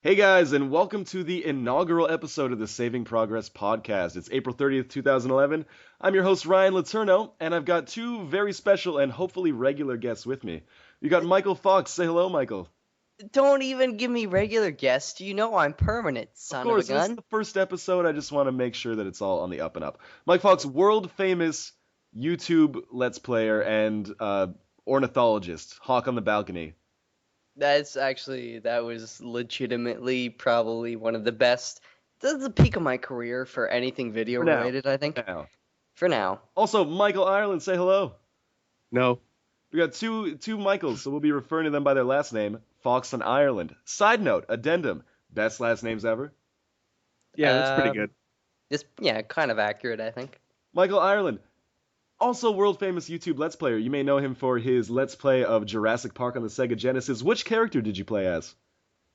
Hey guys, and welcome to the inaugural episode of the Saving Progress podcast. It's April 30th, 2011. I'm your host, Ryan Letourneau, and I've got two very special and hopefully regular guests with me. You got Michael Fox. Say hello, Michael. Don't even give me regular guests. You know I'm permanent, Of son of a course, this is gun. the first episode. I just want to make sure that it's all on the up and up. Mike Fox, world famous YouTube Let's Player and ornithologist, hawk on the balcony. That was legitimately probably one of the best. That's the peak of my career for anything video For now. related, I For think. now. For now. Also, Michael Ireland, say hello. No. We got two Michaels, so we'll be referring to them by their last name, Fox and Ireland. Side note, addendum, best last names ever. Yeah, that's pretty Um, good. kind of accurate, I think. Michael Ireland, also world famous YouTube Let's Player. You may know him for his Let's Play of Jurassic Park on the Sega Genesis. Which character did you play as?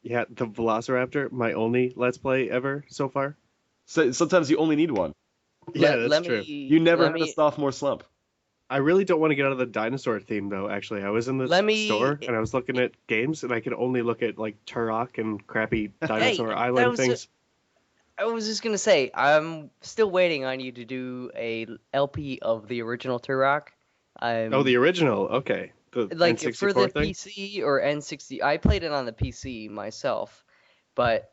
Yeah, the Velociraptor, my only Let's Play ever so far. So, sometimes you only need one. Yeah, Let- that's let true. me- You never let had a me- sophomore slump. I really don't want to get out of the dinosaur theme, though, actually. I was in the Let me- store, and I was looking at games, and I could only look at, like, Turok and crappy Dinosaur that Island was things. I was just gonna say, I'm still waiting on you to do a LP of the original Turok. Oh, the original? Okay. The Like for N64 the thing? PC or N60. I played it on the PC myself, but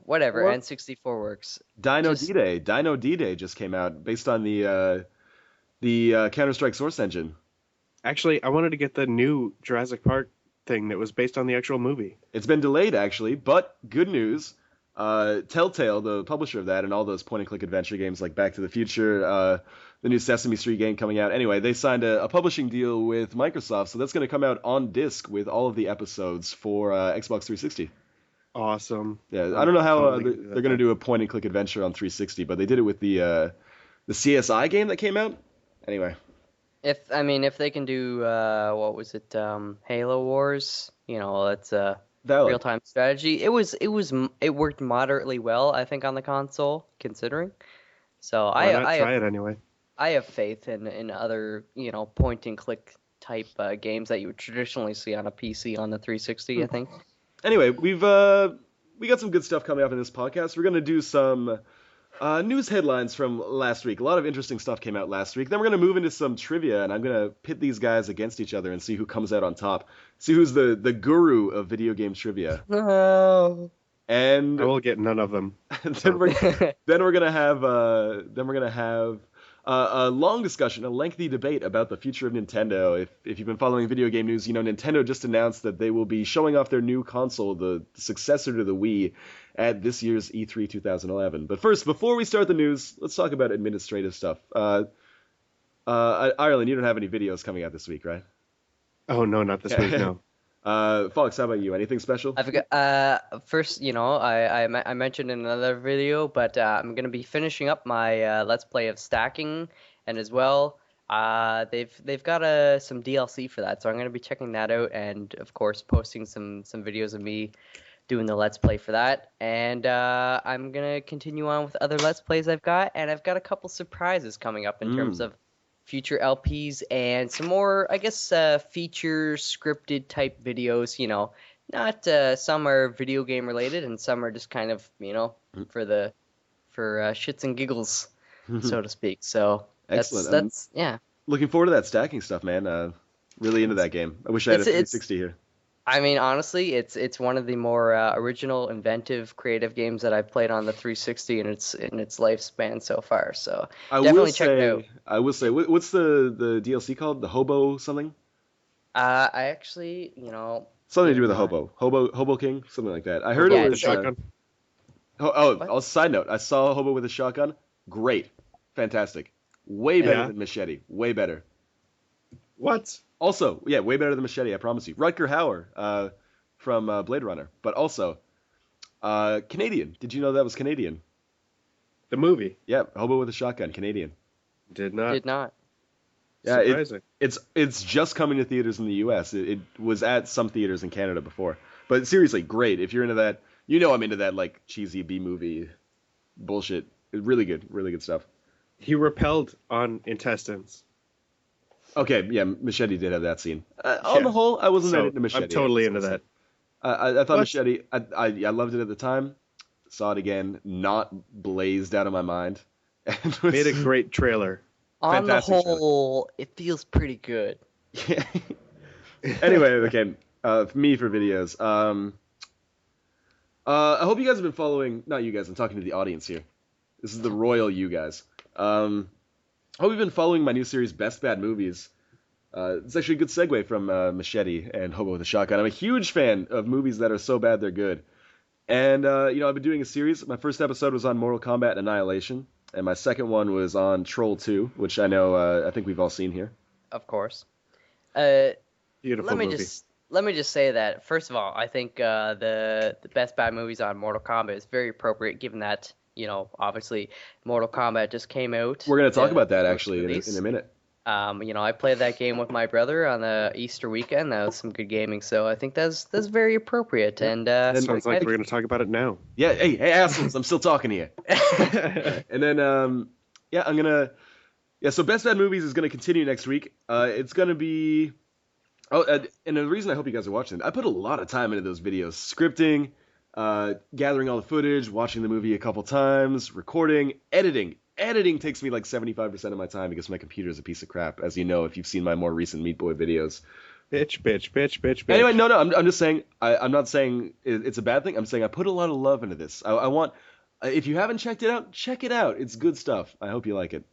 whatever. What? N64 works. Dino Just- D-Day. Dino D-Day just came out based on the Counter-Strike Source engine. Actually, I wanted to get the new Jurassic Park thing that was based on the actual movie. It's been delayed, actually, but good news. Telltale, the publisher of that, and all those point-and-click adventure games like Back to the Future, the new Sesame Street game coming out. Anyway, they signed a publishing deal with Microsoft, so that's going to come out on disc with all of the episodes for Xbox 360. Awesome. Yeah, I don't know how Totally gonna do that they're going to then. do a point-and-click adventure on 360, but they did it with the CSI game that came out. Anyway, if they can do what was it, Halo Wars? That's a valid. real-time strategy. It worked moderately well, I think, on the console, considering. So Why not try it anyway? I have faith in other point-and-click type games that you would traditionally see on a PC on the 360. I think. Anyway, we got some good stuff coming up in this podcast. We're going to do some news headlines from last week. A lot of interesting stuff came out last week. Then we're going to move into some trivia, and I'm going to pit these guys against each other and see who comes out on top. See who's the guru of video game trivia. No. And I will get none of them. then we're gonna have a long discussion, a lengthy debate about the future of Nintendo. If you've been following video game news, you know Nintendo just announced that they will be showing off their new console, the successor to the Wii, at this year's E3 2011. But first, before we start the news, let's talk about administrative stuff. Ireland, you don't have any videos coming out this week, right? Oh, no, not this week, no. Fox, how about you? Anything special? I forgot. First, I mentioned in another video, but I'm gonna be finishing up my Let's Play of stacking, and as well, they've got some DLC for that, so I'm gonna be checking that out, and of course, posting some videos of me doing the Let's Play for that, and I'm gonna continue on with other Let's Plays I've got, and I've got a couple surprises coming up in terms of future LPs and some more, I guess, feature scripted type videos. Not some are video game related and some are just kind of for shits and giggles, so to speak. So Excellent. That's yeah. Looking forward to that stacking stuff, man. Really into that game. I wish I had a It's- 360 here. I mean, honestly, it's one of the more original, inventive, creative games that I've played on the 360 in its lifespan so far. So definitely check it out. I will say, what's the DLC called? The Hobo something? I actually, Something to do with a Hobo King, something like that. I heard Yeah, it The was. shotgun. Oh, side note, I saw a Hobo with a shotgun. Great, fantastic, way better Yeah. than Machete. Way better. What? Also, yeah, way better than Machete. I promise you. Rutger Hauer, from Blade Runner, but also Canadian. Did you know that was Canadian? The movie. Yeah, Hobo with a shotgun, Canadian. Did not. did not. Yeah, Surprising. it's just coming to theaters in the U.S. It was at some theaters in Canada before. But seriously, great. If you're into that, I'm into that like cheesy B movie bullshit. Really good stuff. He repelled on intestines. Okay, yeah, Machete did have that scene. On Yeah. the whole, I wasn't that So into Machete. I'm totally into that. I thought What? Machete. I loved it at the time. Saw it again, not blazed out of my mind, and Made a was great trailer. On the fantastic trailer. whole, it feels pretty good. Yeah. Anyway, okay. Me for videos. I hope you guys have been following. Not you guys. I'm talking to the audience here. This is the royal you guys. I hope you've been following my new series, Best Bad Movies. It's actually a good segue from Machete and Hobo with a Shotgun. I'm a huge fan of movies that are so bad they're good. And, I've been doing a series. My first episode was on Mortal Kombat and Annihilation. And my second one was on Troll 2, which I think we've all seen here. Of course. Uh, Beautiful let me movie. just say that first of all, I think the best bad movies on Mortal Kombat is very appropriate, given that obviously Mortal Kombat just came out. We're going to talk about that, first actually, release. in a minute. I played that game with my brother on the Easter weekend. That was some good gaming, so I think that's very appropriate. And Sounds like we're going to talk about it now. Yeah, hey, assholes, I'm still talking to you. And then, I'm going to... Yeah, so Best Bad Movies is going to continue next week. It's going to be... Oh, and the reason I hope you guys are watching it, I put a lot of time into those videos. Scripting, gathering all the footage, watching the movie a couple times, recording, editing. Editing takes me like 75% of my time because my computer is a piece of crap, as you know if you've seen my more recent Meat Boy videos. Bitch. Anyway, no, I'm just saying, I'm not saying it's a bad thing. I'm saying I put a lot of love into this. I want, if you haven't checked it out, check it out. It's good stuff. I hope you like it.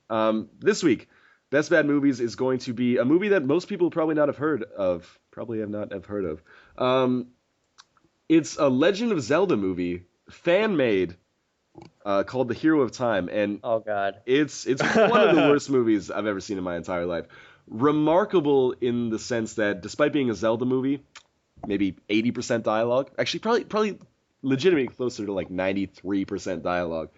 This week, Best Bad Movies is going to be a movie that most people probably not have heard of. Probably have not have heard of. It's a Legend of Zelda movie, fan-made, called The Hero of Time, and oh god, it's one of the worst movies I've ever seen in my entire life. Remarkable in the sense that despite being a Zelda movie, maybe 80% dialogue, actually probably legitimately closer to like 93% dialogue.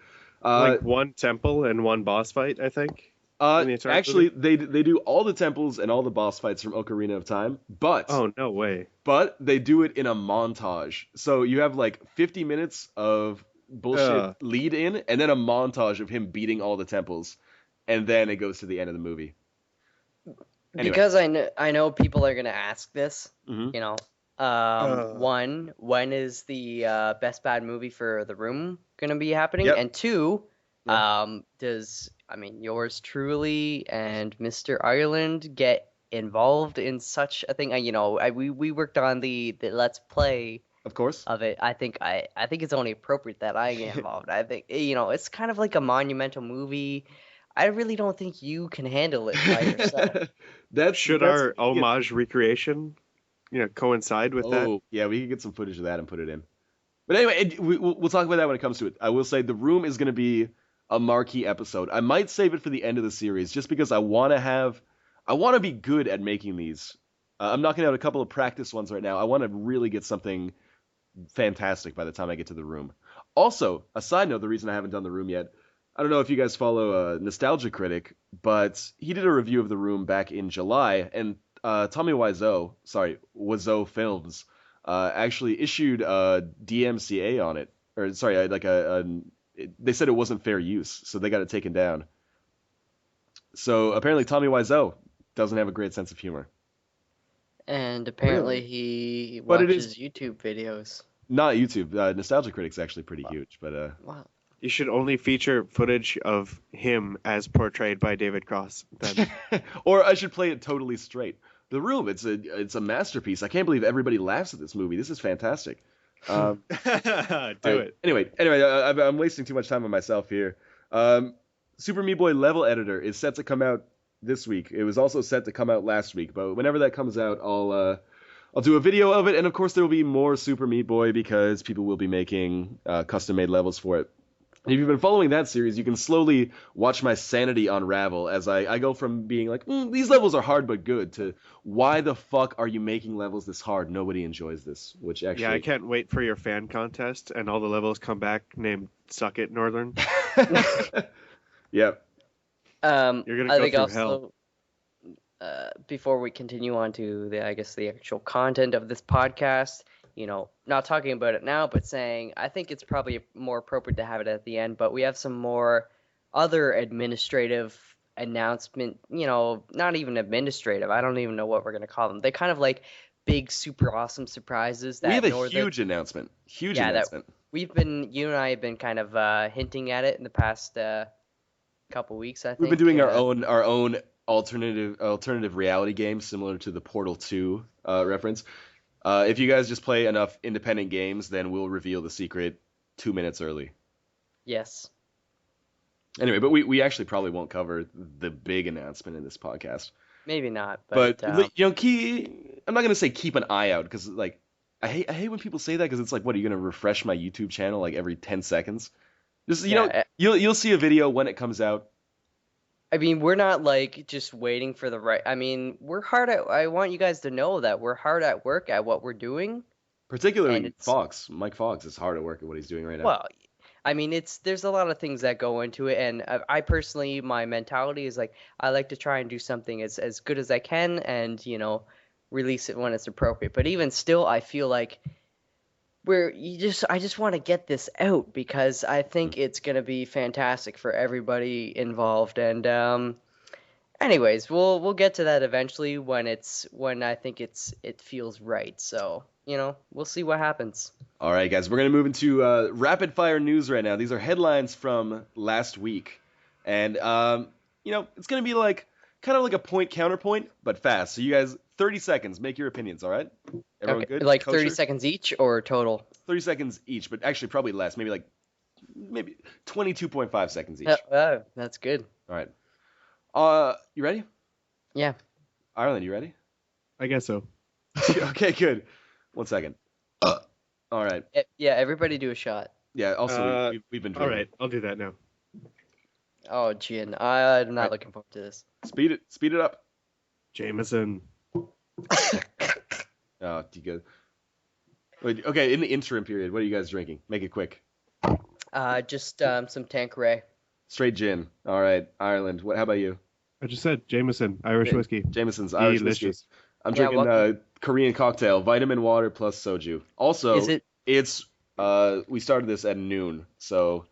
Like one temple and one boss fight, I think. in the entire Actually, movie? they do all the temples and all the boss fights from Ocarina of Time, but Oh, no way. but they do it in a montage. So you have like 50 minutes of bullshit lead in, and then a montage of him beating all the temples, and then it goes to the end of the movie. Anyway. Because I know people are gonna ask this. Mhm. You know, one, when is the best bad movie for The Room gonna be happening? Yep. And two, Yeah. does yours truly and Mr. Ireland get involved in such a thing? We worked on the Let's Play Of course. of it. I think it's only appropriate that I get involved. I think it's kind of like a monumental movie. I really don't think you can handle it by yourself. Should our homage recreation, coincide with that? Oh, yeah, we could get some footage of that and put it in. But anyway, we'll talk about that when it comes to it. I will say The Room is going to be a marquee episode. I might save it for the end of the series just because I want to be good at making these. I'm knocking out a couple of practice ones right now. I want to really get something fantastic by the time I get to The Room. Also, a side note, the reason I haven't done The Room yet, I don't know if you guys follow Nostalgia Critic, but he did a review of The Room back in July, and Tommy Wiseau Films, actually issued a DMCA on it, or sorry, they said it wasn't fair use, so they got it taken down. So apparently Tommy Wiseau doesn't have a great sense of humor. And apparently he But it watches YouTube videos. Not YouTube. Nostalgia Critic's actually pretty huge, but Wow. You should only feature footage of him as portrayed by David Cross. Then. or I should play it totally straight. The Room, it's a masterpiece. I can't believe everybody laughs at this movie. This is fantastic. Do it. Anyway, I'm wasting too much time on myself here. Super Meat Boy Level Editor is set to come out this week. It was also set to come out last week, but whenever that comes out, I'll do a video of it, and of course there will be more Super Meat Boy because people will be making custom-made levels for it. If you've been following that series, you can slowly watch my sanity unravel as I go from being like, these levels are hard but good, to why the fuck are you making levels this hard? Nobody enjoys this, which actually... Yeah, I can't wait for your fan contest and all the levels come back named Suck It Northern. Yep. You're going to go through hell. Before we continue on to the actual content of this podcast, not talking about it now, but saying I think it's probably more appropriate to have it at the end, but we have some more other administrative announcement, not even administrative. I don't even know what we're going to call them. They kind of like big, super awesome surprises that We have a Northern, huge announcement. Huge yeah, that announcement. you and I have been kind of hinting at it in the past couple weeks, I We've been think. doing our own alternative reality game similar to the Portal 2 reference. If you guys just play enough independent games, then we'll reveal the secret 2 minutes early. Yes. Anyway, but we actually probably won't cover the big announcement in this podcast. Maybe not, But but I'm not gonna say keep an eye out because like I hate when people say that because it's like, what, are you gonna refresh my YouTube channel like every 10 seconds? Just yeah, you'll see a video when it comes out. I mean, we're not like just waiting for the right. I mean, we're hard at. I want you guys to know that we're hard at work at what we're doing, and Particularly it's Mike Fox is hard at work at what he's doing right now. well, I mean, there's a lot of things that go into it, and I personally, my mentality is like I like to try and do something as good as I can, and release it when it's appropriate. But even still, I feel like I just want to get this out because I think it's gonna be fantastic for everybody involved. And anyways, we'll get to that eventually when I think it feels right. So we'll see what happens. All right, guys, we're going to move into rapid fire news right now. These are headlines from last week. And, it's going to be kind of like a point counterpoint, but fast. So you guys, 30 seconds, make your opinions, all right? Everyone Okay, good? like Kosher? 30 seconds each or total? 30 seconds each, but actually probably less. Maybe 22.5 seconds each. That's good. All right. You ready? Yeah. Ireland, you ready? I guess so. Okay, good. 1 second. All right. Yeah, everybody do a shot. Yeah, also, we've been All drinking. right, I'll do that now. Oh, Gin, I'm not looking forward to this. Speed it up. Jameson. Oh, you good. Wait, okay, in the interim period, what are you guys drinking? Make it quick. Just some Tanqueray. Straight gin. All right, Ireland. How about you? I just said Jameson, Irish whiskey. Jameson's Irish whiskey. Delicious. I'm Yeah, drinking Korean cocktail, vitamin water plus soju. Also, it's we started this at noon, so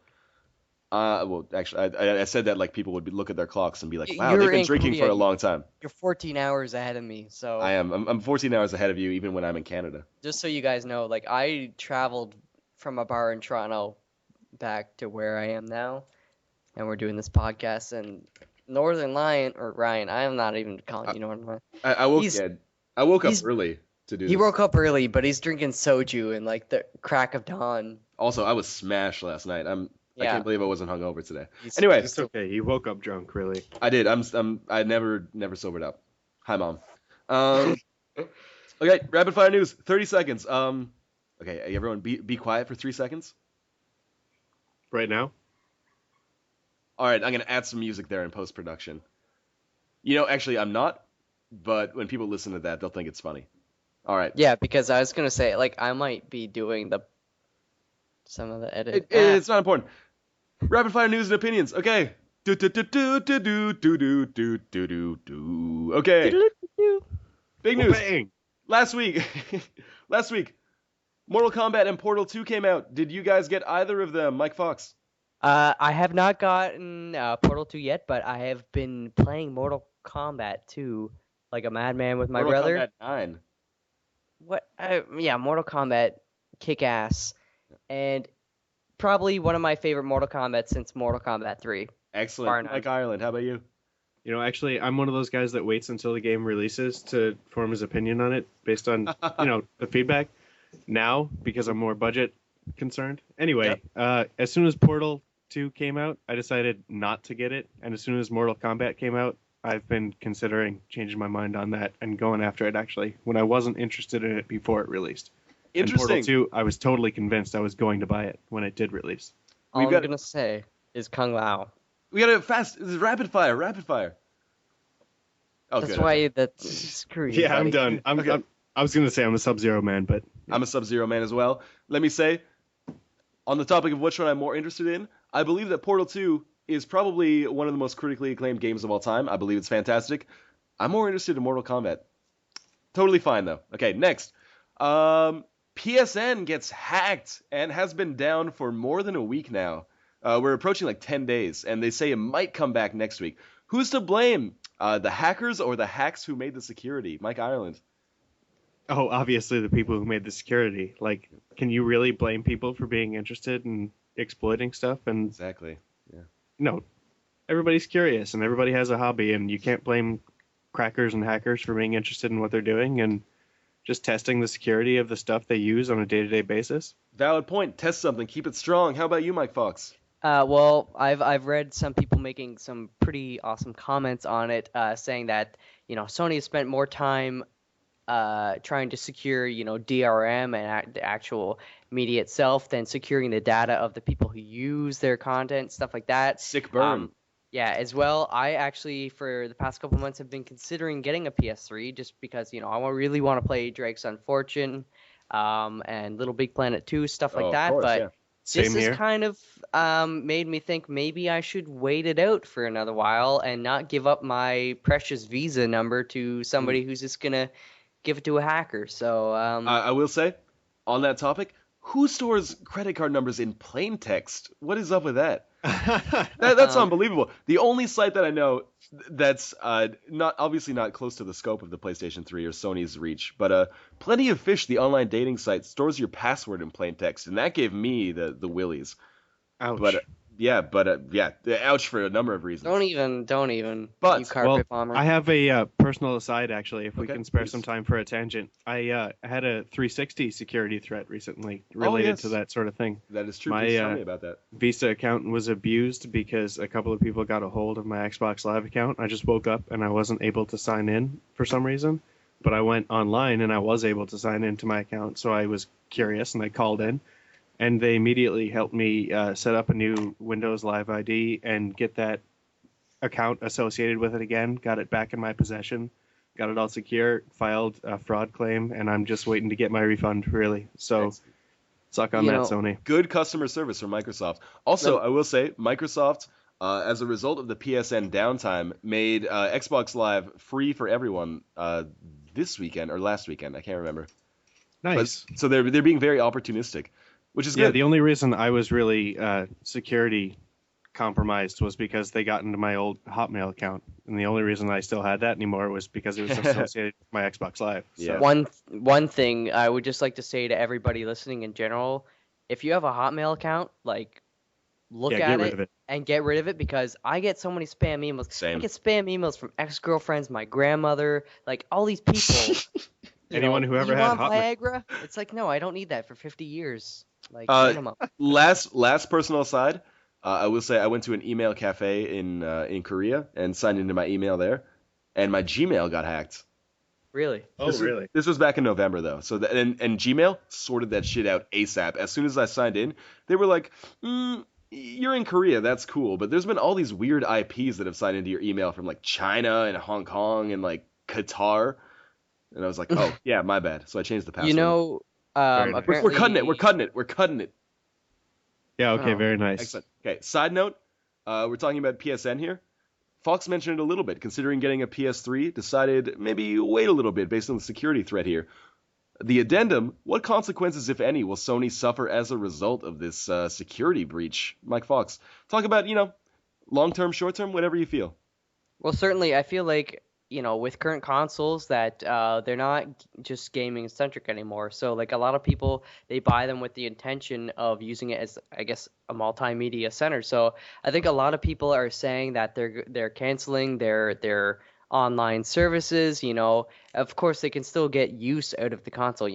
well, actually, I said that like people would look at their clocks and be like, wow, they've been drinking for a long time. You're 14 hours ahead of me, so I am. I'm 14 hours ahead of you, even when I'm in Canada. just so you guys know, like I traveled from a bar in Toronto back to where I am now, and we're doing this podcast. And Northern Lion or Ryan, I am not even calling you Northern Lion. I woke up early to do this. He woke up early, but he's drinking soju in like the crack of dawn. Also, I was smashed last night. I can't believe I wasn't hungover today. He's- Anyway, It's okay. You woke up drunk, really. I did. I never sobered up. Hi, Mom. Okay, rapid fire news. 30 seconds. Okay, everyone, be quiet for 3 seconds. Right now? All right, I'm gonna add some music there in post production. Actually, I'm not. But when people listen to that, they'll think it's funny. All right. Yeah, because I was gonna say like I might be doing some of the edit. It's not important. Rapid fire news and opinions. Okay. Do do do do do do do do do do do. Okay. Big news. Bang! Last week, Mortal Kombat and Portal 2 came out. Did you guys get either of them, Mike Fox? I have not gotten Portal 2 yet, but I have been playing Mortal Kombat 2 like a madman with my Mortal brother. Kombat 9. What? Yeah, Mortal Kombat, kick ass, and probably one of my favorite Mortal Kombat since Mortal Kombat 3. Excellent. Mike Ireland, how about you? Actually, I'm one of those guys that waits until the game releases to form his opinion on it based on, the feedback. Now, because I'm more budget concerned. Anyway, as soon as Portal 2 came out, I decided not to get it. And as soon as Mortal Kombat came out, I've been considering changing my mind on that and going after it, actually, when I wasn't interested in it before it released. Interesting. And Portal 2, I was totally convinced I was going to buy it when it did release. All I'm gonna say is Kung Lao. We got fast. This is rapid fire. Oh, That's good. why that's screw you. Yeah, buddy. I'm done. I was going to say I'm a Sub-Zero man, but... I'm a Sub-Zero man as well. Let me say, on the topic of which one I'm more interested in, I believe that Portal 2 is probably one of the most critically acclaimed games of all time. I believe it's fantastic. I'm more interested in Mortal Kombat. Totally fine, though. Okay, next. PSN gets hacked and has been down for more than a week now. We're approaching like 10 days, and they say it might come back next week. Who's to blame? The hackers or the hacks who made the security? Mike Ireland. Oh, obviously the people who made the security. Like, can you really blame people for being interested in exploiting stuff? And Exactly. Yeah. no, everybody's curious and everybody has a hobby, and you can't blame crackers and hackers for being interested in what they're doing and just testing the security of the stuff they use on a day-to-day basis. Valid point. Test something. Keep it strong. How about you, Mike Fox? Well, I've read some people making some pretty awesome comments on it, saying that Sony has spent more time trying to secure DRM and the actual media itself than securing the data of the people who use their content, stuff like that. Sick burn. Yeah, as well. I actually, for the past couple months, have been considering getting a PS3 just because really want to play Drake's Unfortune, and Little Big Planet 2, stuff like Of that. course, But yeah. this Same has here. kind of made me think maybe I should wait it out for another while and not give up my precious Visa number to somebody who's just gonna give it to a hacker. So I will say, on that topic, who stores credit card numbers in plain text? What is up with that? That's unbelievable. The only site that I know that's not close to the scope of the PlayStation 3 or Sony's reach, but Plenty of Fish, the online dating site, stores your password in plain text, and that gave me the willies. Ouch. But ouch for a number of reasons. don't even. But- You carpet Well, bomber. I have a personal aside, actually, if we Okay, can spare please. some time for a tangent. I had a 360 security threat recently related yes. to that sort of thing. That is true. My, Please tell me about that. Visa account was abused because a couple of people got a hold of my Xbox Live account. I just woke up and I wasn't able to sign in for some reason, but I went online and I was able to sign into my account, so I was curious and I called in. And they immediately helped me set up a new Windows Live ID and get that account associated with it again, got it back in my possession, got it all secure, filed a fraud claim, and I'm just waiting to get my refund, really. So, Excellent. suck on You that, know- Sony. Good customer service from Microsoft. Also, I will say, Microsoft, as a result of the PSN downtime, made Xbox Live free for everyone this weekend or last weekend. I can't remember. Nice. But, so they're being very opportunistic, which is Yeah, good. the only reason I was really security compromised was because they got into my old Hotmail account, and the only reason I still had that anymore was because it was associated with my Xbox Live. So. Yeah. One thing I would just like to say to everybody listening in general, if you have a Hotmail account, like look Yeah, at get rid of it. and get rid of it, because I get so many spam emails. Same. I get spam emails from ex-girlfriends, my grandmother, like all these people. Anyone who ever you had want Hotmail. Viagra? It's like, no, I don't need that for 50 years. Like minimum. Last personal aside, I will say I went to an email cafe in Korea and signed into my email there, and my Gmail got hacked. Really? Oh, really? This was back in November though. So and Gmail sorted that shit out ASAP. As soon as I signed in, they were like, "You're in Korea, that's cool, but there's been all these weird IPs that have signed into your email from like China and Hong Kong and like Qatar." And I was like, "Oh, yeah, my bad." So I changed the password. Very nice. apparently We're cutting it. Yeah, okay, Oh, very nice. Excellent. Okay, side note, we're talking about PSN here. Fox mentioned it a little bit, considering getting a PS3, decided maybe wait a little bit based on the security threat here. The addendum, what consequences, if any, will Sony suffer as a result of this security breach? Mike Fox, talk about, long-term, short-term, whatever you feel. Well, certainly, I feel like, with current consoles that they're not just gaming centric anymore. So, like, a lot of people, they buy them with the intention of using it as, I guess, a multimedia center. So, I think a lot of people are saying that they're canceling their online services. Of course, they can still get use out of the console.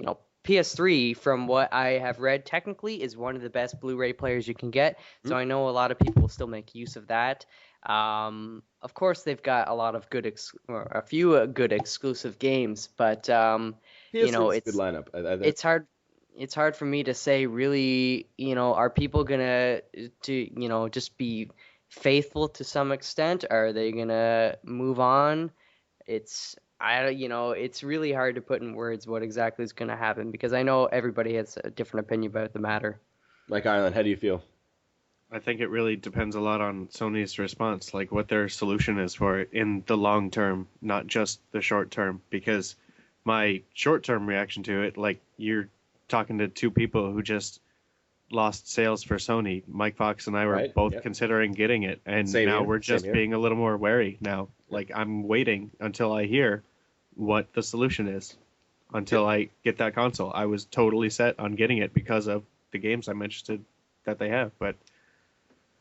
PS3, from what I have read, technically is one of the best Blu-ray players you can get. So I know a lot of people will still make use of that. Of course, they've got a lot of a few good exclusive games, but PS3 is a it's good lineup. it's hard. It's hard for me to say. Really, are people gonna just be faithful to some extent? Are they gonna move on? It's really hard to put in words what exactly is gonna happen, because I know everybody has a different opinion about the matter. Mike Island, how do you feel? I think it really depends a lot on Sony's response, like what their solution is for it in the long term, not just the short term. Because my short term reaction to it, like you're talking to two people who just lost sales for Sony. Mike Fox and I were Right, both yep. considering getting it, and Same now here, we're same just here. being a little more wary now. Like I'm waiting until I hear what the solution is. until I get that console. I was totally set on getting it because of the games I'm interested that they have. But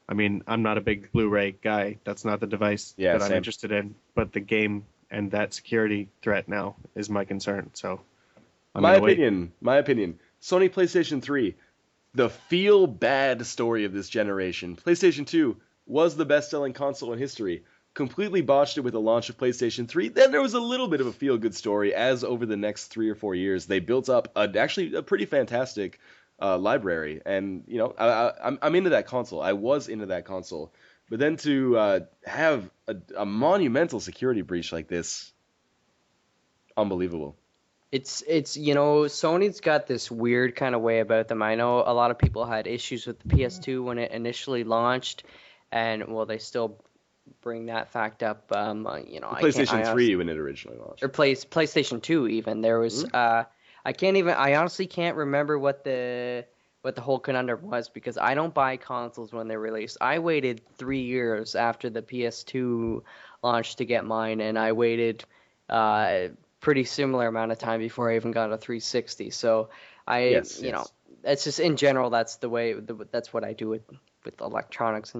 I mean, I'm not a big Blu-ray guy. That's not the device that I'm same. interested in. But the game and that security threat now is my concern. So My opinion. Sony PlayStation 3, the feel bad story of this generation. PlayStation 2 was the best-selling console in history. Completely botched it with the launch of PlayStation 3. Then there was a little bit of a feel-good story as over the next 3 or 4 years they built up actually a pretty fantastic library. And I'm into that console. I was into that console. But then to have a monumental security breach like this, unbelievable. It's Sony's got this weird kind of way about them. I know a lot of people had issues with the PS2 when it initially launched, and well, they still bring that fact up. PlayStation 3 when it originally launched, or PlayStation 2 even. There was I honestly can't remember what the whole conundrum was, because I don't buy consoles when they're released. I waited 3 years after the PS2 launched to get mine, and I waited pretty similar amount of time before I even got a 360. So it's just in general, that's the way, that's what I do with electronics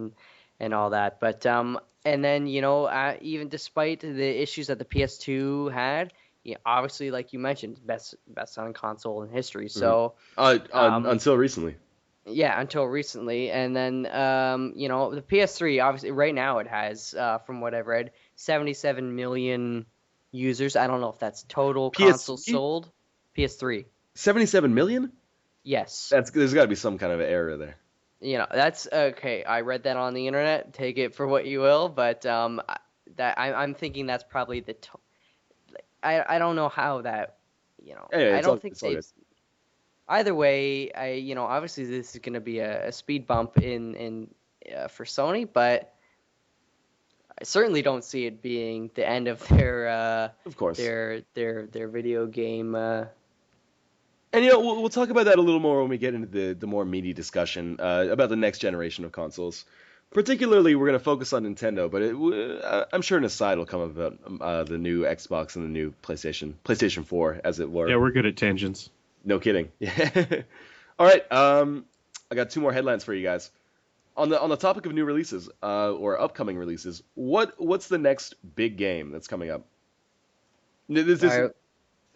and all that. But and then even despite the issues that the PS2 had, obviously, like you mentioned, best selling console in history. So until recently. Yeah, until recently. And then the PS3, obviously right now it has, from what I've read, 77 million users. I don't know if that's total consoles sold. PS3. 77 million? Yes. There's got to be some kind of error there. That's okay. I read that on the internet. Take it for what you will, but I'm thinking that's probably I don't know how that. Anyway, I don't think they. Either way, obviously this is going to be a speed bump in for Sony, but I certainly don't see it being the end of their of course, their video game. And we'll talk about that a little more when we get into the more meaty discussion about the next generation of consoles. Particularly, we're going to focus on Nintendo, but I'm sure an aside will come about the new Xbox and the new PlayStation 4, as it were. Yeah, we're good at tangents. No kidding. All right, I got 2 more headlines for you guys. On the topic of new releases or upcoming releases, what's the next big game that's coming up?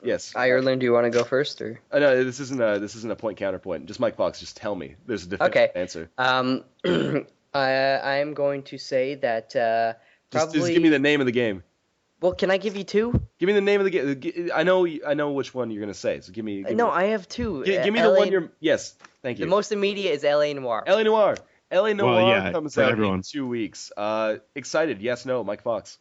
Yes. Ireland, do you want to go first, or? No, this isn't a point counterpoint. Just Mike Fox, just tell me. There's a definitive answer. I am going to say that probably. Just give me the name of the game. Well, can I give you 2? Give me the name of the game. I know which one you're gonna say. So give me. No, I have 2. Give me the one you're. Yes, thank you. The most immediate is LA Noire. LA Noire. LA Noire comes out everyone. in 2 weeks. Excited? Yes, no, Mike Fox.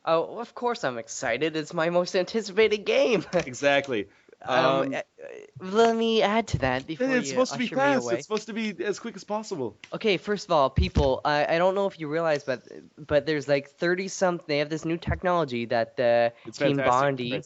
Oh, of course I'm excited. It's my most anticipated game. Exactly. Let me add to that before it's you supposed to be usher fast. me away. It's supposed to be as quick as possible. Okay, first of all, people, I don't know if you realize, but there's like 30-something. They have this new technology that Team Bondi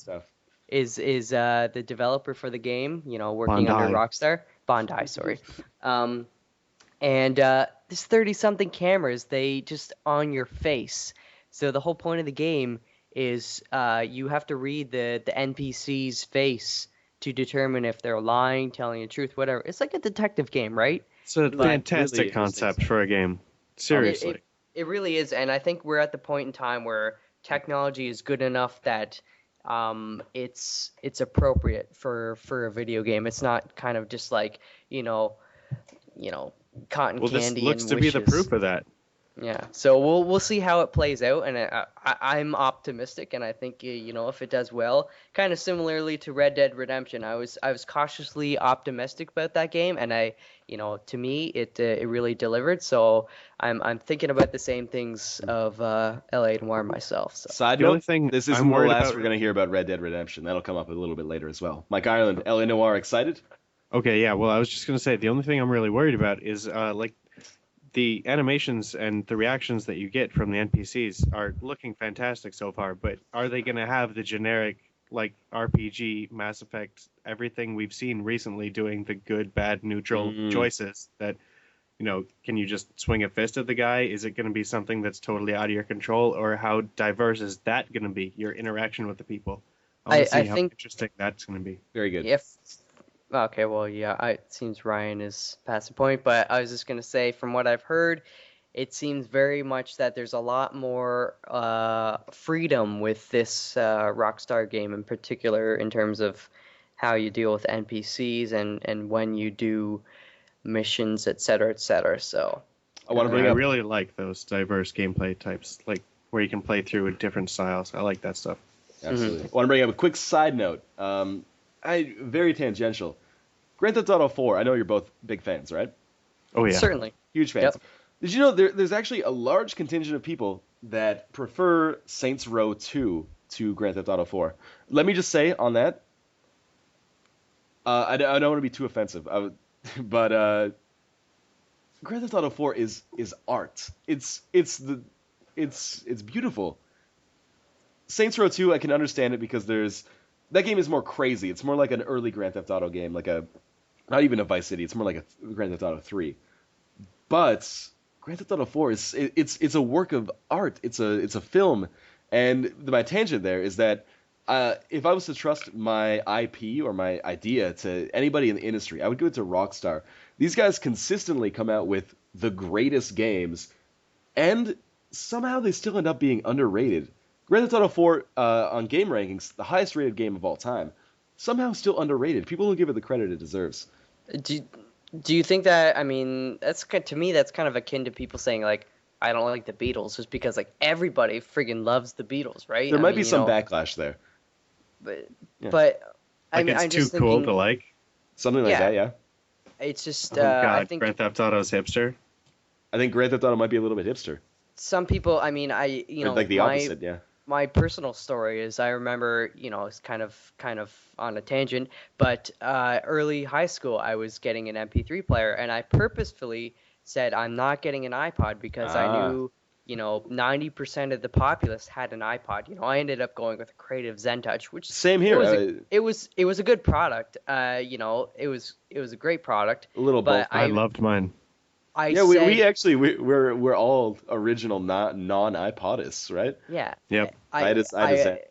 is the developer for the game. Working under Rockstar. Bondi, sorry. And this 30-something cameras, they just on your face. So the whole point of the game is you have to read the NPC's face to determine if they're lying, telling the truth, whatever. It's like a detective game, right? It's a fantastic really concept for a game. Seriously. It really is, and I think we're at the point in time where technology is good enough that it's appropriate for a video game. It's not kind of just like, cotton candy. This looks and to wishes. be the proof of that. Yeah, so we'll see how it plays out, and I'm optimistic, and I think if it does well, kind of similarly to Red Dead Redemption, I was cautiously optimistic about that game, and to me it really delivered. So I'm thinking about the same things of LA Noire myself. So. Side note, this isn't the last we're gonna hear about Red Dead Redemption. That'll come up a little bit later as well. Mike Ireland, LA Noire, excited? Okay, yeah. Well, I was just gonna say the only thing I'm really worried about is the animations and the reactions that you get from the NPCs are looking fantastic so far, but are they going to have the generic, RPG, Mass Effect, everything we've seen recently doing the good, bad, neutral choices that, can you just swing a fist at the guy? Is it going to be something that's totally out of your control? Or how diverse is that going to be, your interaction with the people? I want to see I how think interesting that's going to be. Very good. if okay, well, yeah, it seems Ryan is past the point, but I was just gonna say, from what I've heard, it seems very much that there's a lot more freedom with this Rockstar game in particular in terms of how you deal with NPCs and when you do missions, et cetera, et cetera. So, I want to Yeah, bring I up. really like those diverse gameplay types, like where you can play through with different styles. I like that stuff. Absolutely. I want to bring up a quick side note. Very tangential. Grand Theft Auto 4. I know you're both big fans, right? Oh yeah. certainly. Huge fans. Yep. Did you know there's actually a large contingent of people that prefer Saints Row 2 to Grand Theft Auto 4? Let me just say on that, I don't want to be too offensive, but Grand Theft Auto 4 is art. It's beautiful. Saints Row 2, I can understand it because that game is more crazy. It's more like an early Grand Theft Auto game, not even a Vice City. It's more like a Grand Theft Auto 3. But Grand Theft Auto 4 it's a work of art. It's a film, and my tangent there is that if I was to trust my IP or my idea to anybody in the industry, I would give it to Rockstar. These guys consistently come out with the greatest games, and somehow they still end up being underrated. Grand Theft Auto 4 on game rankings, the highest rated game of all time, somehow still underrated. People don't give it the credit it deserves. Do do you think that, I mean, to me that's kind of akin to people saying like I don't like the Beatles just because like everybody friggin' loves the Beatles, right? There I might mean, be you some know, backlash there. but Yeah. but I Like mean, it's I'm too just cool thinking to like. Something like Yeah. that, yeah. it's just Oh I God, think Grand Theft Auto's hipster. I think Grand Theft Auto might be a little bit hipster. some people, I mean, Or like the opposite, yeah. my personal story is I remember, it's kind of on a tangent, but early high school I was getting an MP3 player and I purposefully said I'm not getting an iPod because I Ah. knew, 90% of the populace had an iPod. I ended up going with a Creative ZenTouch, which Same here. it was a good product. It was a great product, A little but both. I loved mine. I Yeah, said, we actually we're all original non iPodists, right? yeah. Yep. I just said.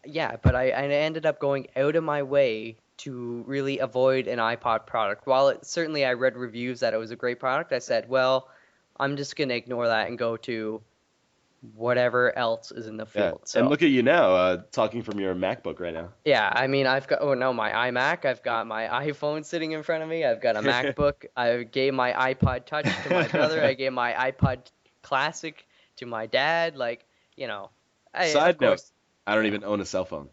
Yeah, but I ended up going out of my way to really avoid an iPod product. While certainly I read reviews that it was a great product, I said, well, I'm just gonna ignore that and go to whatever else is in the Yeah. field. So And look at you now, talking from your MacBook right now. yeah, I mean, I've got my iMac, I've got my iPhone sitting in front of me, I've got a MacBook, I gave my iPod Touch to my brother, I gave my iPod Classic to my dad, like, Side of course, I don't even own a cell phone.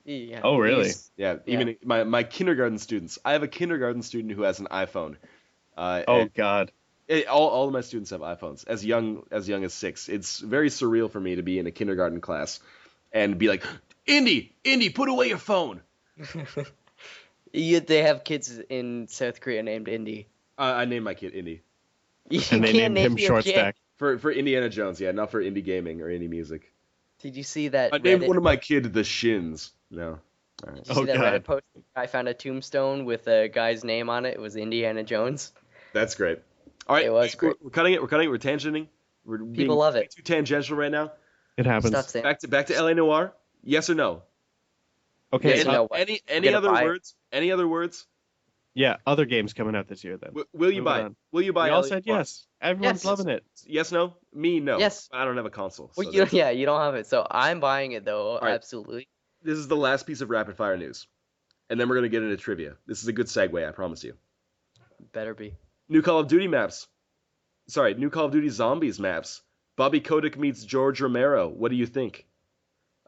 yeah, Oh, really? Yeah, Yeah. even my kindergarten students. I have a kindergarten student who has an iPhone. Oh And God. all of my students have iPhones, as young as 6. It's very surreal for me to be in a kindergarten class and be like, Indy, put away your phone. They have kids in South Korea named Indy. I named my kid Indy You And they can't named him name your Short kid. Stack. for Indiana Jones. Yeah, not for indie gaming or indie music. Did you see that? I named Reddit, one of my kid the Shins. No. All right. did you see Oh, that God. Reddit post? I found a tombstone with a guy's name on it. It was Indiana Jones. That's great. All right, It was great. We're cutting it. We're tangenting. We're being love way it. too tangential right now. It happens. Stuff saying, Back to LA Noir. Yes or no? Okay. Yes or no? What? Any gonna other buy it. words? Any other words? Yeah, other games coming out this year then. Will you Moving buy it? on. Will you buy We all LA said Noir? yes. Everyone's Yes. loving it. Yes, no? Me, no. Yes. I don't have a console. Well, So you don't have it, so I'm buying it though. right. Absolutely. this is the last piece of rapid fire news. And then we're going to get into trivia. This is a good segue, I promise you. Better be. New Call of Duty maps. Sorry, new Call of Duty Zombies maps. Bobby Kotick meets George Romero. What do you think?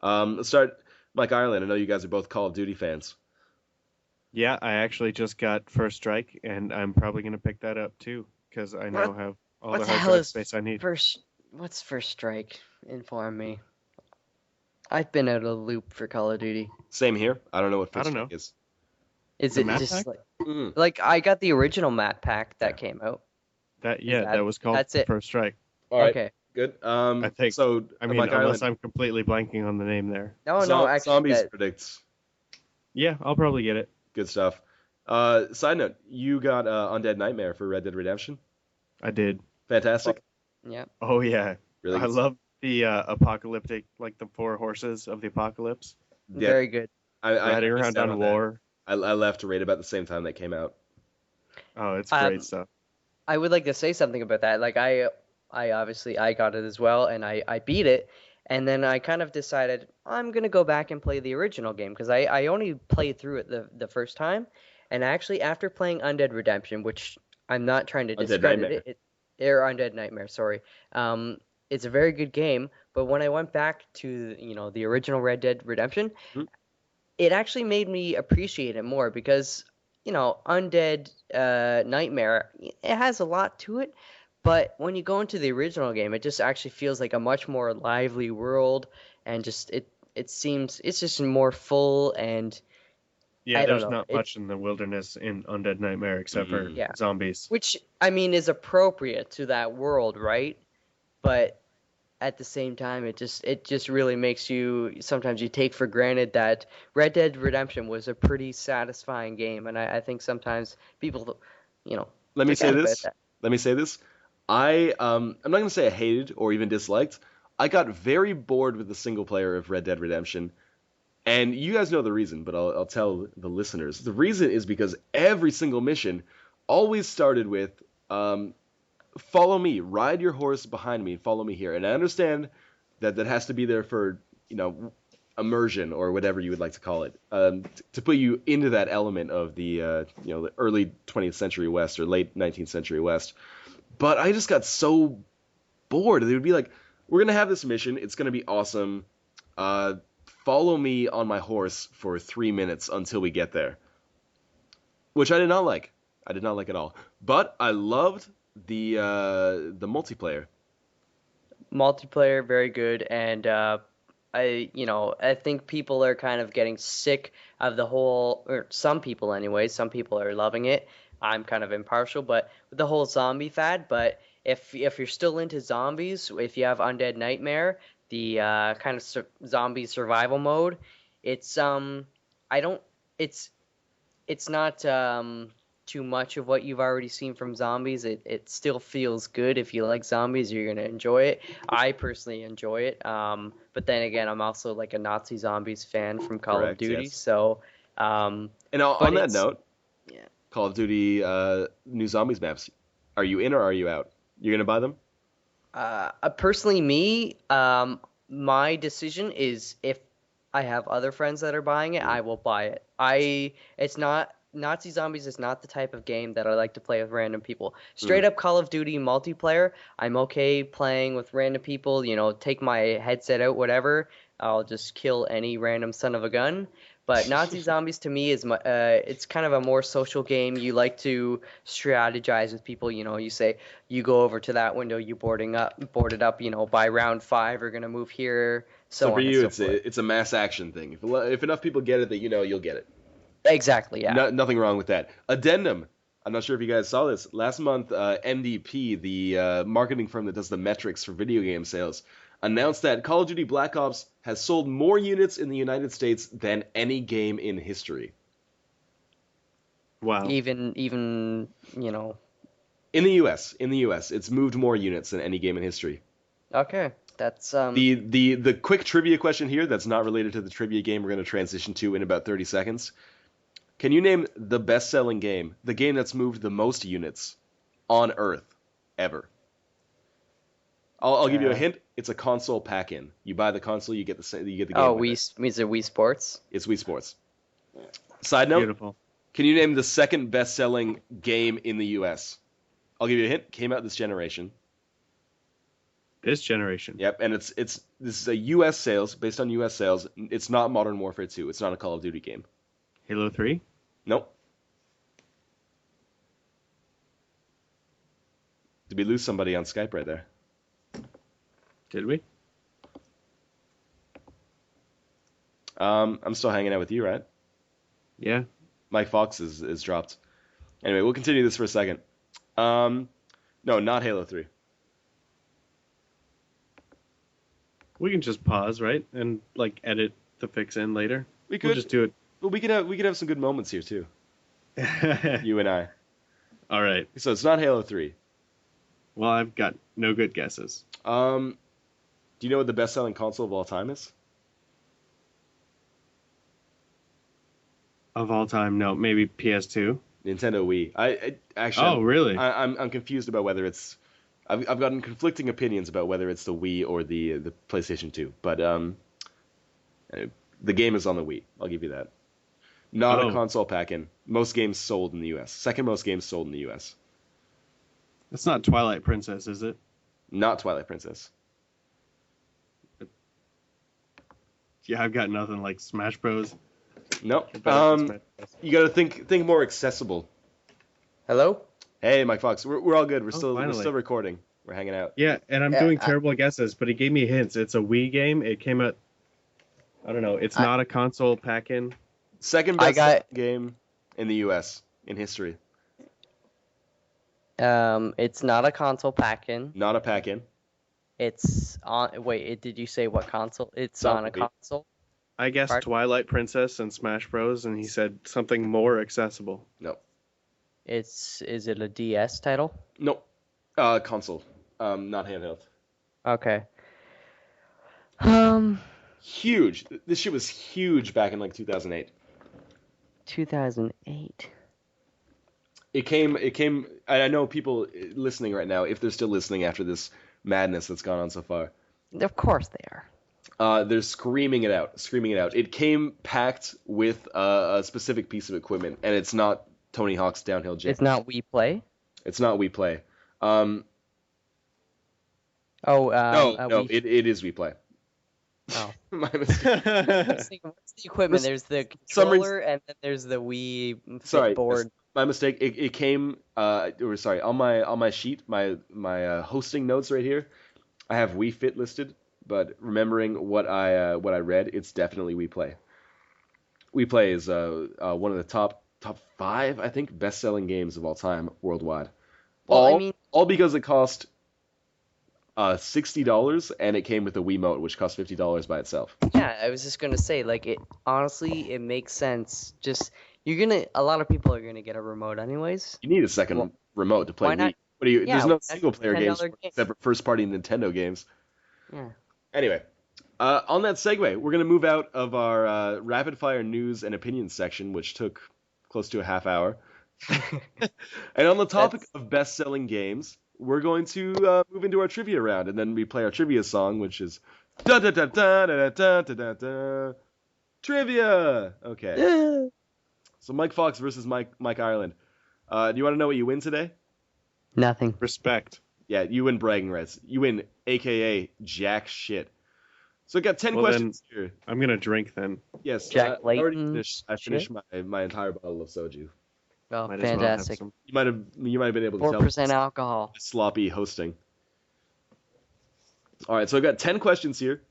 Let's start, Mike Ireland. I know you guys are both Call of Duty fans. Yeah, I actually just got First Strike, and I'm probably going to pick that up too, because I now have all What the the hard hell drive is space I need. What's First Strike? Inform me. I've been out of the loop for Call of Duty. Same here. I don't know what I First don't Strike is. Is The it map just pack? like I got the original map pack that Yeah. came out? That was called that's it? First Strike. All right, Okay. good. I think. So. I mean, Mike unless Ireland, I'm completely blanking on the name there. No, actually, Zombies predicts. Yeah, I'll probably get it. Good stuff. Side note, you got Undead Nightmare for Red Dead Redemption. I did. Fantastic. yeah. Oh yeah, Really I good love the apocalyptic, like the 4 horses of the apocalypse. Yeah, Very good. I Riding missed around out on on that. war. I left right about the same time that came out. Oh, it's great Um, stuff. I would like to say something about that. Like I obviously I got it as well, and I beat it, and then I kind of decided I'm gonna go back and play the original game because I only played through it the first time, and actually after playing Undead Redemption, which I'm not trying to Undead discredit Nightmare. it, or Undead Nightmare, sorry. Um, it's a very good game, but when I went back to the original Red Dead Redemption, Hmm? it actually made me appreciate it more because Undead Nightmare, it has a lot to it, but when you go into the original game, it just actually feels like a much more lively world, and just it seems it's just more full, and Yeah, I don't there's know not it. much in the wilderness in Undead Nightmare except for Mm. Yeah, zombies. which I mean is appropriate to that world, right? But at the same time, it just really makes you sometimes you take for granted that Red Dead Redemption was a pretty satisfying game, and I think sometimes people, you know, Let me say forget about this. that. Let me say this. I'm not gonna say I hated or even disliked. I got very bored with the single player of Red Dead Redemption, and you guys know the reason, but I'll tell the listeners. The reason is because every single mission always started with follow me, ride your horse behind me, follow me here. And I understand that that has to be there for, immersion or whatever you would like to call it, to put you into that element of the early 20th century West or late 19th century West. But I just got so bored. They would be like, we're going to have this mission. It's going to be awesome. Uh, Follow me on my horse for 3 minutes until we get there, which I did not like. I did not like at all. But I loved the multiplayer. Multiplayer, very good, and I think people are kind of getting sick of the whole, or some people anyway. Some people are loving it. I'm kind of impartial, but with the whole zombie fad. But if you're still into zombies, if you have Undead Nightmare, the kind of zombie survival mode, it's I don't it's it's not too much of what you've already seen from zombies. It still feels good. If you like zombies, you're gonna enjoy it. I personally enjoy it. But then again, I'm also like a Nazi zombies fan from Call of Correct. Duty. Yes. So, um, And but on that it's note, yeah. Call of Duty new zombies maps. Are you in or are you out? You're gonna buy them? Personally, me, my decision is if I have other friends that are buying it, Mm. I will buy it. It's not Nazi Zombies is not the type of game that I like to play with random people. Mm. Straight up Call of Duty multiplayer, I'm okay playing with random people. Take my headset out, whatever. I'll just kill any random son of a gun. But Nazi Zombies to me it's kind of a more social game. You like to strategize with people. You say you go over to that window, you board it up. By round 5, we're gonna move here, So so for on and you, so it's forth. it's a mass action thing. If enough people get it, that you'll get it. Exactly, yeah. Nothing wrong with that. Addendum. I'm not sure if you guys saw this. Last month, MDP, the marketing firm that does the metrics for video game sales, announced that Call of Duty Black Ops has sold more units in the United States than any game in history. Wow. Even In the U.S., it's moved more units than any game in history. okay. That's The quick trivia question here that's not related to the trivia game we're going to transition to in about 30 seconds. Can you name the best-selling game, the game that's moved the most units on Earth ever? I'll give you a uh hint. It's a console pack-in. You buy the console, you get the game oh, with it. means it Wii Sports. It's Wii Sports. Side note: Beautiful. can you name the second best-selling game in the U.S.? I'll give you a hint. Came out this generation. This generation. Yep, and this is a U.S. sales based on U.S. sales. It's not Modern Warfare 2. It's not a Call of Duty game. Halo 3? Nope. Did we lose somebody on Skype right there? Did we? I'm still hanging out with you, right? Yeah. Mike Fox is dropped. Anyway, we'll continue this for a second. No, not Halo 3. We can just pause, right? And edit the fix in later. We could We'll just do Well, we could have some good moments here too. it. You and I. All right. So it's not Halo 3. Well, I've got no good guesses. Do you know what the best-selling console of all time is? Of all time, no, maybe PS2. Nintendo Wii. Actually, Oh, really? I'm confused about whether it's. I've gotten conflicting opinions about whether it's the Wii or the PlayStation 2, but the game is on the Wii. I'll give you that. Not a Oh, console pack-in. Most games sold in the U.S. Second most games sold in the U.S. it's not Twilight Princess, is it? Not Twilight Princess. Yeah, I've got nothing like Smash Bros. Nope. Better than Smash Bros. You got to think more accessible. Hello? Hey, Mike Fox, we're all good. We're finally. still recording. We're hanging out. Yeah, and I'm Yeah, doing terrible guesses, but he gave me hints. It's a Wii game. It came out. I don't know. It's not a console pack-in. Second best game in the U.S. in history. It's not a console pack-in. Not a pack-in. It's on. Wait, did you say what console? It's Not on a Wii. console. I guessed Pardon? Twilight Princess and Smash Bros, and he said something more accessible. No. Is it a DS title? Nope. Console. Not handheld. Okay. Huge. This shit was huge back in like 2008. 2008. It came. I know people listening right now, if they're still listening after this madness that's gone on so far, Of course they are. they're screaming it out. It came packed with a specific piece of equipment, and it's not Tony Hawk's Downhill Jam. It's not Wii Play. It's not We Play. Oh, No, Wii. it is We Play. Oh. My mistake. What's the equipment? There's the controller, and then there's the Wii Fit Sorry, board. my mistake. It came. Sorry, on my sheet, my hosting notes right here, I have Wii Fit listed, but remembering what I read, it's definitely We Play. We Play is one of the top 5, I think, best-selling games of all time worldwide. Well, All because it cost $60, and it came with a Wiimote, which cost $50 by itself. yeah, I was just gonna say, like, it honestly, it makes sense. Just a lot of people are gonna get a remote anyways. You need a second remote to play why not? Wii. What do you? Yeah, There's no that's single-player games $10 game. except for first-party Nintendo games. Yeah. Anyway, on that segue, we're going to move out of our rapid-fire news and opinions section, which took close to a half hour. And on the topic of best-selling games, we're going to move into our trivia round, and then we play our trivia song, which is da da da da da da da da da trivia. Okay. So Mike Fox versus Mike Ireland. Do you want to know what you win today? Nothing. Respect. Yeah, you win bragging rights. You win, AKA jack shit. So I got 10 Well, questions here. I'm gonna drink then. Yes, Jack I already Layton finished. I finished my entire bottle of soju. Well, Might as well have fantastic. some. You might have been able to tell 4% alcohol. sloppy hosting. All right, so I've got 10 questions here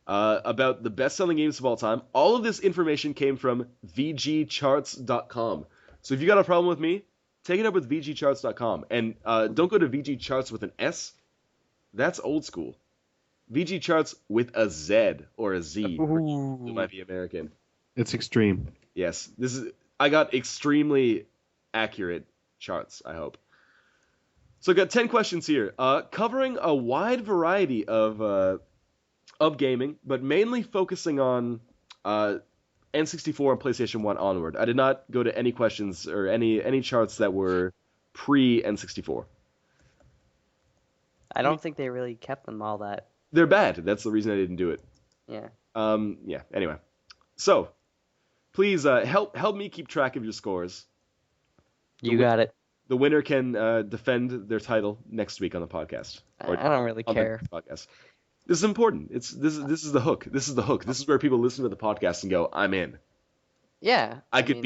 about the best-selling games of all time. All of this information came from VGCharts.com. So if you got a problem with me, take it up with VGCharts.com. And don't go to VGCharts with an S. That's old school. VGCharts with a Z or a Z. Ooh. It might be American. It's extreme. Yes, I got extremely accurate charts, I hope. So I got 10 questions here, covering a wide variety of gaming, but mainly focusing on N64 and PlayStation 1 onward. I did not go to any questions or any charts that were pre-N64. I don't think they really kept them all that. They're bad. That's the reason I didn't do it. Yeah. Yeah, anyway. So, please help me keep track of your scores. You got it. The winner can defend their title next week on the podcast. I don't really on the care. podcast. This is important. This is the hook. This is the hook. This is where people listen to the podcast and go, "I'm in. Yeah. I could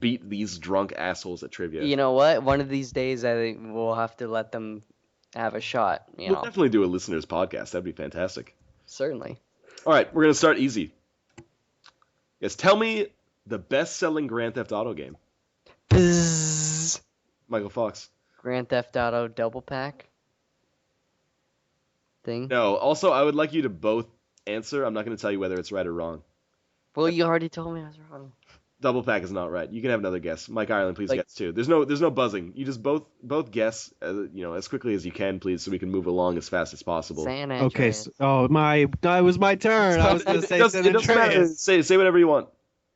beat these drunk assholes at trivia." You know what? One of these days, I think we'll have to let them have a shot. We'll definitely do a listeners podcast. That'd be fantastic. Certainly. All right, we're gonna start easy. Yes, tell me the best-selling Grand Theft Auto game. Bzzz. Michael Fox. Grand Theft Auto double pack thing. No. Also, I would like you to both answer. I'm not going to tell you whether it's right or wrong. Well, you already told me I was wrong. Double pack is not right. You can have another guess. Mike Ireland, please Like- guess too. There's no buzzing. You just both guess, as quickly as you can, please, so we can move along as fast as possible. San Okay. Andreas. It was my turn. I was gonna say it San doesn't matter. Andreas. Say whatever you want.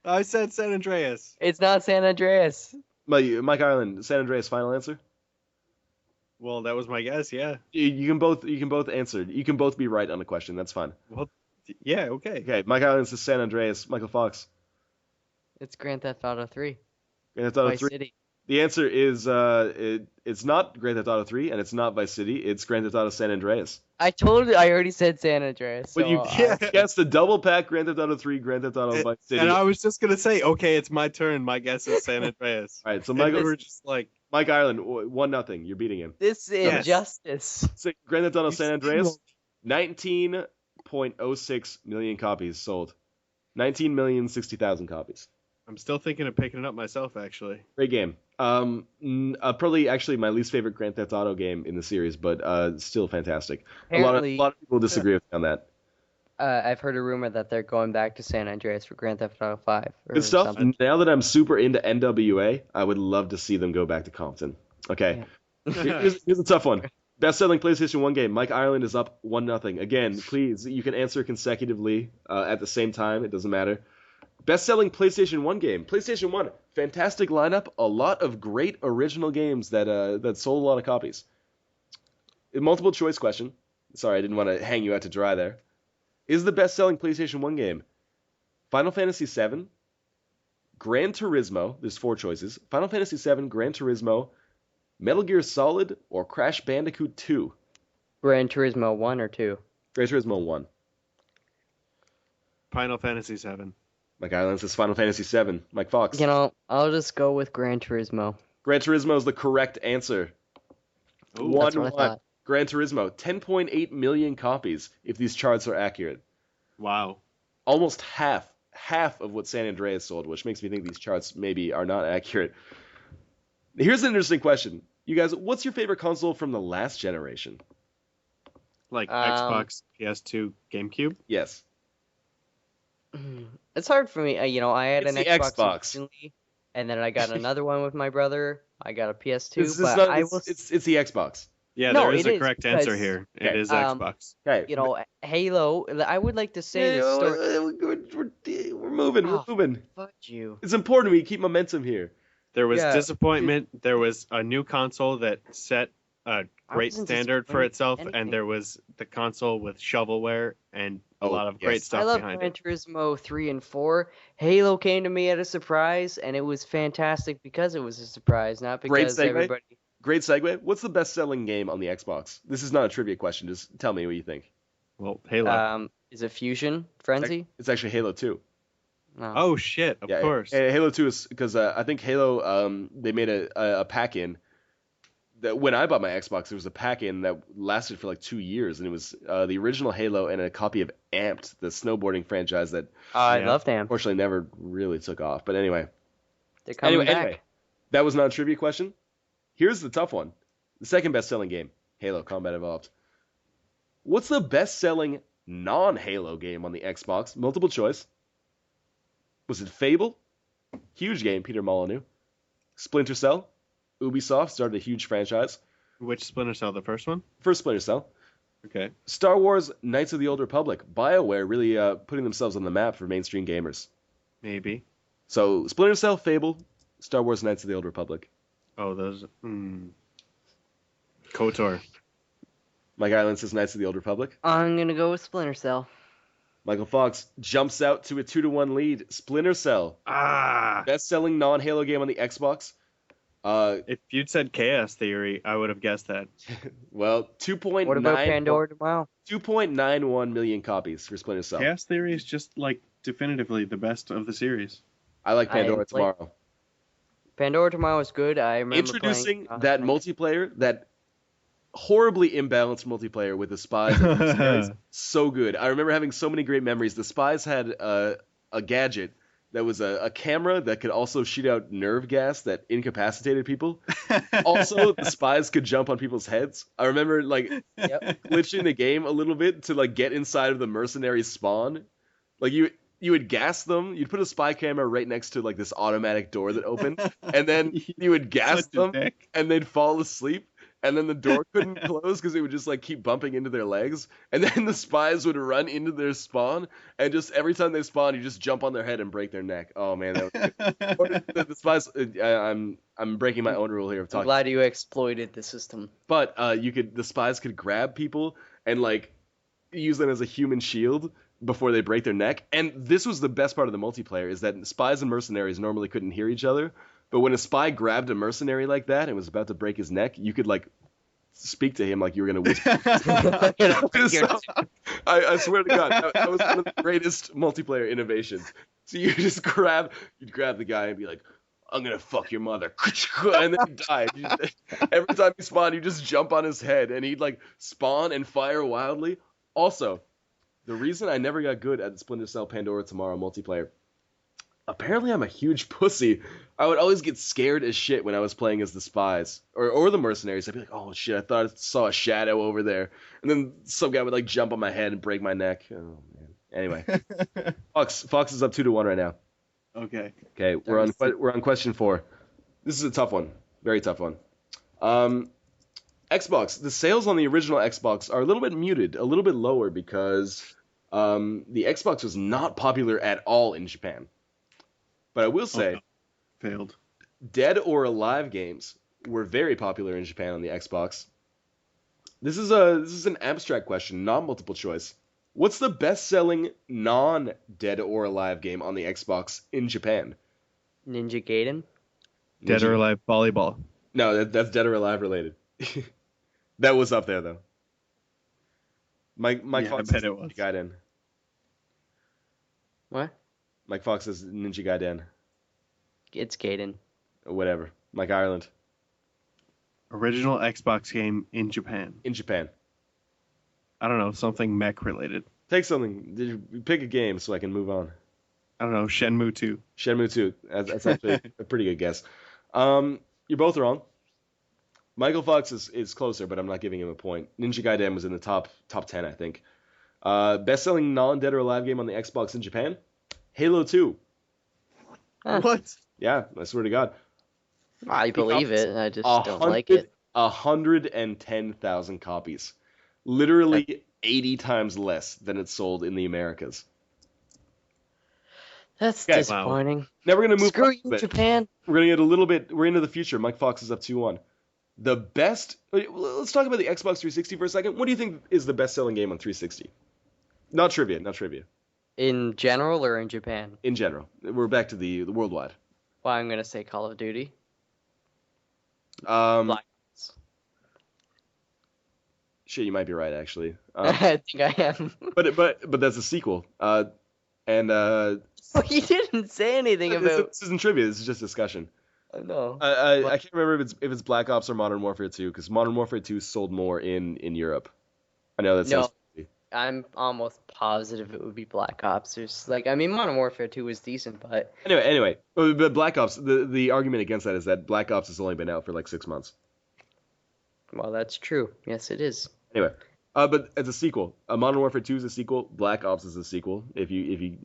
I said San Andreas. It's not San Andreas. Mike Ireland, San Andreas, final answer. Well, that was my guess. Yeah. You can both answer. You can both be right on the question. That's fine. Well, yeah. Okay. Okay, Mike Ireland says San Andreas. Michael Fox, It's Grand Theft Auto 3. Grand Theft Auto Vice 3. City. The answer is it's not Grand Theft Auto 3 and it's not Vice City. It's Grand Theft Auto San Andreas. I already said San Andreas. But So you guessed the double pack Grand Theft Auto 3, Grand Theft Auto Vice City. And I was just gonna say, okay, it's my turn. My guess is San Andreas. All right, so And Michael, we were just like, Mike Ireland, 1-0. You're beating him. this is Yes. injustice. So Grand Theft Auto San Andreas, steamrolled. 19.06 million copies sold. 19,060,000 copies. I'm still thinking of picking it up myself, actually. Great game. Probably actually my least favorite Grand Theft Auto game in the series, but still fantastic. Apparently, A lot of people disagree with me on that. I've heard a rumor that they're going back to San Andreas for Grand Theft Auto 5. Or Good stuff. something. Now that I'm super into NWA, I would love to see them go back to Compton. Okay. Here's a tough one. Best-selling PlayStation 1 game. Mike Ireland is up 1-0. Again, please, you can answer consecutively at the same time. It doesn't matter. Best-selling PlayStation 1 game. PlayStation 1, fantastic lineup. A lot of great original games that sold a lot of copies. A multiple choice question. Sorry, I didn't want to hang you out to dry there. Is the best-selling PlayStation 1 game Final Fantasy VII, Gran Turismo, there's 4 choices, Final Fantasy VII, Gran Turismo, Metal Gear Solid, or Crash Bandicoot 2? Gran Turismo 1 or 2? Gran Turismo 1. Final Fantasy VII. Mike Island says Final Fantasy VII. Mike Fox. You know, I'll just go with Gran Turismo. Gran Turismo is the correct answer. Ooh, That's what I 1-1. thought. Gran Turismo, 10.8 million copies, if these charts are accurate. Wow. Almost half of what San Andreas sold, which makes me think these charts maybe are not accurate. Here's an interesting question. You guys, what's your favorite console from the last generation? Like Xbox, PS2, GameCube? Yes. It's hard for me. You know, I had It's an the Xbox Xbox. originally, and then I got another one with my brother. I got a PS2, It's but not, I will. it's the Xbox. Yeah, No, there is it a is, correct answer because, here. Okay. It is Um, Xbox. Okay. You know, Halo. I would like to say the story. We're moving. We're Oh. moving. Fudge you. It's important we keep momentum here. There was yeah. disappointment. There was a new console that set a great wasn't standard for disappointed itself, in and anything. there was the console with shovelware and a Oh, lot of great yes. stuff I love behind Gran it. Turismo 3 and 4. Halo came to me at a surprise, and it was fantastic because it was a surprise, not Great because segue. everybody. Great segue. What's the best-selling game on the Xbox? This is not a trivia question. Just tell me what you think. Well, Halo. Is it Fusion Frenzy? It's actually Halo 2. No. Oh shit! Of course. Halo 2 is because I think Halo they made a pack-in. That when I bought my Xbox, there was a pack-in that lasted for like 2 years, and it was the original Halo and a copy of Amped, the snowboarding franchise that I Yeah. love them. unfortunately never really took off. But anyway, They're coming back. anyway, that was not a trivia question. Here's the tough one. The second best-selling game, Halo Combat Evolved. What's the best-selling non-Halo game on the Xbox? Multiple choice. Was it Fable? Huge game, Peter Molyneux. Splinter Cell? Ubisoft started a huge franchise. Which Splinter Cell? The first one? First Splinter Cell. Okay. Star Wars Knights of the Old Republic. BioWare really putting themselves on the map for mainstream gamers. Maybe. So Splinter Cell, Fable, Star Wars Knights of the Old Republic. Oh, those. KOTOR. Mike Island says Knights of the Old Republic. I'm gonna go with Splinter Cell. Michael Fox jumps out to a 2-1 lead. Splinter Cell, Ah! best-selling non-Halo game on the Xbox. If you'd said Chaos Theory, I would have guessed that. Well, 2.9 What about Pandora tomorrow? 2.91 million copies for Splinter Cell. Chaos Theory is just like definitively the best of the series. I like Pandora like- tomorrow. Pandora tomorrow is good. I remember Introducing playing, that multiplayer, that horribly imbalanced multiplayer with the spies and mercenaries. So good. I remember having so many great memories. The spies had a gadget that was a camera that could also shoot out nerve gas that incapacitated people. Also, the spies could jump on people's heads. I remember Yep. glitching the game a little bit to get inside of the mercenary spawn. You would gas them. You'd put a spy camera right next to this automatic door that opened, and then you would gas Such a them, dick. and they'd fall asleep. and then the door couldn't close because it would just like keep bumping into their legs, and then the spies would run into their spawn, and just every time they spawn, you just jump on their head and break their neck. Oh man, that was or the spies. I'm breaking my own rule here of I'm talking, glad you exploited the system. but the spies could grab people and like use them as a human shield before they break their neck. And this was the best part of the multiplayer, is that spies and mercenaries normally couldn't hear each other, but when a spy grabbed a mercenary like that and was about to break his neck, you could like speak to him like you were going to whisper. So, I swear to God, that was one of the greatest multiplayer innovations. So you'd grab the guy and be like, I'm going to fuck your mother. And then he died. Every time he spawned, you just jump on his head and he'd like spawn and fire wildly. Also, the reason I never got good at Splinter Cell Pandora Tomorrow multiplayer, apparently I'm a huge pussy. I would always get scared as shit when I was playing as the spies or the mercenaries. I'd be like, oh shit, I thought I saw a shadow over there. And then some guy would like jump on my head and break my neck. Oh man. Anyway, Fox is up 2-1 right now. Okay, we're on question 4. This is a tough one, very tough one. Xbox. The sales on the original Xbox are a little bit muted, a little bit lower because the Xbox was not popular at all in Japan. But I will say, failed. Dead or Alive games were very popular in Japan on the Xbox. This is an abstract question, not multiple choice. What's the best-selling non-Dead or Alive game on the Xbox in Japan? Ninja Gaiden? Dead or Alive volleyball. No, that's Dead or Alive related. That was up there though. Mike Fox I bet it was. Ninja Gaiden. What? Mike Fox says Ninja Gaiden. It's Gaiden. Whatever. Mike Ireland. Original Xbox game in Japan. In Japan. I don't know, something mech related. Take something. Pick a game so I can move on. I don't know, Shenmue 2. Shenmue 2. That's actually a pretty good guess. You're both wrong. Michael Fox is closer, but I'm not giving him a point. Ninja Gaiden was in the top 10, I think. Best-selling non-Dead or Alive game on the Xbox in Japan? Halo 2. What? Yeah, I swear to God. I believe it. I just don't like it. 110,000 copies. Literally 80 times less than it sold in the Americas. That's Okay. disappointing. Now we're going to move Screw on a you, bit. Japan. We're going to get a little bit, we're into the future. Mike Fox is up 2-1. The best, let's talk about the Xbox 360 for a second. What do you think is the best-selling game on 360? Not trivia. In general or in Japan? In general. We're back to the worldwide. Well, I'm going to say Call of Duty. Black Ops. Shit, you might be right, actually. I think I am. But that's a sequel. Well, you didn't say anything about... This isn't trivia. This is just discussion. No. I can't remember if it's Black Ops or Modern Warfare 2, because Modern Warfare 2 sold more in Europe. I know that sounds crazy. I'm almost positive it would be Black Ops. Modern Warfare 2 was decent, but... Anyway, but Black Ops, the argument against that is that Black Ops has only been out for like 6 months. Well, that's true. Yes, it is. Anyway, but it's a sequel. Modern Warfare 2 is a sequel. Black Ops is a sequel. If you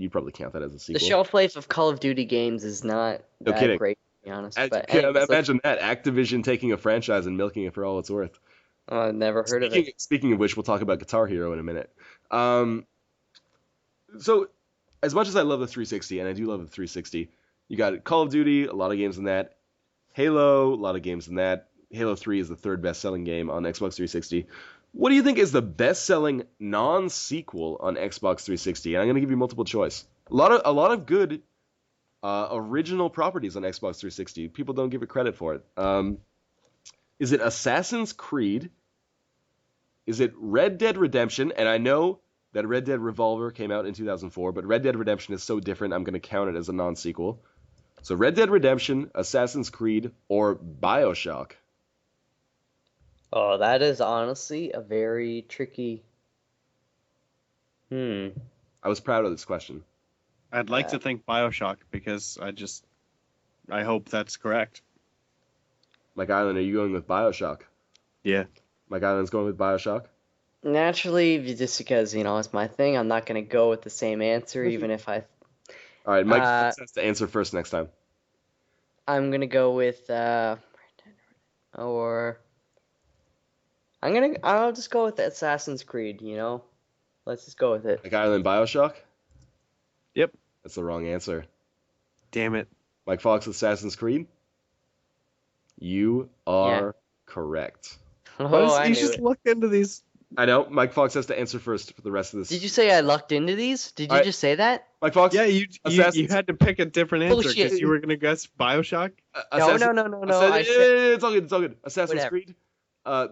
probably count that as a sequel. The shelf life of Call of Duty games is not that great, to be honest. But imagine that, Activision taking a franchise and milking it for all it's worth. I've never heard of it. Speaking of which, we'll talk about Guitar Hero in a minute. So, as much as I love the 360, and I do love the 360, you got Call of Duty, a lot of games in that. Halo, a lot of games in that. Halo 3 is the third best-selling game on Xbox 360. What do you think is the best-selling non-sequel on Xbox 360? And I'm going to give you multiple choice. A lot of good original properties on Xbox 360. People don't give it credit for it. Is it Assassin's Creed? Is it Red Dead Redemption? And I know that Red Dead Revolver came out in 2004, but Red Dead Redemption is so different, I'm going to count it as a non-sequel. So Red Dead Redemption, Assassin's Creed, or BioShock? Oh, that is honestly a very tricky... I was proud of this question. I'd like to think BioShock because I hope that's correct. Mike Island, are you going with BioShock? Yeah. Mike Island's going with BioShock? Naturally, just because, it's my thing, I'm not going to go with the same answer, even if I... All right, Mike has to answer first next time. I'm going to go with... or... I'll just go with Assassin's Creed. Let's just go with it. Mike Ireland, Bioshock. Yep. That's the wrong answer. Damn it. Mike Fox, Assassin's Creed. You are correct. Oh, I You knew just it. looked into these. I know. Mike Fox has to answer first for the rest of this. Did you say I lucked into these? Did you Alright. just say that? Mike Fox? Yeah, you Assassin's- had to pick a different answer because Bullshit. you were gonna guess Bioshock. No. I said It's all good. It's all good. Assassin's Whatever. Creed.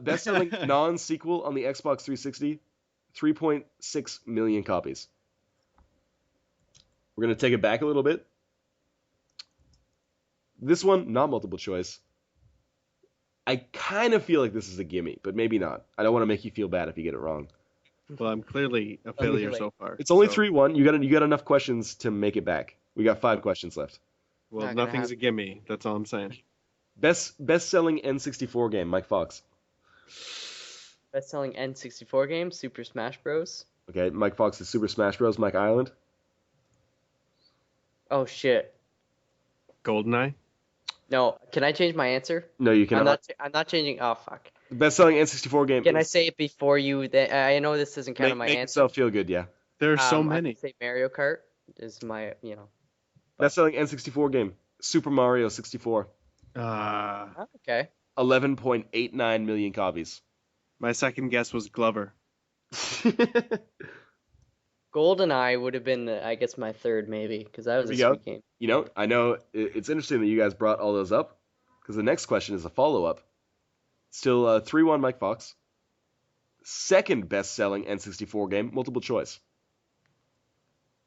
Best-selling non-sequel on the Xbox 360. 3.6 million copies. We're gonna take it back a little bit. This one, not multiple choice. I kind of feel like this is a gimme, but maybe not. I don't want to make you feel bad if you get it wrong. Well, I'm clearly a failure late. so far. It's only so- 3-1. You got enough questions to make it back. We got 5 questions left. Well, Not gonna nothing's a gimme. That's all I'm saying. Best-selling N64 game, Mike Fox. best-selling N64 game, Super Smash Bros. Okay, Mike Fox is Super Smash Bros. Mike Island. Oh shit. GoldenEye. No, can I change my answer? No, you cannot. I'm not changing. Oh fuck. Best-selling N64 game. Can I say it before you? I know this doesn't count on my make answer. yourself feel good, yeah. There are so I can many. say Mario Kart is my. Best-selling N64 game. Super Mario 64. Uh, Oh, okay. 11.89 million copies. my second guess was Glover. GoldenEye would have been, I guess, my third maybe, because that was a There you sweet game. You know, I know it's interesting that you guys brought all those up, because the next question is a follow-up. Still 3-1 Mike Fox. Second best-selling N64 game, multiple choice.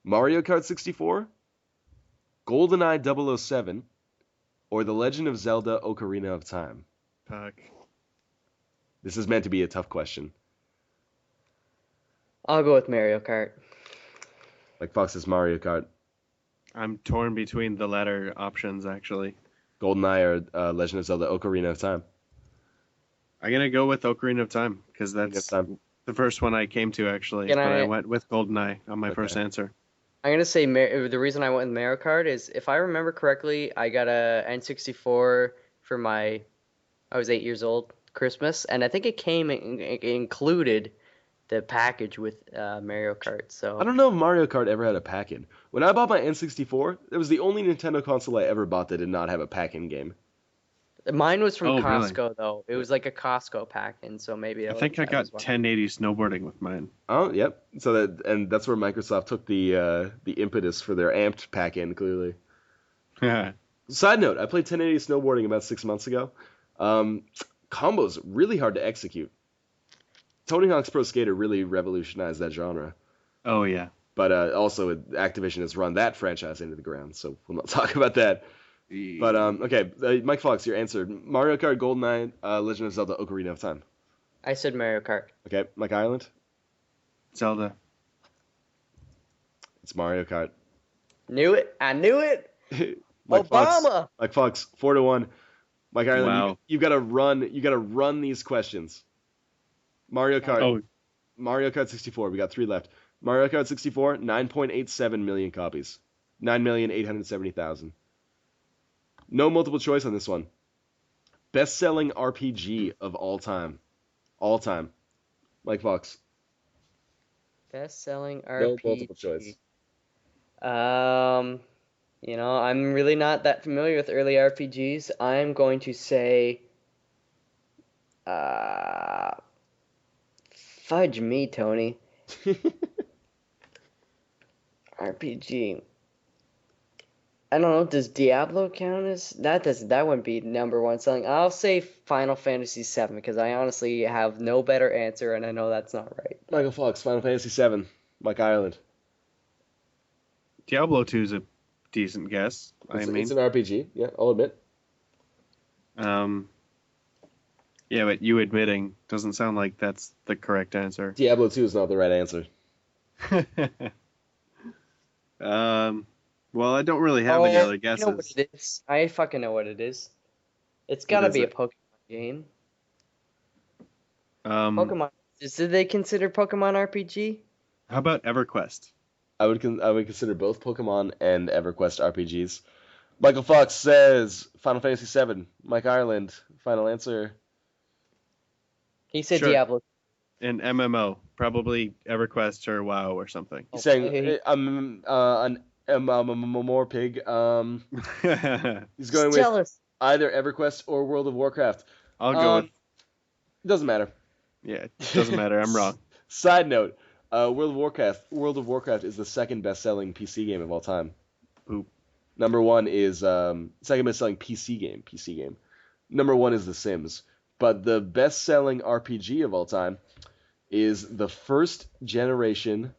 Mario Kart 64, GoldenEye 007, or The Legend of Zelda Ocarina of Time. Puck. This is meant to be a tough question. I'll go with Mario Kart. Mike Fox is Mario Kart. I'm torn between the latter options, actually. GoldenEye or Legend of Zelda Ocarina of Time. I'm going to go with Ocarina of Time, because that's Yes, Time. the first one I came to, actually. Can But I I- went with GoldenEye on my Okay. first answer. I'm gonna say the reason I went with Mario Kart is, if I remember correctly, I got a N64 for I was 8 years old, Christmas, and I think it included the package with Mario Kart. So I don't know if Mario Kart ever had a pack-in. When I bought my N64, it was the only Nintendo console I ever bought that did not have a pack-in game. mine was from Oh, really? Costco though. It was like a Costco pack, and so maybe I that think I that got was why. 1080 snowboarding with mine. Oh, yep. So that's where Microsoft took the impetus for their amped pack-in, clearly. Side note, I played 1080 snowboarding about 6 months ago. Combos really hard to execute. Tony Hawk's Pro Skater really revolutionized that genre. Oh, yeah. But also Activision has run that franchise into the ground, so we'll not talk about that. But okay, Mike Fox, your answer: Mario Kart, GoldenEye, Legend of Zelda, Ocarina of Time. I said Mario Kart. Okay, Mike Ireland, Zelda. it's Mario Kart. Knew it. I knew it. Mike Fox, Obama. Mike Fox, 4-1. Mike Ireland, Wow. you've got to run. You got to run these questions. Mario Kart. Oh, Mario Kart 64. We got 3 left. Mario Kart 64, 9.87 million copies. 9,870,000. No multiple choice on this one. Best-selling RPG of all time. All time. Mike Fox. Best-selling No RPG. multiple choice. I'm really not that familiar with early RPGs. I'm going to say, fudge me, Tony. RPG. I don't know. Does Diablo count as that? That wouldn't be number one selling. I'll say Final Fantasy VII, because I honestly have no better answer, and I know that's not right. Michael Fox, Final Fantasy VII. Mike Ireland. Diablo 2 is a decent guess. It's an RPG. Yeah, I'll admit. Yeah, but you admitting doesn't sound like that's the correct answer. Diablo 2 is not the right answer. Well, I don't really have any other I guesses. know what it is. I fucking know what it is. It's gotta is be a it? Pokemon game. How Pokemon. Do they consider Pokemon RPG? about EverQuest? I would consider both Pokemon and EverQuest RPGs. Michael Fox says Final Fantasy VII. Mike Ireland, final answer. He said Sure. Diablo. An MMO, probably EverQuest or WoW or something. He's Okay. saying more pig. He's going with Jealous. either EverQuest or World of Warcraft. I'll go with. Doesn't matter. Yeah, it doesn't matter. I'm wrong. Side note: World of Warcraft is the second best-selling PC game of all time. Oop. Number one is second best-selling PC game. Number one is The Sims, but the best-selling RPG of all time is the first generation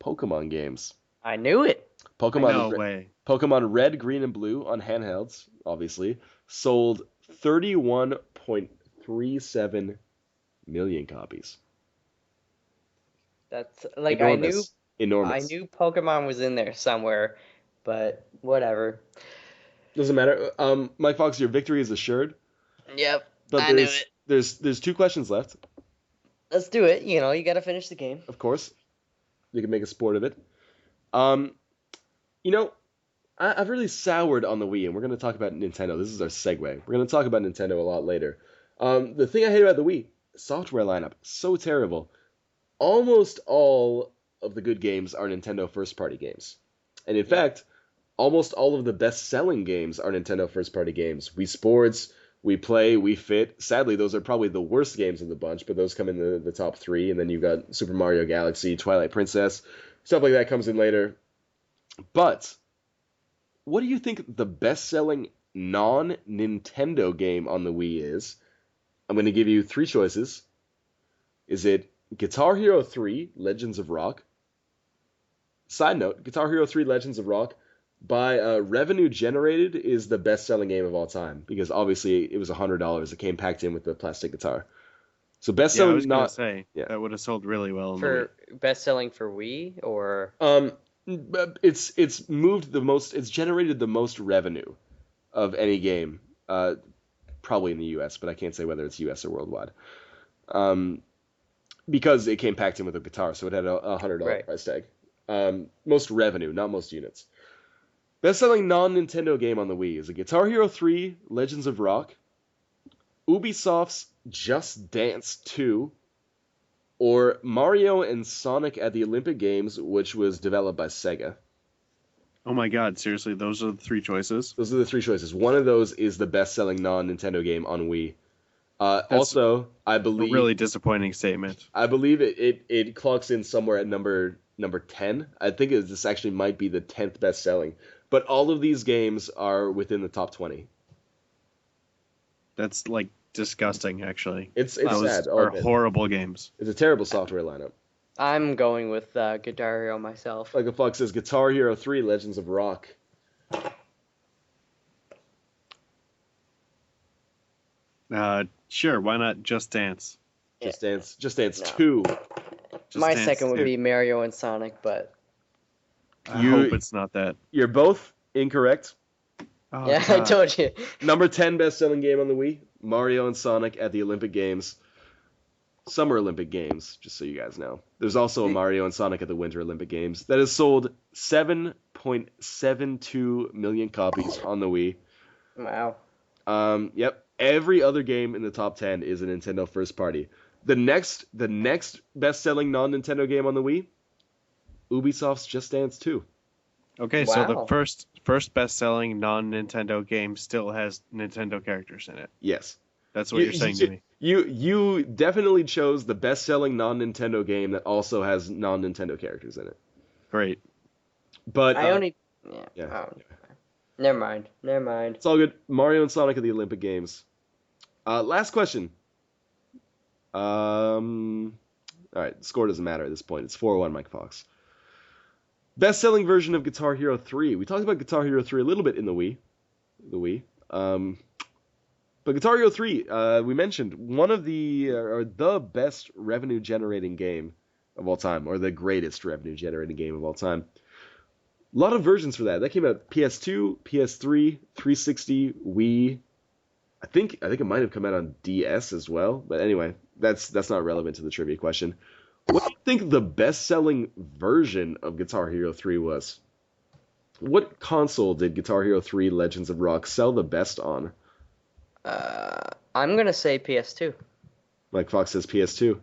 Pokemon games. I knew it. No way. Pokemon Red, Green, and Blue on handhelds, obviously, sold 31.37 million copies. That's like Enormous. I knew Pokemon was in there somewhere, but whatever. Doesn't matter. Mike Fox, your victory is assured. Yep. But I knew it. There's 2 questions left. Let's do it. You got to finish the game. Of course. You can make a sport of it. I've really soured on the Wii, and we're going to talk about Nintendo. This is our segue. We're going to talk about Nintendo a lot later. The thing I hate about the Wii, software lineup, so terrible. Almost all of the good games are Nintendo first-party games. And in fact, almost all of the best-selling games are Nintendo first-party games. Wii Sports, Wii Play, Wii Fit. Sadly, those are probably the worst games of the bunch, but those come in the top 3. And then you've got Super Mario Galaxy, Twilight Princess. Stuff like that comes in later. But what do you think the best-selling non-Nintendo game on the Wii is? I'm going to give you 3 choices. Is it Guitar Hero 3 Legends of Rock? Side note, Guitar Hero 3 Legends of Rock, by revenue generated, is the best-selling game of all time, because obviously it was $100. It came packed in with the plastic guitar. So best-selling, I was going to say, that would have sold really well. For best-selling for Wii, or? It's moved the most, it's generated the most revenue of any game, probably in the US, but I can't say whether it's US or worldwide. Because it came packed in with a guitar, so it had a $100 price tag. Most revenue, not most units. Best-selling non-Nintendo game on the Wii is a Guitar Hero 3 Legends of Rock, Ubisoft's Just Dance 2, or Mario and Sonic at the Olympic Games, which was developed by Sega. Oh my god, seriously, those are the 3 choices? Those are the 3 choices. One of those is the best-selling non-Nintendo game on Wii. Also, I believe... a really disappointing statement. I believe it clocks in somewhere at number 10. I think this actually might be the 10th best-selling. But all of these games are within the top 20. That's, disgusting, actually. It's Those sad. are horrible games. It's a terrible software lineup. I'm going with Guitar Hero myself. Like a Fox says, Guitar Hero 3 Legends of Rock. Sure, why not Just Dance? Just Dance 2. My second would be Mario and Sonic, but... I hope it's not that. You're both incorrect. Oh, yeah, God. I told you. Number 10 best-selling game on the Wii, Mario and Sonic at the Olympic Games. Summer Olympic Games, just so you guys know. There's also a Mario and Sonic at the Winter Olympic Games that has sold 7.72 million copies on the Wii. Wow. Yep. Every other game in the top 10 is a Nintendo first party. The next best-selling non-Nintendo game on the Wii, Ubisoft's Just Dance 2. Okay, so the first best-selling non-Nintendo game still has Nintendo characters in it. Yes. That's what you're saying to me. You definitely chose the best-selling non-Nintendo game that also has non-Nintendo characters in it. Great. But I only... Yeah. Oh, never mind. It's all good. Mario and Sonic at the Olympic Games. Last question. All right, the score doesn't matter at this point. It's 4-1, Mike Fox. Best-selling version of Guitar Hero 3. We talked about Guitar Hero 3 a little bit in the Wii. But Guitar Hero 3, we mentioned, one of the best revenue-generating game of all time, or the greatest revenue-generating game of all time. A lot of versions for that. That came out PS2, PS3, 360, Wii. I think it might have come out on DS as well. But anyway, that's not relevant to the trivia question. What do you think the best-selling version of Guitar Hero 3 was? What console did Guitar Hero 3 Legends of Rock sell the best on? I'm going to say PS2. Mike Fox says PS2.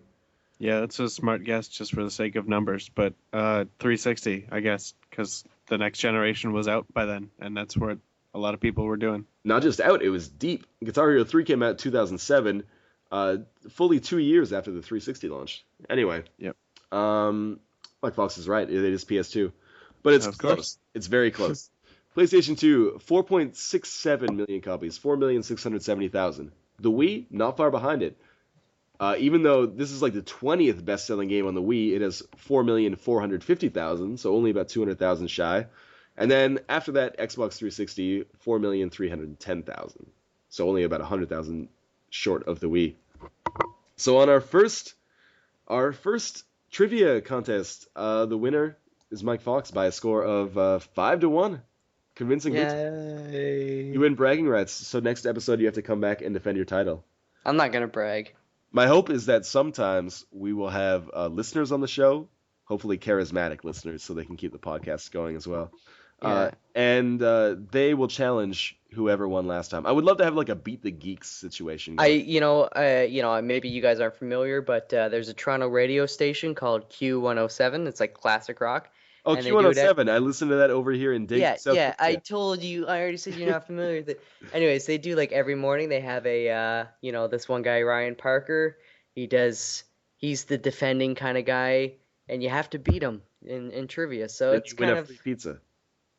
Yeah, that's a smart guess just for the sake of numbers, but 360, I guess, because the next generation was out by then, and that's what a lot of people were doing. Not just out, it was deep. Guitar Hero 3 came out in 2007, fully 2 years after the 360 launched. Anyway, Yep. Mike Fox is right. It is PS2, but it's Of close. course. It's very close. PlayStation 2, 4.67 million copies, 4,670,000. The Wii, not far behind it. Even though this is like the 20th best-selling game on the Wii, it has 4,450,000, so only about 200,000 shy. And then after that, Xbox 360, 4,310,000, so only about 100,000 short of the Wii. So on our first trivia contest, the winner is Mike Fox by a score of 5-1. Convincing victory. Yay. You win bragging rights, so next episode you have to come back and defend your title. I'm not gonna brag. My hope is that sometimes we will have listeners on the show, hopefully charismatic listeners, so they can keep the podcast going as well. Yeah. And they will challenge whoever won last time. I would love to have like a Beat the Geeks situation going. Maybe you guys aren't familiar, but there's a Toronto radio station called Q107. It's like classic rock. Oh, and they do it Q107. I listened to that over here in Dayton, South Yeah, I Korea. told you. I already said you're not familiar with it. Anyways, they do like every morning. They have a, this one guy, Ryan Parker. He's the defending kind of guy, and you have to beat him in trivia. So And it's you win kind a of free pizza.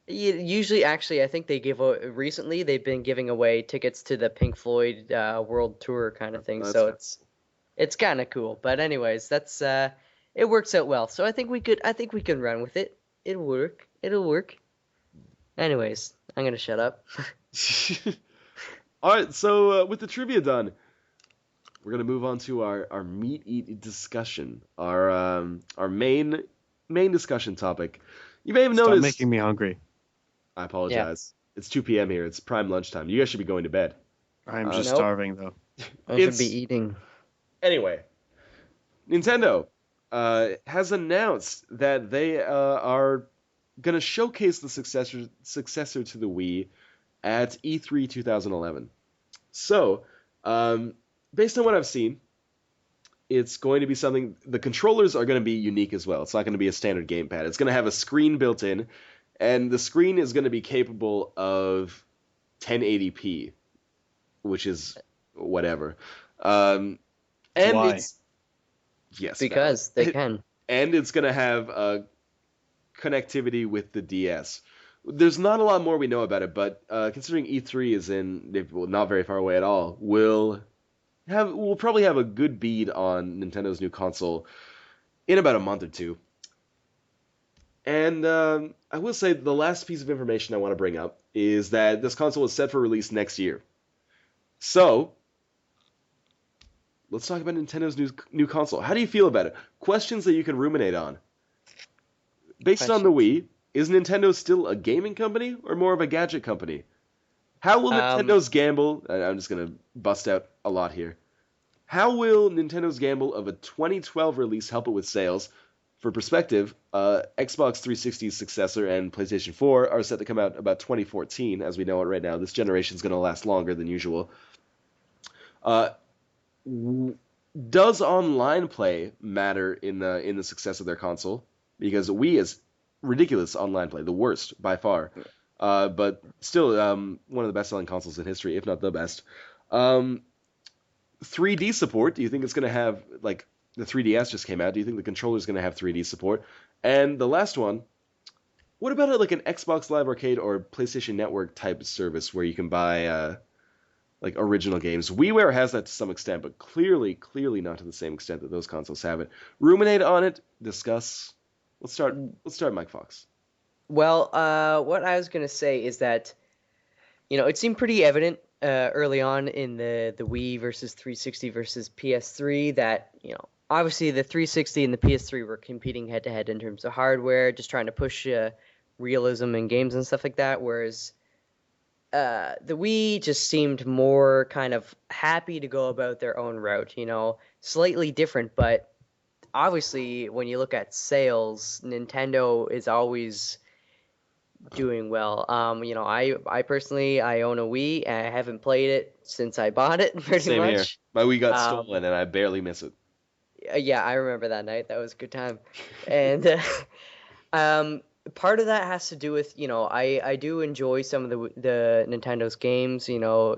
usually, actually, I think recently they've been giving away tickets to the Pink Floyd World Tour kind of thing. That's So fun. it's kind of cool. But anyways, that's it works out well. So I think we can run with it. It'll work. Anyways, I'm gonna shut up. All right, so with the trivia done, we're gonna move on to our meat eat discussion, our main discussion topic. You may have Stop noticed. making me hungry. I apologize. It's 2 p.m. here. It's prime lunchtime. You guys should be going to bed. I'm just Nope. starving, though. I should It's- be eating. Anyway, Nintendo has announced that they are going to showcase the successor to the Wii at E3 2011. So, based on what I've seen, it's going to be something. The controllers are going to be unique as well. It's not going to be a standard gamepad. It's going to have a screen built in, and the screen is going to be capable of 1080p, which is whatever. And Why? it's yes, Because valid. they can. And it's going to have connectivity with the DS. There's not a lot more we know about it, but considering E3 is not very far away at all, we'll probably have a good bead on Nintendo's new console in about a month or two. And I will say the last piece of information I want to bring up is that this console is set for release next year. So, let's talk about Nintendo's new console. How do you feel about it? Questions that you can ruminate on. Based on the Wii, is Nintendo still a gaming company or more of a gadget company? How will Nintendo's gamble... I'm just going to bust out a lot here. How will Nintendo's gamble of a 2012 release help it with sales? For perspective, Xbox 360's successor and PlayStation 4 are set to come out about 2014, as we know it right now. This generation is going to last longer than usual. Does online play matter in the success of their console? Because Wii is ridiculous online play, the worst by far, but still one of the best-selling consoles in history, if not the best. 3D support, do you think it's going to have, like, the 3DS just came out, do you think the controller is going to have 3D support? And the last one, what about like an Xbox Live Arcade or PlayStation Network type service where you can buy like original games? WiiWare has that to some extent, but clearly not to the same extent that those consoles have it. Ruminate on it, discuss. Let's start Mike Fox. Well, what I was gonna say is that, it seemed pretty evident early on in the Wii versus 360 versus PS3 that, obviously the 360 and the PS3 were competing head to head in terms of hardware, just trying to push realism in games and stuff like that, whereas the Wii just seemed more kind of happy to go about their own route, slightly different, but obviously when you look at sales, Nintendo is always doing well. I personally I own a Wii and I haven't played it since I bought it pretty Same here. much. My Wii got Um, stolen, and I barely miss it. yeah, I remember that night. That was a good time. And um, part of that has to do with, I do enjoy some of the Nintendo's games.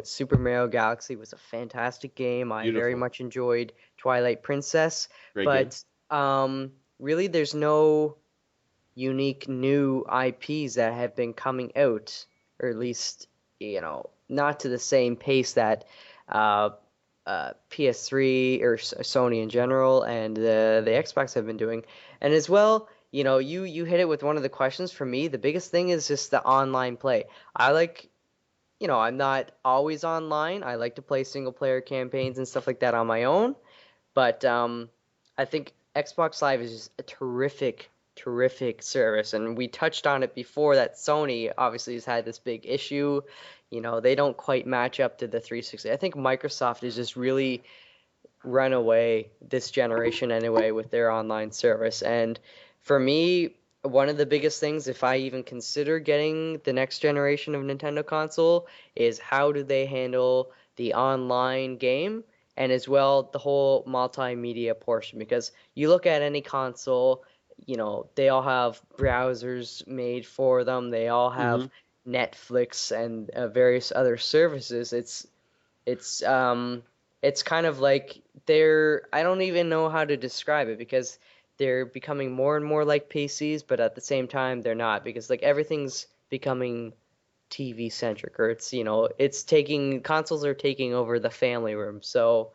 Super Mario Galaxy was a fantastic game. I very Beautiful. much enjoyed Twilight Princess, Great game. but really there's no unique new IPs that have been coming out, or at least, not to the same pace that uh, PS3 or Sony in general and the Xbox have been doing. And as well, you hit it with one of the questions for me. The biggest thing is just the online play. I like, I'm not always online. I like to play single player campaigns and stuff like that on my own. But I think Xbox Live is just a terrific, terrific service, and we touched on it before that Sony obviously has had this big issue. They don't quite match up to the 360. I think Microsoft has just really run away this generation anyway with their online service. And for me, one of the biggest things, if I even consider getting the next generation of Nintendo console, is how do they handle the online game and as well the whole multimedia portion. Because you look at any console, they all have browsers made for them, they all Hmm. have Netflix and various other services. It's kind of like I don't even know how to describe it because they're becoming more and more like PCs, but at the same time they're not because like everything's becoming TV centric, or it's taking consoles are taking over the family room. So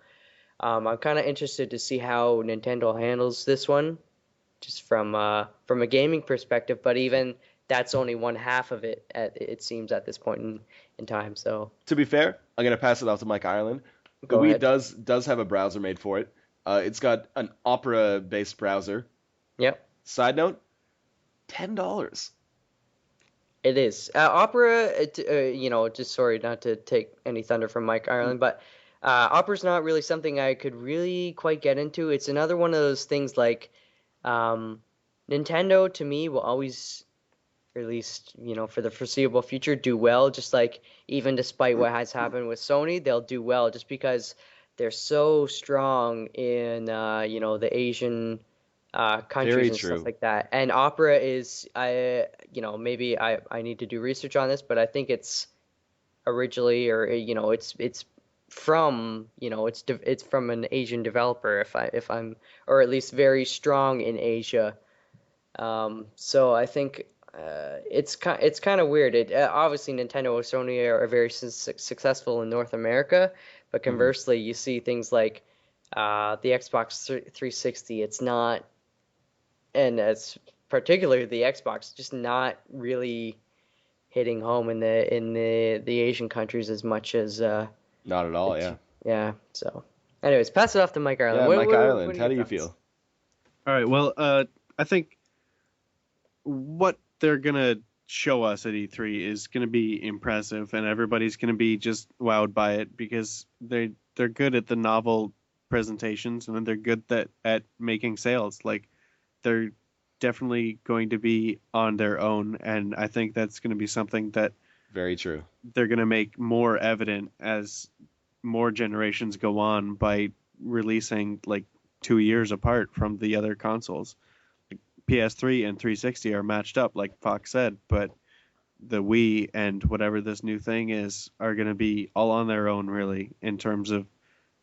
I'm kind of interested to see how Nintendo handles this one, just from a gaming perspective. But even that's only one half of it. It seems at this point in time. So To be fair, I'm gonna pass it off to Mike Ireland. The go Wii ahead. does have a browser made for it. It's got an Opera-based browser. Yep. Side note, $10. It is. Opera, just sorry not to take any thunder from Mike Ireland, but opera's not really something I could really quite get into. It's another one of those things like um, Nintendo to me will always, or at least, for the foreseeable future, do well. Just like even despite what has happened with Sony, they'll do well just because they're so strong in, the Asian countries Very and stuff true. like that. And opera is, maybe I need to do research on this, but I think it's originally, or it's from, it's from an Asian developer, if I'm, or at least very strong in Asia. So I think it's kind of weird. Obviously Nintendo and Sony are very successful in North America, but Mhm. conversely, you see things like the Xbox 360. It's not, and it's particularly the Xbox, just not really hitting home in the Asian countries as much as Not at all, it's yeah. yeah. So, anyways, pass it off to Mike Ireland. Yeah, What Mike what what Ireland, are how your do you thoughts? feel? All right. Well, I think what they're gonna show us at E3 is gonna be impressive, and everybody's gonna be just wowed by it because they're good at the novel presentations, and then they're good at making sales. Like they're definitely going to be on their own, and I think that's going to be something that Very true. they're going to make more evident as more generations go on by releasing like 2 years apart from the other consoles. PS3 and 360 are matched up, like Fox said, but the Wii and whatever this new thing is are going to be all on their own, really, in terms of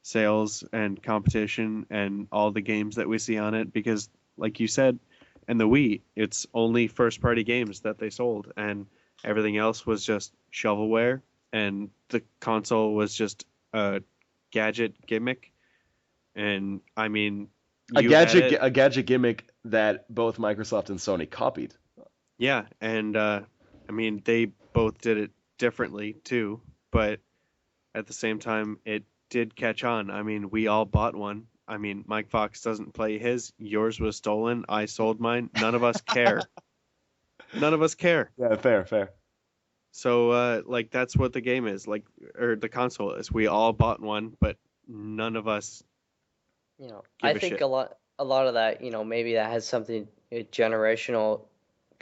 sales and competition and all the games that we see on it. Because, like you said, and the Wii, it's only first party games that they sold, and everything else was just shovelware, and the console was just a gadget gimmick. And I mean, you had it, A gadget gimmick that both Microsoft and Sony copied. yeah, and I mean, they both did it differently too, but at the same time, it did catch on. I mean, we all bought one. I mean, Mike Fox doesn't play his. Yours was stolen. I sold mine. None of us care. None of us care. Yeah, fair, fair. So, like, that's what the game is, like, or the console is. We all bought one, but none of us I give a think shit. a lot of that, maybe that has something generational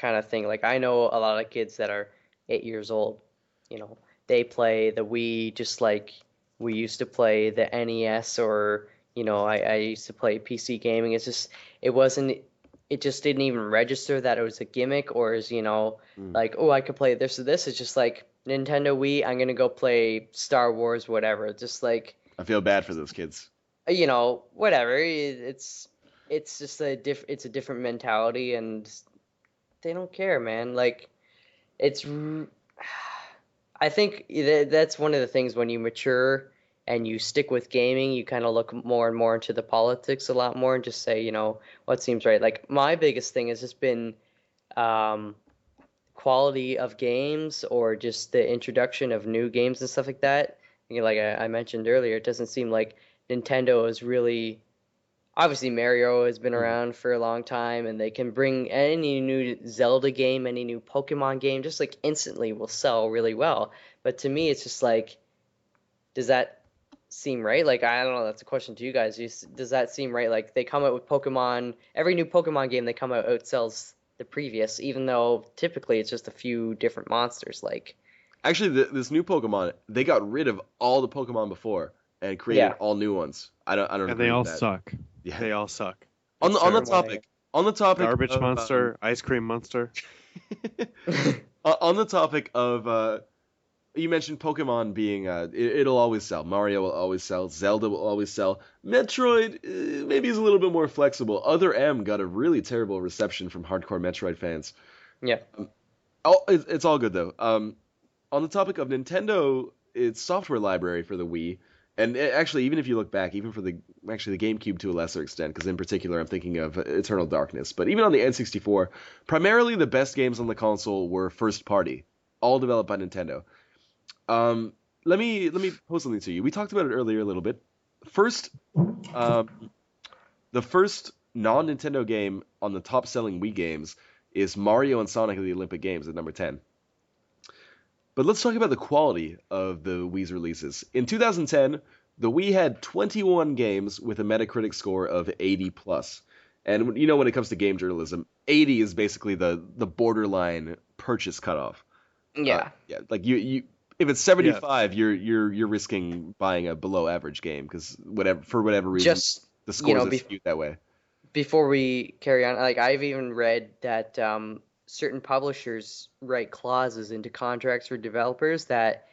kind of thing. Like I know a lot of kids that are 8 years old, you know, they play the Wii just like we used to play the NES or, I used to play PC gaming. It wasn't, it just didn't even register that it was a gimmick or is, Mm. like, oh, I could play this or this. It's just like Nintendo Wii, I'm gonna go play Star Wars, whatever. Just like, I feel bad for those kids. whatever. It's just it's a different mentality and they don't care, man. Like it's I think that's one of the things when you mature and you stick with gaming, you kind of look more and more into the politics a lot more and just say, what seems right. Like my biggest thing has just been um, quality of games or just the introduction of new games and stuff like that. Like I mentioned earlier, it doesn't seem like Nintendo is really obviously Mario has been Mhm. around for a long time and they can bring any new Zelda game, any new Pokemon game, just like instantly will sell really well. But to me, it's just like, does that seem right? Like, I don't know, that's a question to you guys. Does that seem right? Like, they come out with Pokemon, every new Pokemon game they come out outsells the previous, even though typically it's just a few different monsters. Like, Actually, this new Pokemon, they got rid of all the Pokemon before and created yeah, all new ones. I don't And they agree with all that. suck. Yeah. They all suck. On the that's on the from what I topic on the topic Garbage of monster, ice cream monster. hear. on the topic of you mentioned Pokemon being it'll always sell. Mario will always sell. Zelda will always sell. Metroid maybe is a little bit more flexible. Other M got a really terrible reception from hardcore Metroid fans. Yeah, Oh, it's all good though. On the topic of Nintendo, its software library for the Wii, and actually, even if you look back, even for the GameCube to a lesser extent, because in particular I'm thinking of Eternal Darkness, but even on the N64, primarily the best games on the console were first party, all developed by Nintendo. Um, let me pose something to you. We talked about it earlier a little bit. First, um, the first non-Nintendo game on the top-selling Wii games is Mario and Sonic at the Olympic Games at number 10. But let's talk about the quality of the Wii's releases. In 2010, the Wii had 21 games with a Metacritic score of 80 plus. And when it comes to game journalism, 80 is basically the borderline purchase cutoff. yeah. Yeah, like you if it's Yes. 75, you're risking buying a below average game because for whatever reason Just, the you scores know, are skewed that way. before we carry on, like I've even read that certain publishers write clauses into contracts for developers that,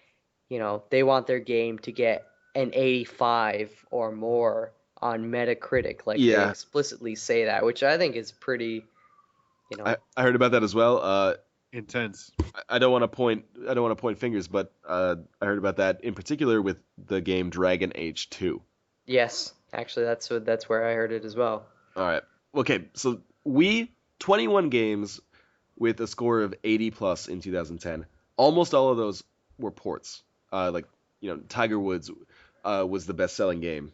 they want their game to get an 85 or more on Metacritic. Like they Yeah, explicitly say that, which I think is pretty, you know, I heard about that as well. Intense. I don't want to point fingers, but I heard about that in particular with the game Dragon Age 2. yes, actually that's where I heard it as well. All right. Okay, so 21 games with a score of 80 plus in 2010. Almost all of those were ports. Tiger Woods was the best-selling game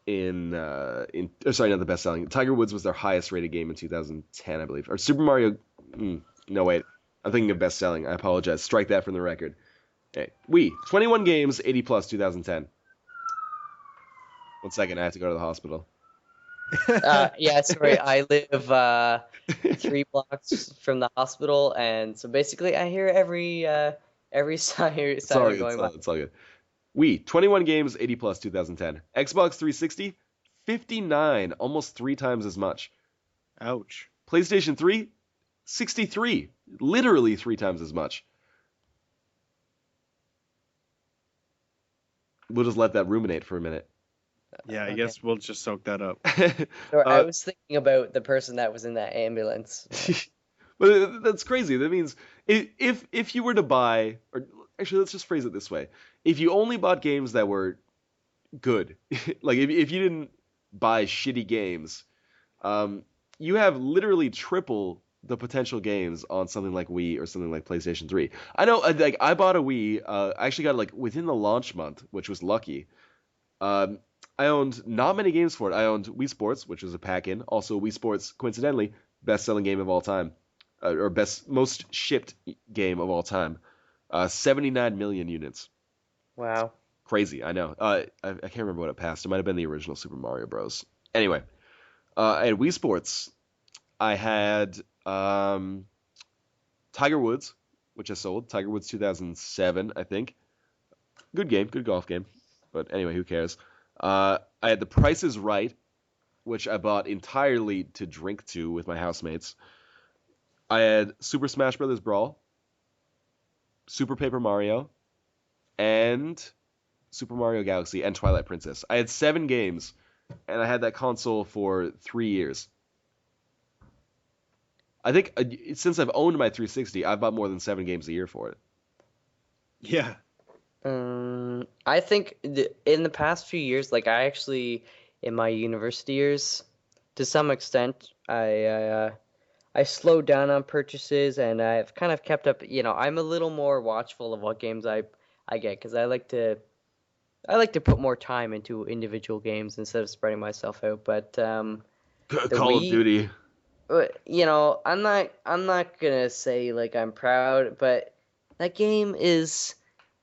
sorry, not the best-selling. Tiger Woods was their highest-rated game in 2010, I believe. Or Super Mario. No, wait. I'm thinking of best-selling. I apologize. Strike that from the record. Okay. 21 games, 80 plus, 2010. 1 second, I have to go to the hospital. Yeah, sorry, I live 3 blocks from the hospital, and so basically I hear every siren It's all good. going by. It's all good. 21 games, 80 plus, 2010. Xbox 360, 59, almost 3 times as much. Ouch. PlayStation 3, 63, literally 3 times as much. We'll just let that ruminate for a minute. Yeah, I Okay. guess we'll just soak that up. So I was thinking about the person that was in that ambulance. But that's crazy. That means if you were to buy, or actually, let's just phrase it this way: if you only bought games that were good, like if you didn't buy shitty games, you have literally triple the potential games on something like Wii or something like PlayStation 3. I know, like I bought a Wii. I actually got it like within the launch month, which was lucky. I owned not many games for it. I owned Wii Sports, which was a pack-in. Also, Wii Sports, coincidentally, best-selling game of all time, or most shipped game of all time. 79 million units. Wow. Crazy, I know. I can't remember what it passed. It might have been the original Super Mario Bros. Anyway, at Wii Sports, I had Tiger Woods, which I sold. Tiger Woods 2007, I think. Good game, good golf game. But anyway, who cares? I had The Price is Right, which I bought entirely to drink to with my housemates. I had Super Smash Bros. Brawl, Super Paper Mario, and Super Mario Galaxy, and Twilight Princess. I had 7 games, and I had that console for 3 years. I think since I've owned my 360, I've bought more than 7 games a year for it. Yeah. I think in the past few years, like I actually, in my university years, to some extent, I slowed down on purchases and I've kind of kept up. I'm a little more watchful of what games I get because I like to put more time into individual games instead of spreading myself out. But the Call of Wii, Duty. I'm not gonna say like I'm proud, but that game is.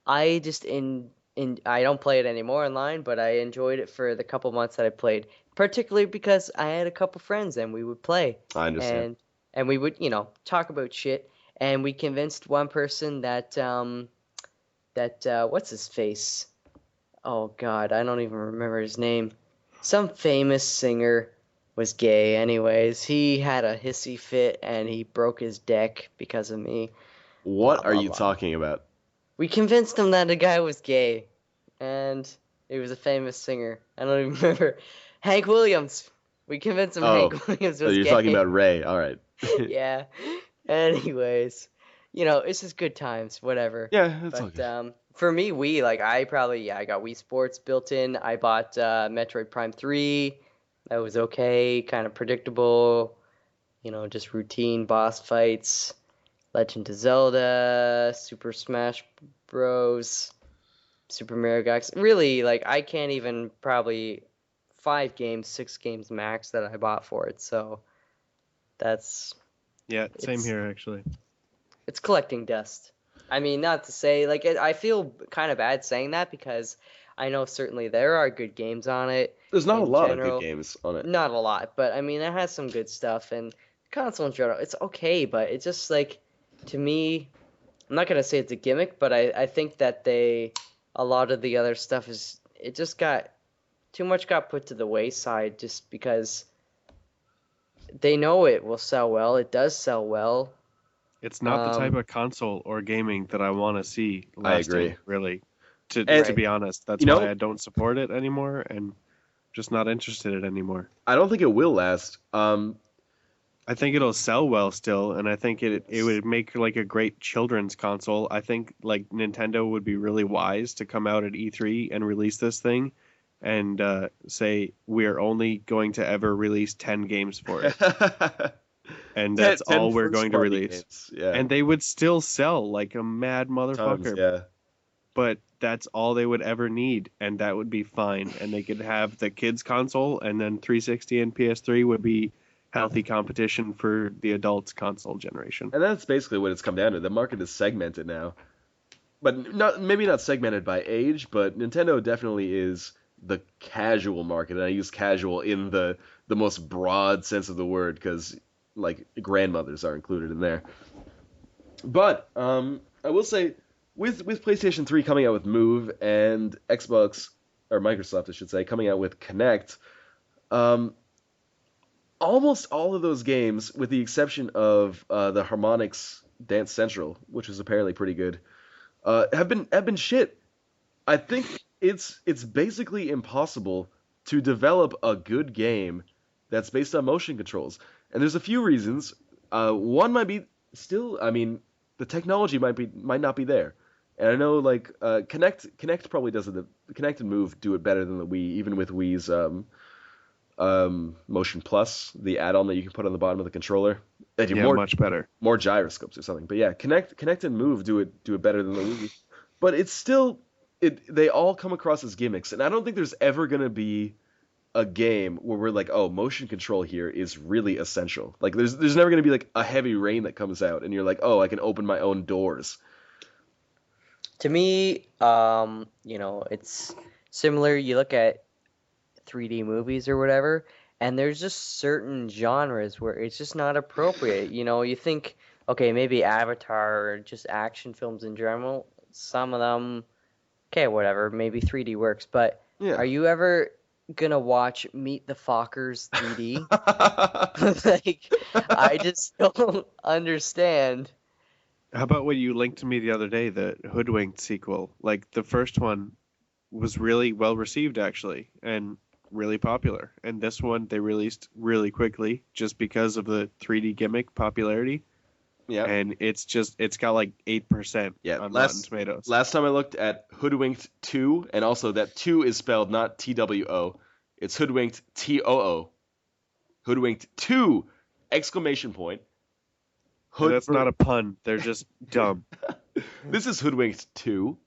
I just I don't play it anymore online, but I enjoyed it for the couple months that I played, particularly because I had a couple friends and we would play I understand. and we would talk about shit, and we convinced one person that what's his face? Oh God, I don't even remember his name. Some famous singer was gay. Anyways, he had a hissy fit and he broke his deck because of me. Blah What are blah you blah. talking about? We convinced him that the guy was gay, and he was a famous singer. I don't even remember. Hank Williams. We convinced him Oh, Hank Williams oh, was you're gay. talking about Ray. All right. Yeah. Anyways, it's just good times, whatever. Yeah, it's all But good. for me, Wii, like I got Wii Sports built in. I bought Metroid Prime 3. That was okay, kind of predictable. Just routine boss fights. Legend of Zelda, Super Smash Bros, Super Mario Galaxy. Really, like I can't even probably 5 games, 6 games max that I bought for it. So that's Yeah, same it's here actually. it's collecting dust. I mean, not to say like I feel kind of bad saying that because I know certainly there are good games on it There's not a in lot of good general. games on it. Not a lot, but I mean it has some good stuff and console in general, it's okay, but it's just like to me, I'm not gonna say it's a gimmick, but I think that a lot of the other stuff it just got too much got put to the wayside just because they know it will sell well. It does sell well. It's not the type Um, of console or gaming that I want to see I agree. lasting, really. To And to right. be honest, that's you know, why I don't support it anymore and just not interested in it anymore. I don't think it will last. I think it'll sell well still, and I think it would make like a great children's console. I think like Nintendo would be really wise to come out at E3 and release this thing and say we're only going to ever release 10 games for it, and that's 10 all we're first going to party release. games. Yeah, And they would still sell like a mad tons. motherfucker, Yeah. but that's all they would ever need, and that would be fine. And they could have the kids console, and then 360 and PS3 would be healthy competition for the adults console generation. And that's basically what it's come down to. The market is segmented now, but maybe not segmented by age, but Nintendo definitely is the casual market, and I use casual in the most broad sense of the word because like grandmothers are included in there. But I will say with PlayStation 3 coming out with Move and Xbox or Microsoft, I should say, coming out with Kinect, um, almost all of those games, with the exception of the Harmonix Dance Central, which is apparently pretty good, have been shit. I think it's basically impossible to develop a good game that's based on motion controls, and there's a few reasons. One might be still, I mean, the technology might not be there, and I know like Connect probably does it. The Connect and Move do it better than the Wii, even with Wii's Motion Plus, the add-on that you can put on the bottom of the controller. They do Yeah, much better. more gyroscopes or something. But yeah, Connect and Move do it better than the Wii. But it's still they all come across as gimmicks, and I don't think there's ever gonna be a game where we're like, oh, motion control here is really essential. Like there's never gonna be like a Heavy Rain that comes out, and you're like, oh, I can open my own doors. To me, it's similar. You look at 3D movies or whatever, and there's just certain genres where it's just not appropriate. You think, okay, maybe Avatar or just action films in general, some of them, okay, whatever, maybe 3D works, but Yeah. are you ever gonna watch Meet the Fockers 3D? Like, I just don't understand. How about what you linked to me the other day, the Hoodwinked sequel? Like the first one was really well received actually, and really popular. And this one they released really quickly just because of the 3D gimmick popularity. Yeah. And it's got like 8% Yeah. on Rotten Tomatoes. Last time I looked at Hoodwinked 2, and also that 2 is spelled not TWO. It's Hoodwinked TOO. Hoodwinked 2! Exclamation point. And that's not a pun. They're just dumb. This is Hoodwinked 2.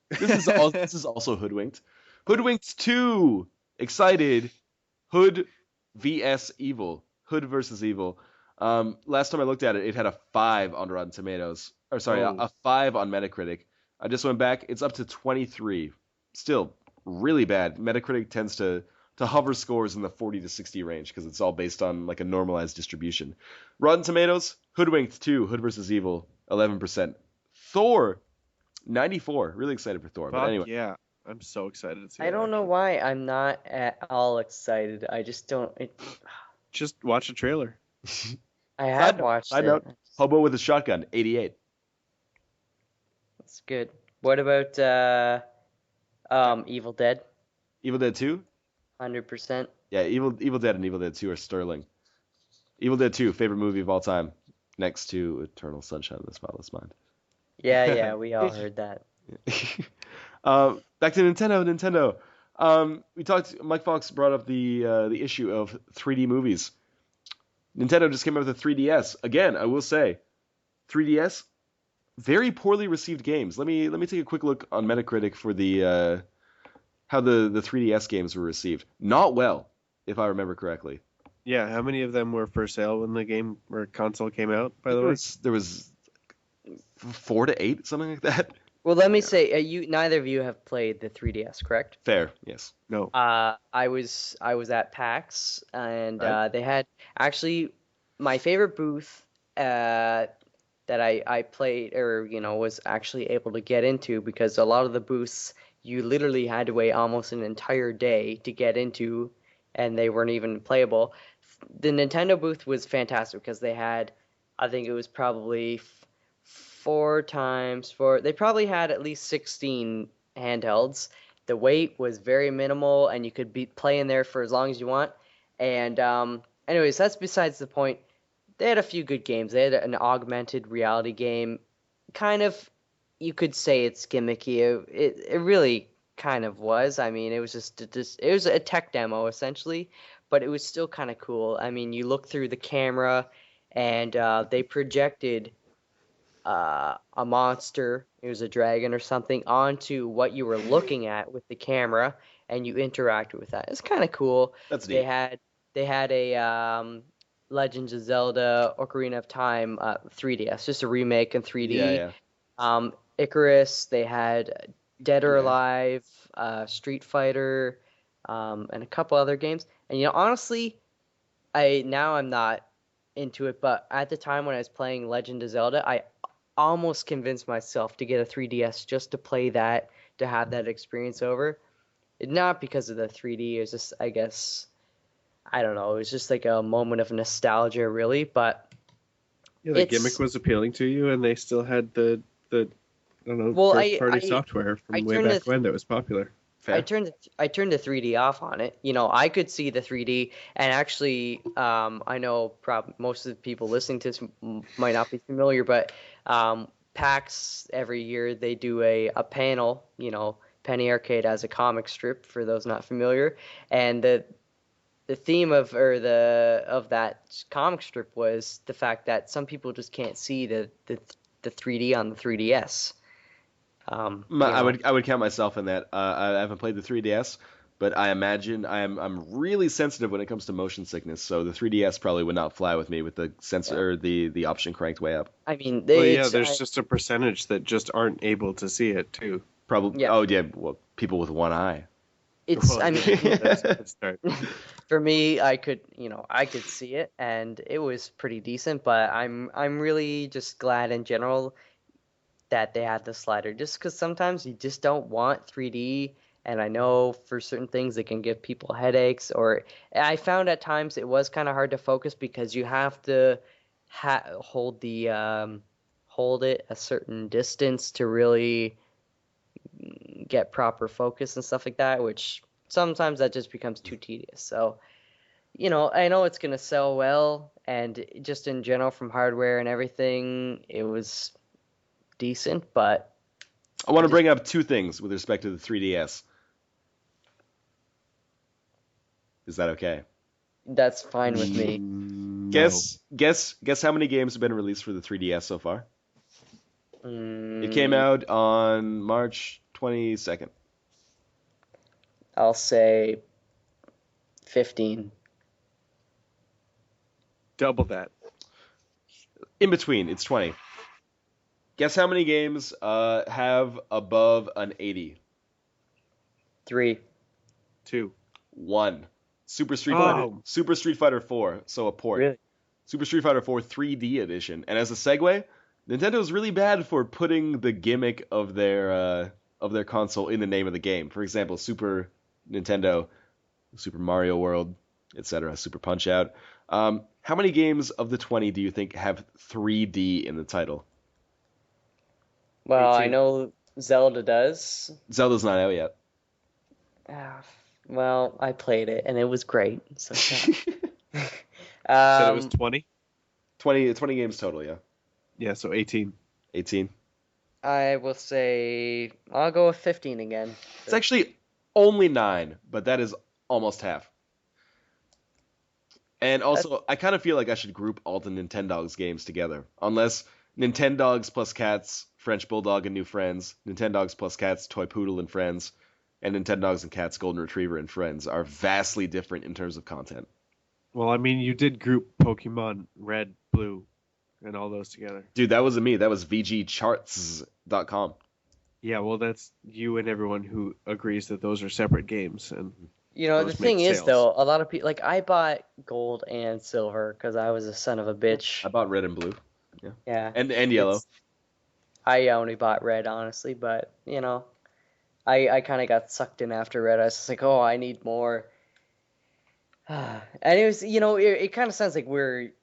This is also Hoodwinked. Hoodwinked 2! Excited. Hood vs. Evil. Hood versus Evil. Last time I looked at it, it had a 5 on Rotten Tomatoes. Or sorry, a 5 on Metacritic. I just went back. It's up to 23. Still really bad. Metacritic tends to hover scores in the 40 to 60 range because it's all based on like a normalized distribution. Rotten Tomatoes, Hoodwinked 2, Hood vs. Evil, 11%. Thor, 94. Really excited for Thor. But anyway. Yeah, I'm so excited to see I don't know why I'm not at all excited. I just don't. Just watch a trailer. I have watched Side it. note, Hobo with a Shotgun, 88. That's good. What about Evil Dead? Evil Dead 2? 100%. Yeah, Evil Dead and Evil Dead 2 are sterling. Evil Dead 2, favorite movie of all time, next to Eternal Sunshine of the Spotless Mind. Yeah, we all heard that. Back to Nintendo. We talked. Mike Fox brought up the issue of 3D movies. Nintendo just came out with a 3DS. Again, I will say, 3DS, very poorly received games. Let me take a quick look on Metacritic for the how the 3DS games were received. Not well, if I remember correctly. Yeah, how many of them were for sale when the game or console came out, by the way? There was 4 to 8, something like that. Well, let me say, neither of you have played the 3DS, correct? Fair, yes. No. I was at PAX, and Right. they had actually my favorite booth that I played or was actually able to get into, because a lot of the booths you literally had to wait almost an entire day to get into, and they weren't even playable. The Nintendo booth was fantastic because they had, I think it was probably 4 times 4. They probably had at least 16 handhelds. The wait was very minimal, and you could be playing there for as long as you want. And anyways, that's besides the point. They had a few good games. They had an augmented reality game. Kind of, you could say it's gimmicky. It really kind of was. I mean, it was just it was a tech demo essentially, but it was still kind of cool. I mean, you look through the camera, and they projected a monster, it was a dragon or something, onto what you were looking at with the camera, and you interacted with that. It's kind of cool. That's neat. They had a Legends of Zelda Ocarina of Time 3DS, just a remake in 3D. Yeah. Icarus. They had Dead or Alive, Street Fighter, and a couple other games. And honestly, I'm not into it, but at the time when I was playing Legend of Zelda, I almost convinced myself to get a 3DS just to play that, to have that experience over. Not because of the 3D, it was just, I guess, I don't know, it was just like a moment of nostalgia, really, but yeah, the gimmick was appealing to you, and they still had the I don't know, first-party software from way back when that was popular. Fair. I turned the 3D off on it. I could see the 3D, and actually, I know most of the people listening to this might not be familiar, but PAX every year they do a panel. Penny Arcade has a comic strip for those not familiar, and the theme of that comic strip was the fact that some people just can't see the 3D on the 3DS. I would count myself in that. I haven't played the 3DS, but I imagine I'm really sensitive when it comes to motion sickness. So the 3DS probably would not fly with me with the sensor or the option cranked way up. I mean, there's just a percentage that just aren't able to see it too. Probably. Yeah. Oh yeah. Well, people with one eye. It's. I mean, For me, I could see it, and it was pretty decent. But I'm really just glad in general that they had the slider, just because sometimes you just don't want 3D. And I know for certain things it can give people headaches, or I found at times it was kind of hard to focus because you have to hold hold it a certain distance to really get proper focus and stuff like that, which sometimes that just becomes too tedious. So, I know it's gonna sell well, and just in general from hardware and everything, it was decent, but I want to bring up two things with respect to the 3DS. Is that okay? that's fine with me. No. Guess how many games have been released for the 3DS so far? It came Mm, out on March 22nd. I'll say 15. Double that. In between, it's 20. Guess how many games have above an 80? 3. 2. 1. Super Street Oh. Fighter 4, so a port. Really? Super Street Fighter 4 3D edition. And as a segue, Nintendo's really bad for putting the gimmick of their console in the name of the game. For example, Super Nintendo, Super Mario World, etc., Super Punch-Out. How many games of the 20 do you think have 3D in the title? Well, 18. I know Zelda does. Zelda's not out yet. Ah, well, I played it and it was great. So Said it was 20? 20 games total, yeah. Yeah, so 18. 18. I will say I'll go with 15 again. It's actually only 9, but that is almost half. And also, I kind of feel like I should group all the Nintendogs games together. Unless Nintendogs plus Cats, French Bulldog and New Friends, Nintendogs plus Cats, Toy Poodle and Friends, and Nintendogs and Cats, Golden Retriever and Friends are vastly different in terms of content. Well, I mean, you did group Pokemon Red, Blue, and all those together. Dude, that wasn't me. That was VGCharts.com. Yeah, well, that's you and everyone who agrees that those are separate games. And The those thing make is, sales. though, a lot of people, like, I bought gold and silver because I was a son of a bitch. I bought red and blue. Yeah. And yellow. I only bought red, honestly, but, I kind of got sucked in after red. I was just like, oh, I need more. And it was, it kind of sounds like we're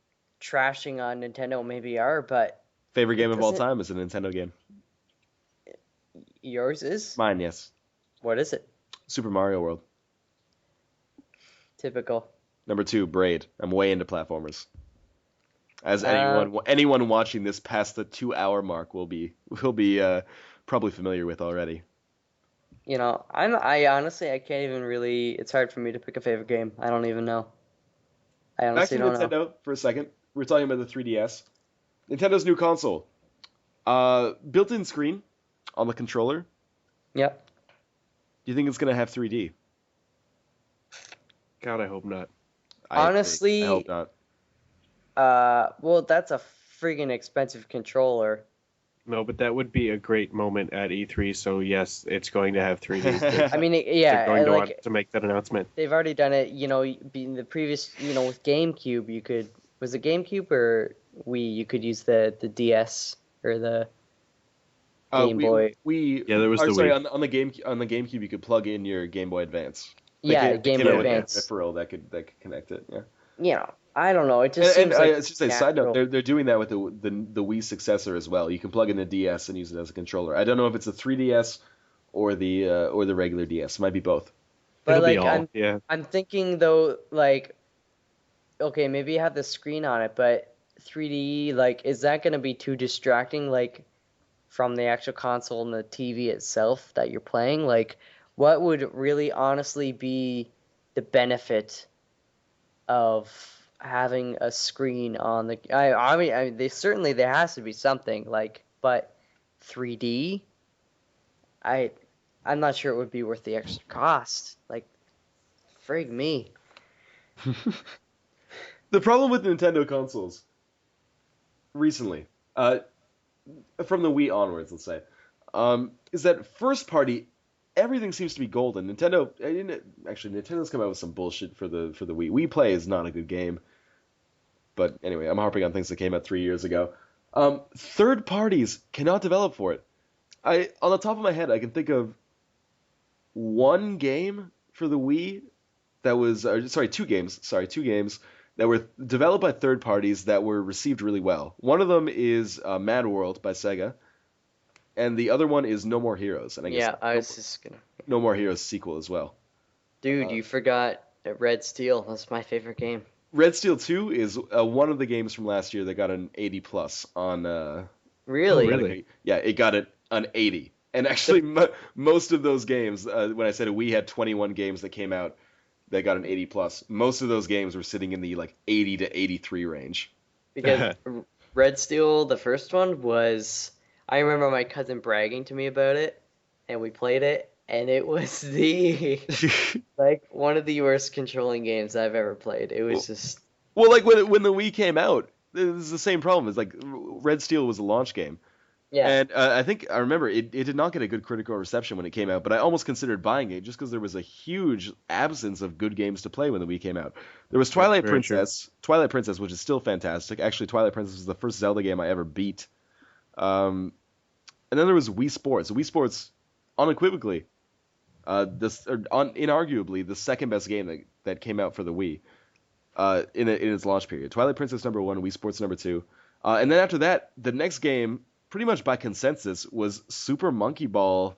trashing on Nintendo, maybe are, but Favorite game of all doesn't- time is a Nintendo game. yours is? Mine, yes. What is it? Super Mario World. Typical. Number 2, Braid. I'm way into platformers. As anyone watching this past the 2-hour mark will be probably familiar with already. I honestly, I can't even really, it's hard for me to pick a favorite game. I don't even know. I Back honestly to don't know. Nintendo for a second. We're talking about the 3DS. Nintendo's new console. Built-in screen on the controller. Yep. Do you think it's going to have 3D? God, I hope not. Honestly, I hope not. Well, that's a friggin' expensive controller. No, but that would be a great moment at E3. So yes, it's going to have 3D. I mean, They're yeah, going to like want to make that announcement. they've already done it. In the previous, with GameCube, was it GameCube or Wii? You could use the DS or the Game Boy. Yeah, there was the sorry, Wii. on the GameCube you could plug in your Game Boy Advance. Yeah, Game Boy Advance. Peripheral that could connect it. Yeah. I don't know. It just seems like I should say, side note, natural. they're doing that with the Wii successor as well. You can plug in the DS and use it as a controller. I don't know if it's a 3DS or the regular DS. It might be both. But It'll be like, all. Yeah. I'm thinking though, like, okay, maybe you have the screen on it, but 3D, like, is that going to be too distracting, like, from the actual console and the TV itself that you're playing? Like, what would really honestly be the benefit of having a screen on the? I mean, there has to be something, like, but 3D, I'm not sure it would be worth the extra cost. Like, frig me. The problem with Nintendo consoles recently, from the Wii onwards, let's say, is that first party everything seems to be golden. Nintendo's come out with some bullshit for the Wii. Wii Play is not a good game, but anyway, I'm harping on things that came out 3 years ago. Third parties cannot develop for it. On the top of my head, I can think of one game for the Wii that was, sorry, two games that were developed by third parties that were received really well. One of them is Mad World by Sega, and the other one is No More Heroes. And I guess Yeah, I was just gonna. No More Heroes sequel as well. Dude, you forgot Red Steel. That's my favorite game. Red Steel 2 is one of the games from last year that got an 80 plus on. Really? Oh, really? Yeah, it got an 80. And actually, most of those games, when I said we had 21 games that came out that got an 80 plus, most of those games were sitting in the like 80 to 83 range. Because Red Steel, the first one, was. I remember my cousin bragging to me about it, and we played it, and it was like one of the worst controlling games I've ever played. It was just. Well, like when the Wii came out, it was the same problem. It's like Red Steel was a launch game. Yeah. And I remember it did not get a good critical reception when it came out, but I almost considered buying it just because there was a huge absence of good games to play when the Wii came out. There was Twilight Princess, which is still fantastic. Actually, Twilight Princess was the first Zelda game I ever beat. And then there was Wii Sports. Wii Sports, unequivocally, inarguably the second best game that came out for the Wii in its launch period. Twilight Princess #1, Wii Sports #2. And then after that, the next game, pretty much by consensus, was Super Monkey Ball.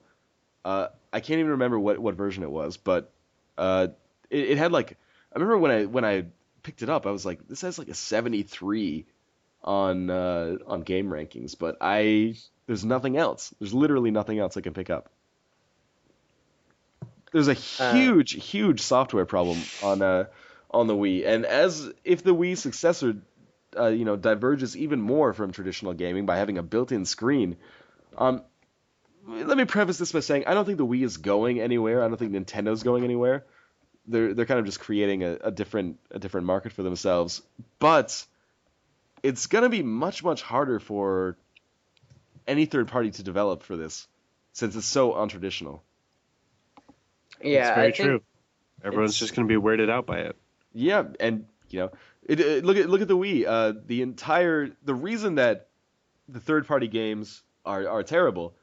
I can't even remember what version it was, but it had like, I remember when I picked it up, I was like, this has like a 73 on game rankings, but there's nothing else. There's literally nothing else I can pick up. There's a huge software problem on the Wii, and if the Wii successor diverges even more from traditional gaming by having a built-in screen. Let me preface this by saying I don't think the Wii is going anywhere. I don't think Nintendo's going anywhere. They're kind of just creating a different market for themselves. But it's gonna be much harder for any third party to develop for this, since it's so untraditional. Yeah, it's very true. Everyone's just gonna be weirded out by it. Yeah, and look at the Wii. The reason that the third-party games are terrible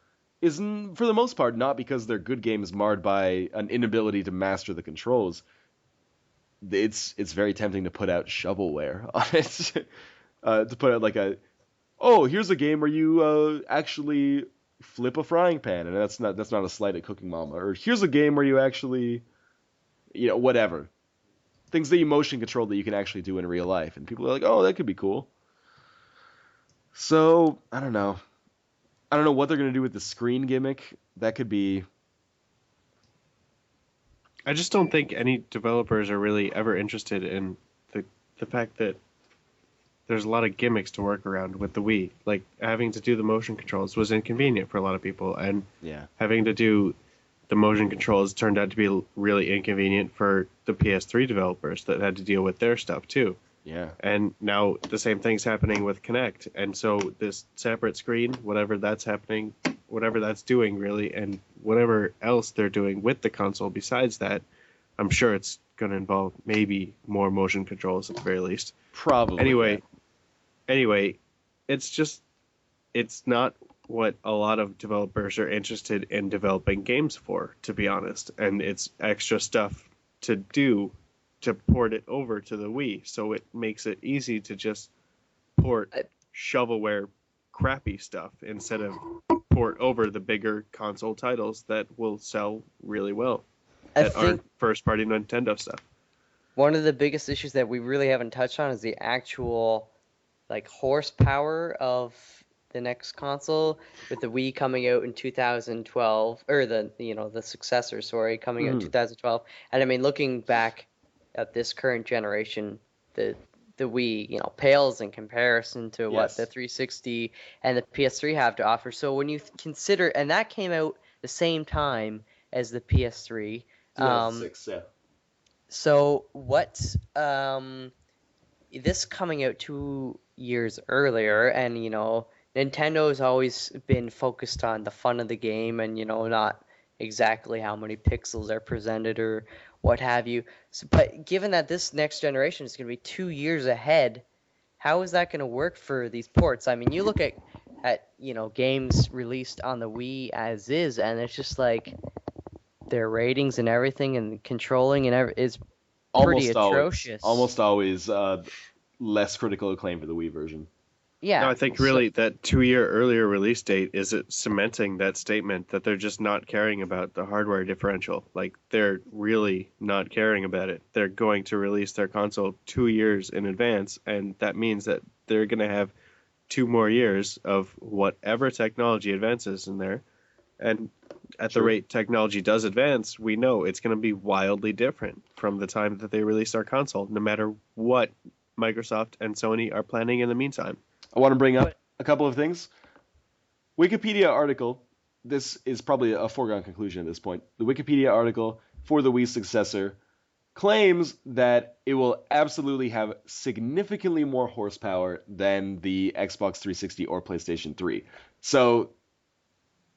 is, for the most part, not because they're good games marred by an inability to master the controls. It's very tempting to put out shovelware on it. To put out here's a game where you actually flip a frying pan, and that's not a slight at Cooking Mama. Or here's a game where you actually, whatever. Things that you motion control that you can actually do in real life. And people are like, oh, that could be cool. So, I don't know. I don't know what they're going to do with the screen gimmick. That could be... I just don't think any developers are really ever interested in the fact that there's a lot of gimmicks to work around with the Wii. Like, having to do the motion controls was inconvenient for a lot of people. And having to do the motion controls turned out to be really inconvenient for the PS3 developers that had to deal with their stuff too. Yeah. And now the same thing's happening with Kinect. And so this separate screen, whatever that's happening, whatever that's doing really, and whatever else they're doing with the console besides that, I'm sure it's going to involve maybe more motion controls at the very least. Probably. Anyway, it's not what a lot of developers are interested in developing games for, to be honest. And it's extra stuff to do to port it over to the Wii. So it makes it easy to just port shovelware crappy stuff instead of port over the bigger console titles that will sell really well. That aren't first-party Nintendo stuff. One of the biggest issues that we really haven't touched on is the actual horsepower of the next console, with the Wii coming out in 2012, or the successor, coming out in 2012. And I mean, looking back at this current generation, the Wii, pales in comparison to what the 360 and the PS3 have to offer. So when you consider, and that came out the same time as the PS3. 2006, yeah. So what's this coming out 2 years earlier, and Nintendo's always been focused on the fun of the game and not exactly how many pixels are presented or what have you. So, but given that this next generation is going to be 2 years ahead, how is that going to work for these ports? I mean, you look at games released on the Wii as is, and it's just like their ratings and everything and controlling and is pretty atrocious. Almost always less critical acclaim for the Wii version. No, Yeah. I think So, really that 2 year earlier release date is it cementing that statement that they're just not caring about the hardware differential. Like they're really not caring about it. They're going to release their console 2 years in advance, and that means that they're going to have 2 more years of whatever technology advances in there. And at the Sure. rate technology does advance, we know it's going to be wildly different from the time that they released our console, no matter what Microsoft and Sony are planning in the meantime. I want to bring up a couple of things. Wikipedia article. This is probably a foregone conclusion at this point. The Wikipedia article for the Wii successor claims that it will absolutely have significantly more horsepower than the Xbox 360 or PlayStation 3. So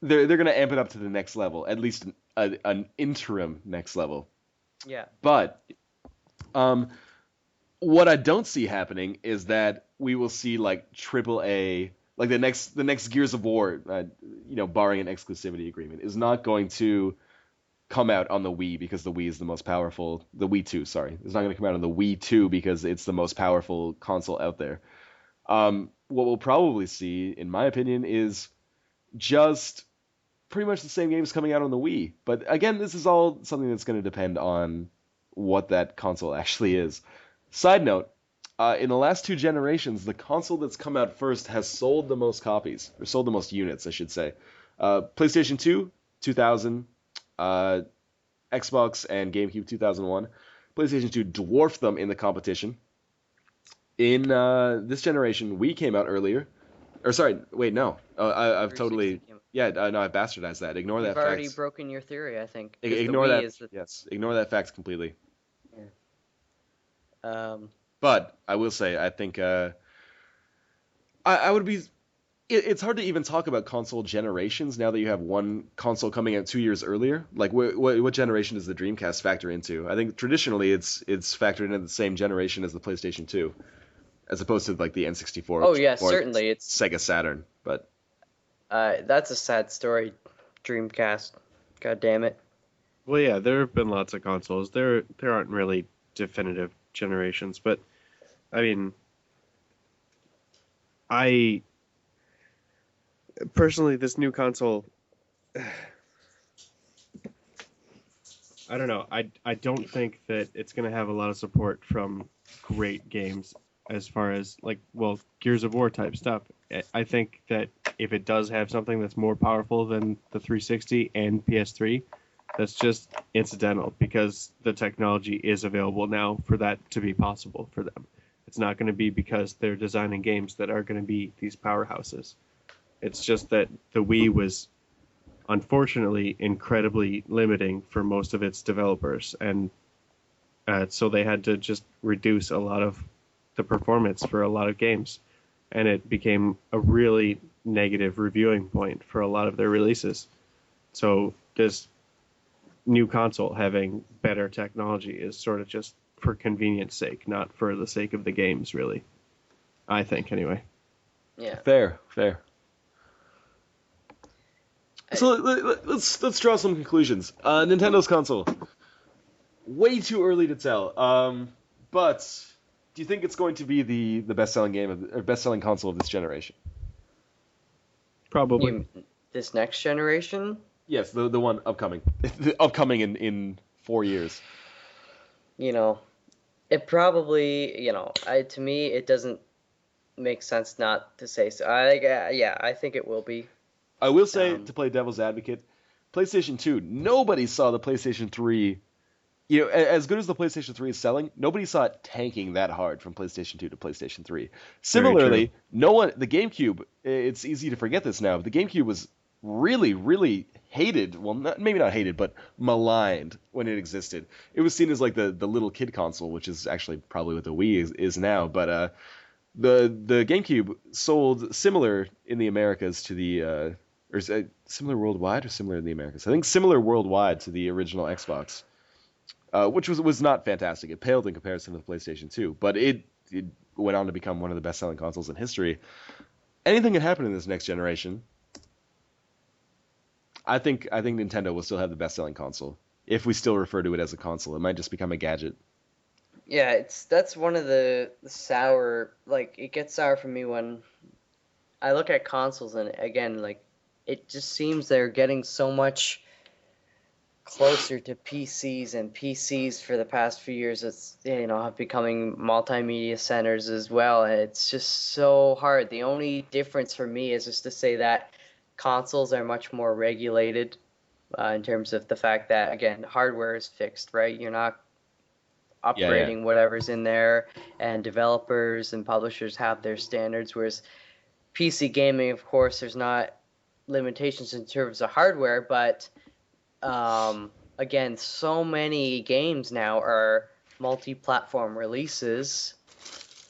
they're going to amp it up to the next level, at least an interim next level. yeah. But what I don't see happening is that we will see like AAA, like the next Gears of War, barring an exclusivity agreement, is not going to come out on the Wii because the Wii is the most powerful. The Wii 2, sorry, it's not going to come out on the Wii 2 because it's the most powerful console out there. What we'll probably see, in my opinion, is just pretty much the same games coming out on the Wii. But again, this is all something that's going to depend on what that console actually is. Side note, in the last 2 generations, the console that's come out first has sold the most copies, or sold the most units, I should say. PlayStation 2, 2000, Xbox and GameCube 2001. PlayStation 2 dwarfed them in the competition. In this generation, Wii came out earlier. Or sorry, wait, no. I've 360 totally... came- Yeah, no, I bastardized that. Ignore You've that already fact. broken your theory, I think. 'cause the Ignore Wii that. is the- Yes, ignore that fact completely. um, But I will say, I think I would be. It's hard to even talk about console generations now that you have one console coming out 2 years earlier. Like, what generation does the Dreamcast factor into? I think traditionally it's factored into the same generation as the PlayStation 2, as opposed to like the N64. oh yeah, or certainly. It's Sega Saturn. But that's a sad story, Dreamcast. God damn it. Well, yeah, there have been lots of consoles. There aren't really definitive generations, but I mean, I personally, this new console, I don't know. I don't think that it's going to have a lot of support from great games as far as like, well, Gears of War type stuff. I think that if it does have something that's more powerful than the 360 and PS3, that's just incidental because the technology is available now for that to be possible for them. It's not going to be because they're designing games that are going to be these powerhouses. It's just that the Wii was unfortunately incredibly limiting for most of its developers, and so they had to just reduce a lot of the performance for a lot of games, and it became a really negative reviewing point for a lot of their releases. So this new console having better technology is sort of just for convenience sake, not for the sake of the games, really. I think, anyway. Yeah. fair. So let's draw some conclusions. Nintendo's console, way too early to tell. But do you think it's going to be the best-selling game or best-selling console of this generation? Probably. This next generation? Yes, the one upcoming, the upcoming in 4 years. It probably, to me, it doesn't make sense not to say so. I think it will be. I will say, to play devil's advocate, PlayStation 2, nobody saw the PlayStation 3. As good as the PlayStation 3 is selling, nobody saw it tanking that hard from PlayStation 2 to PlayStation 3. Similarly, the GameCube, it's easy to forget this now, but the GameCube was really, really hated. Well, maybe not hated, but maligned when it existed. It was seen as like the little kid console, which is actually probably what the Wii is now. But the GameCube sold similar in the Americas to the Or is it similar worldwide or similar in the Americas? I think similar worldwide to the original Xbox, which was not fantastic. It paled in comparison to the PlayStation 2, but it went on to become one of the best-selling consoles in history. Anything can happen in this next generation. I think Nintendo will still have the best-selling console if we still refer to it as a console. It might just become a gadget. Yeah, that's one of the sour, like, it gets sour for me when I look at consoles, and again, like, it just seems they're getting so much closer to PCs, and PCs for the past few years, it's, have becoming multimedia centers as well, and it's just so hard. The only difference for me is just to say that consoles are much more regulated, in terms of the fact that, again, hardware is fixed, right? You're not Yeah. upgrading whatever's in there, and developers and publishers have their standards, whereas PC gaming, of course, there's not limitations in terms of hardware, but again, so many games now are multi-platform releases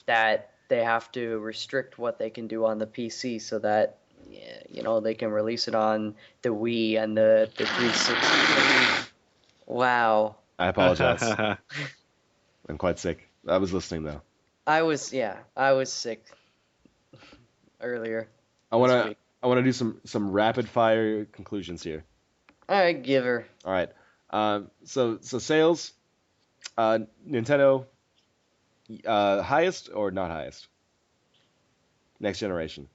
that they have to restrict what they can do on the PC so that they can release it on the Wii and the 360. Wow. I apologize. I'm quite sick. I was listening though. I was sick earlier I this wanna week. I wanna do some rapid fire conclusions here. All right, give her. All right. So sales, Nintendo, highest or not highest? Next generation.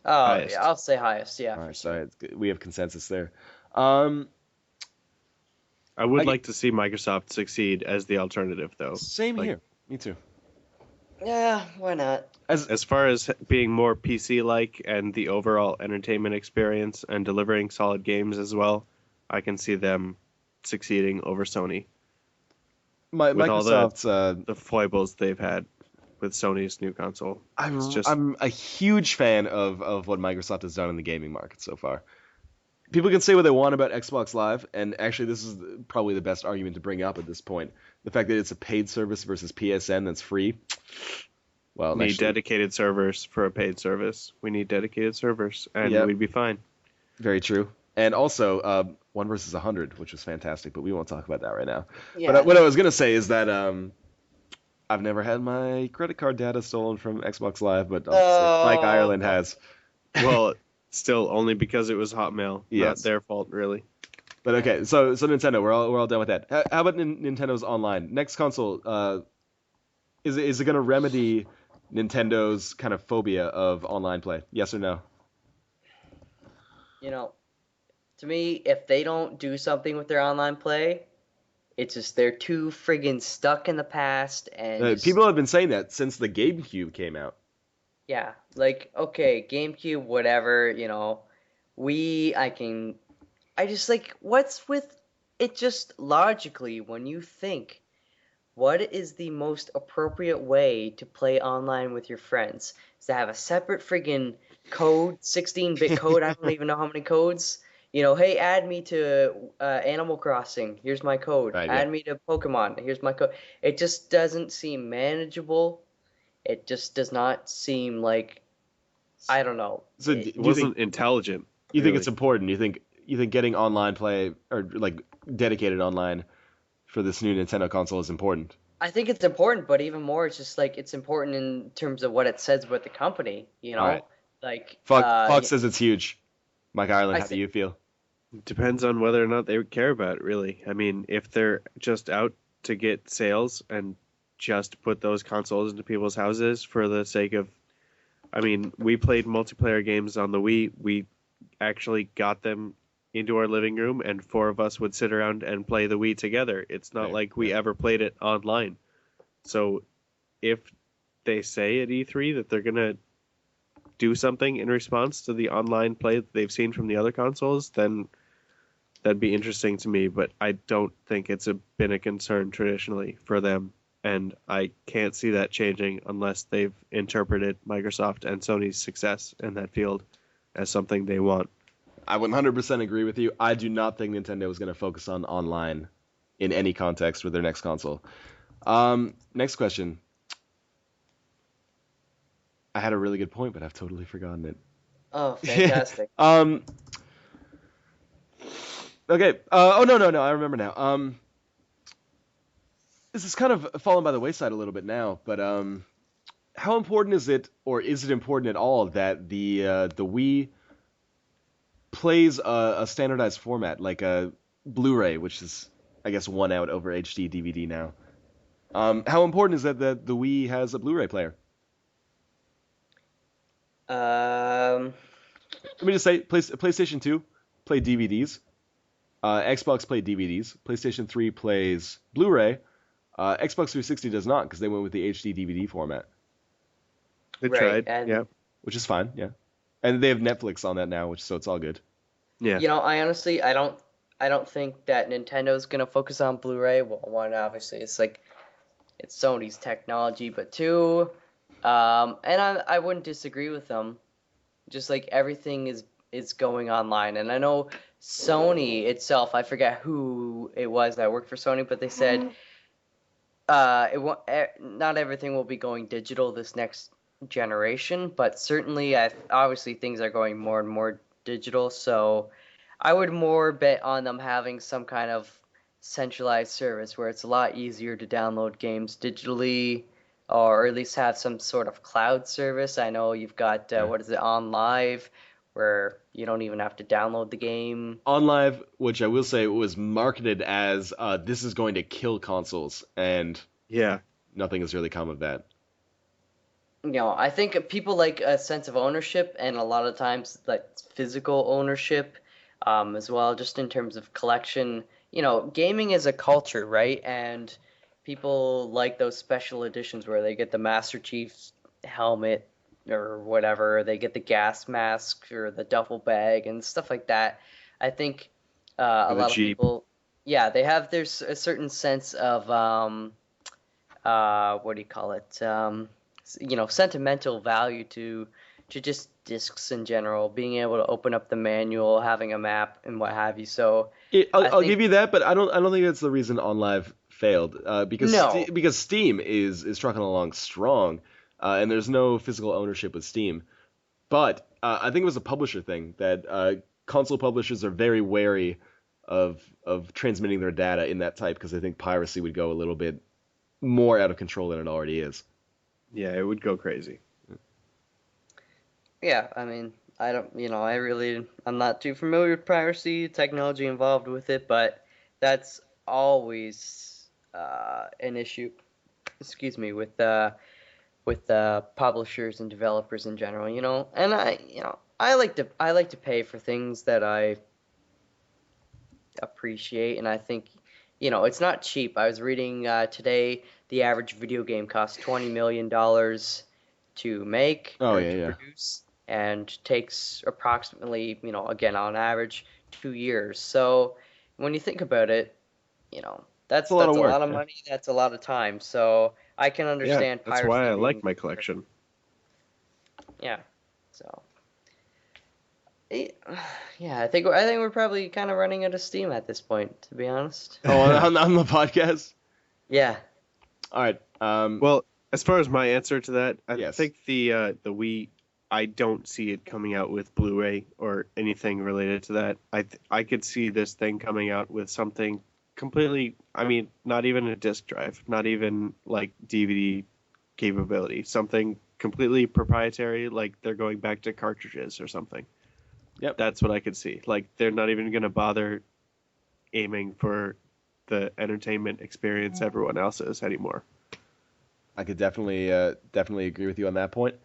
Oh, Highest. yeah, I'll say highest. Yeah, All for right. sure. So we have consensus there. Um, I would I- like to see Microsoft succeed as the alternative, though. Same Like- here. Me too. Yeah, why not? As far as being more PC-like and the overall entertainment experience and delivering solid games as well, I can see them succeeding over Sony. with all Microsoft's. The foibles they've had with Sony's new console. I'm a huge fan of what Microsoft has done in the gaming market so far. People can say what they want about Xbox Live, and actually this is probably the best argument to bring up at this point. The fact that it's a paid service versus PSN that's free. Well, We need actually, dedicated servers for a paid service. We need dedicated servers, and Yep. we'd be fine. very true. And also, 1 versus 100, which was fantastic, but we won't talk about that right now. Yeah. But what I was going to say is that I've never had my credit card data stolen from Xbox Live, but obviously Mike Ireland has. Well, still only because it was Hotmail. Yes. Not their fault, really. But okay, so Nintendo, we're all done with that. How about Nintendo's online? Next console, is it going to remedy Nintendo's kind of phobia of online play? Yes or no? To me, if they don't do something with their online play, it's just they're too friggin' stuck in the past, and People have been saying that since the GameCube came out. yeah, like, okay, GameCube, whatever, I just, like, what's with it? Just logically, when you think, what is the most appropriate way to play online with your friends? Is to have a separate friggin' code, 16-bit code, I don't even know how many codes. Hey, add me to Animal Crossing, here's my code. Right, Add yeah. me to Pokemon, here's my code. It just doesn't seem manageable. It just does not seem like, I don't know. So It- do It you wasn't think intelligent. you think really. it's important? You think getting online play or like dedicated online for this new Nintendo console is important? I think it's important, but even more, it's just like it's important in terms of what it says about the company. All right. Like Fox says it's huge. Mike Ireland, I how do you feel? Depends on whether or not they care about it, really. I mean, if they're just out to get sales and just put those consoles into people's houses for the sake of... I mean, we played multiplayer games on the Wii. We actually got them into our living room, and 4 of us would sit around and play the Wii together. It's not Right, like we ever played it online. So if they say at E3 that they're going to do something in response to the online play that they've seen from the other consoles, then that'd be interesting to me, but I don't think it's been a concern traditionally for them, and I can't see that changing unless they've interpreted Microsoft and Sony's success in that field as something they want. I 100% agree with you. I do not think Nintendo is going to focus on online in any context with their next console. Next question. I had a really good point, but I've totally forgotten it. Oh, fantastic. Okay. Oh no. I remember now. This is kind of fallen by the wayside a little bit now, but how important is it, or is it important at all, that the Wii plays a standardized format like a Blu-ray, which is, I guess, one out over HD DVD now? How important is that the Wii has a Blu-ray player? Um, Let me just say, PlayStation 2 played DVDs. Xbox played DVDs. PlayStation 3 plays Blu-ray. Xbox 360 does not, because they went with the HD DVD format, They right, tried. and Yeah. which is fine. Yeah, and they have Netflix on that now, so it's all good. Yeah. I honestly, I don't think that Nintendo's gonna focus on Blu-ray. Well, one, obviously, it's Sony's technology, but two, and I wouldn't disagree with them. Just like everything is going online, and I know Sony itself, I forget who it was that worked for Sony, but they said not everything will be going digital this next generation, but certainly obviously things are going more and more digital, so I would more bet on them having some kind of centralized service where it's a lot easier to download games digitally, or at least have some sort of cloud service. I know you've got Yeah. what is it, On Live, where you don't even have to download the game. On Live, which I will say was marketed as this is going to kill consoles, and Yeah. nothing has really come of that. I think people like a sense of ownership, and a lot of times like physical ownership, as well, just in terms of collection. Gaming is a culture, right? And people like those special editions where they get the Master Chief's helmet or whatever, they get the gas mask or the duffel bag and stuff like that. I think a Or the lot of Jeep. people, yeah, there's a certain sense of what do you call it? Sentimental value to just discs in general, being able to open up the manual, having a map, and what have you. So I I'll think give you that, but I don't think that's the reason On Live failed. Because no, because Steam is trucking along strong, and there's no physical ownership with Steam. But I think it was a publisher thing that console publishers are very wary of transmitting their data in that type, because I think piracy would go a little bit more out of control than it already is. Yeah, it would go crazy. yeah, I mean, I don't, I'm not too familiar with piracy technology involved with it, but that's always an issue. Excuse me, with publishers and developers in general, and I like to pay for things that I appreciate, and I think, it's not cheap. I was reading today the average video game costs $20 million to make Oh or yeah, to yeah. produce, and takes approximately, again on average, 2 years. So when you think about it, It's that's a lot that's of a work. lot of Yeah. money. That's a lot of time. So I can Yeah, understand that's piracy why I being like my collection. yeah. So. Eh, Yeah, I think we're probably kind of running out of steam at this point, to be honest. Oh, on the podcast. Yeah. All right. Well, as far as my answer to that, I Yes. think the Wii, I don't see it coming out with Blu-ray or anything related to that. I could see this thing coming out with something completely, I mean, not even a disc drive, not even like DVD capability, something completely proprietary, like they're going back to cartridges or something. Yep. That's what I could see. Like they're not even going to bother aiming for the entertainment experience everyone else is anymore. I could definitely agree with you on that point.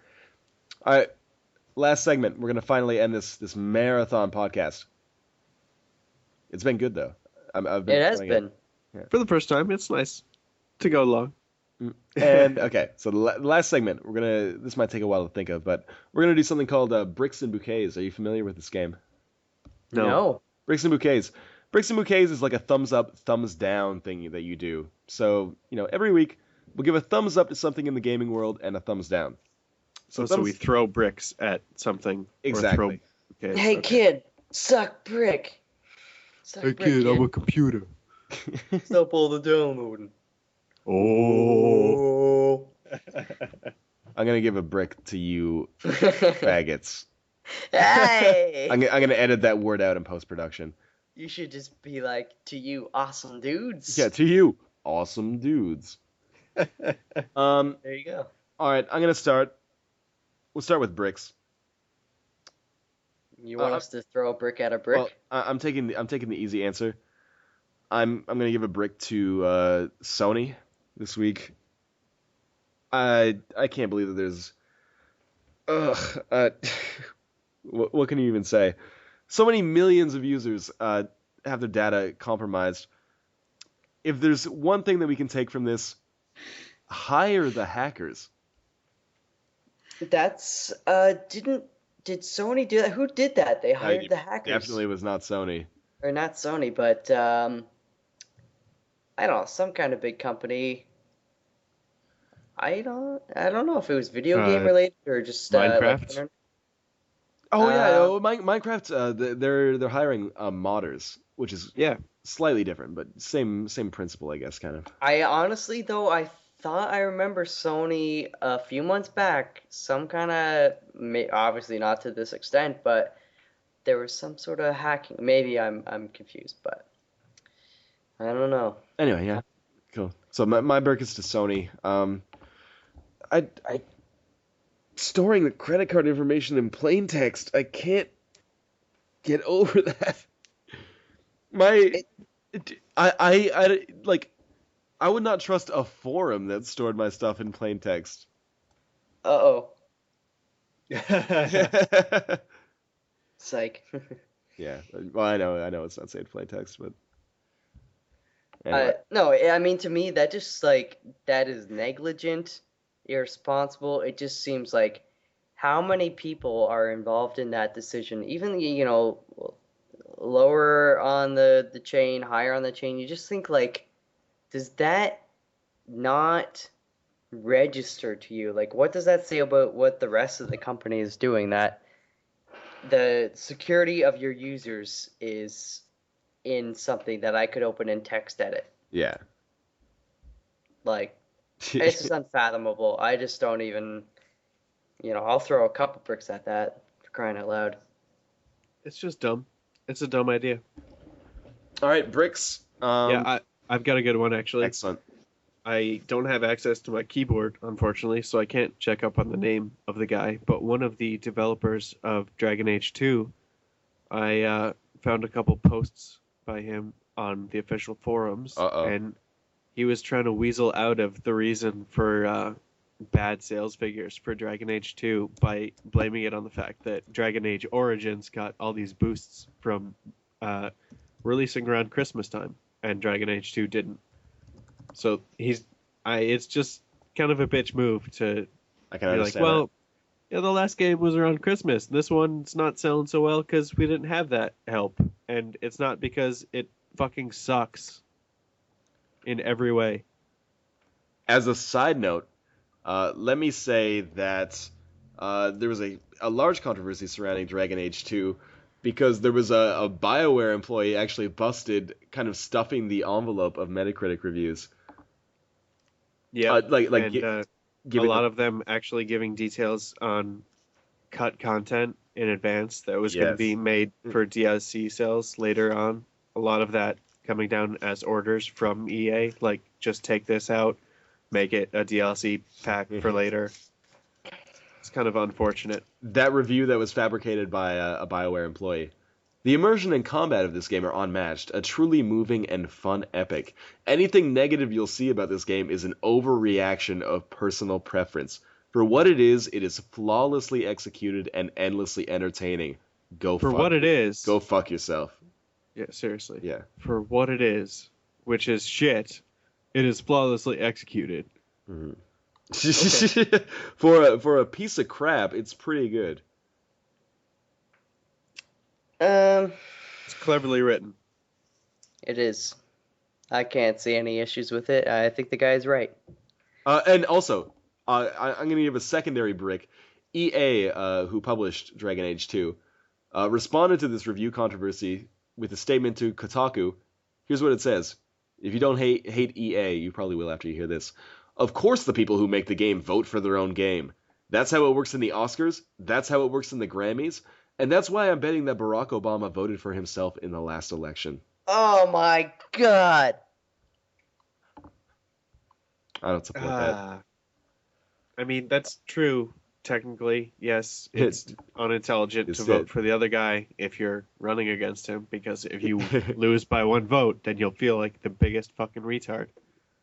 All right. Last segment. We're gonna finally end this marathon podcast. It's been good though. I've been It has enjoying been. For the first time, it's nice to go long. And okay, so the last segment, this might take a while to think of, but we're gonna do something called Bricks and Bouquets. Are you familiar with this game? No. Bricks and Bouquets. Bricks and Bouquets is like a thumbs up, thumbs down thing that you do. So every week we'll give a thumbs up to something in the gaming world and a thumbs down. So we throw bricks at something. Exactly. Okay. Hey kid, suck brick. Suck brick, kid. I'm a computer. Stop all the downloading. Oh. I'm gonna give a brick to you, faggots. Hey. I'm gonna edit that word out in post production. You should just be like, to you, awesome dudes. Yeah, to you, awesome dudes. Um, There you go. all right, I'm gonna start. We'll start with bricks. You want Uh, us to throw a brick at a well, brick? I'm taking the easy answer. I'm gonna give a brick to Sony this week. I can't believe that there's what can you even say? So many millions of users have their data compromised. If there's one thing that we can take from this, hire the hackers. That's did Sony do that? Who did that? They hired the hackers. Definitely was not Sony. Or not Sony, but I don't know, some kind of big company. I don't know if it was video game related or just Minecraft? Oh yeah, Um, Minecraft. They're hiring modders, which is Yeah. slightly different, but same principle, I guess, kind of. I honestly though I thought I remember Sony a few months back some kind of obviously not to this extent, but there was some sort of hacking. Maybe I'm confused, but I don't know. Anyway, yeah, cool. So my brick is to Sony. I storing the credit card information in plain text. I can't get over that. My, I like. I would not trust a forum that stored my stuff in plain text. Uh-oh. Yeah. Psych. Well, I know it's not safe plain text, but anyway. No, I mean to me that just like that is negligent, irresponsible. It just seems like how many people are involved in that decision, even lower on the chain, higher on the chain. You just think like, does that not register to you? Like, what does that say about what the rest of the company is doing? That the security of your users is in something that I could open in text edit. Yeah. Like, it's just unfathomable. I just don't even, I'll throw a couple bricks at that for crying out loud. It's just dumb. It's a dumb idea. All right, bricks. I've got a good one actually. Excellent. I don't have access to my keyboard, unfortunately, so I can't check up on the name of the guy. But one of the developers of Dragon Age 2, I found a couple posts by him on the official forums, and he was trying to weasel out of the reason for bad sales figures for Dragon Age 2 by blaming it on the fact that Dragon Age Origins got all these boosts from releasing around Christmas time, and Dragon Age 2 didn't. So it's just kind of a bitch move to I can be like, understand well, yeah, the last game was around Christmas. This one's not selling so well because we didn't have that help, and it's not because it fucking sucks in every way. As a side note, let me say that there was a large controversy surrounding Dragon Age 2 because there was a BioWare employee actually busted kind of stuffing the envelope of Metacritic reviews. Yeah, a lot of them actually giving details on cut content in advance that was going to be made for DLC sales later on. A lot of that coming down as orders from EA, like just take this out, make it a DLC pack for later. It's kind of unfortunate. That review that was fabricated by a BioWare employee. The immersion and combat of this game are unmatched, a truly moving and fun epic. Anything negative you'll see about this game is an overreaction of personal preference. For what it is flawlessly executed and endlessly entertaining. Go fuck yourself. Yeah, seriously. Yeah. For what it is, which is shit, it is flawlessly executed. Mm-hmm. Okay. For a piece of crap, it's pretty good. It's cleverly written. It is. I can't see any issues with it. I think the guy's right. And also, I'm going to give a secondary brick. EA, who published Dragon Age 2, responded to this review controversy with a statement to Kotaku. Here's what it says. If you don't hate EA, you probably will after you hear this. Of course the people who make the game vote for their own game. That's how it works in the Oscars. That's how it works in the Grammys. And that's why I'm betting that Barack Obama voted for himself in the last election. Oh my God. I don't support that. I mean, that's true, technically. Yes, it's unintelligent It's to vote it. for the other guy if you're running against him, because if you lose by one vote, then you'll feel like the biggest fucking retard.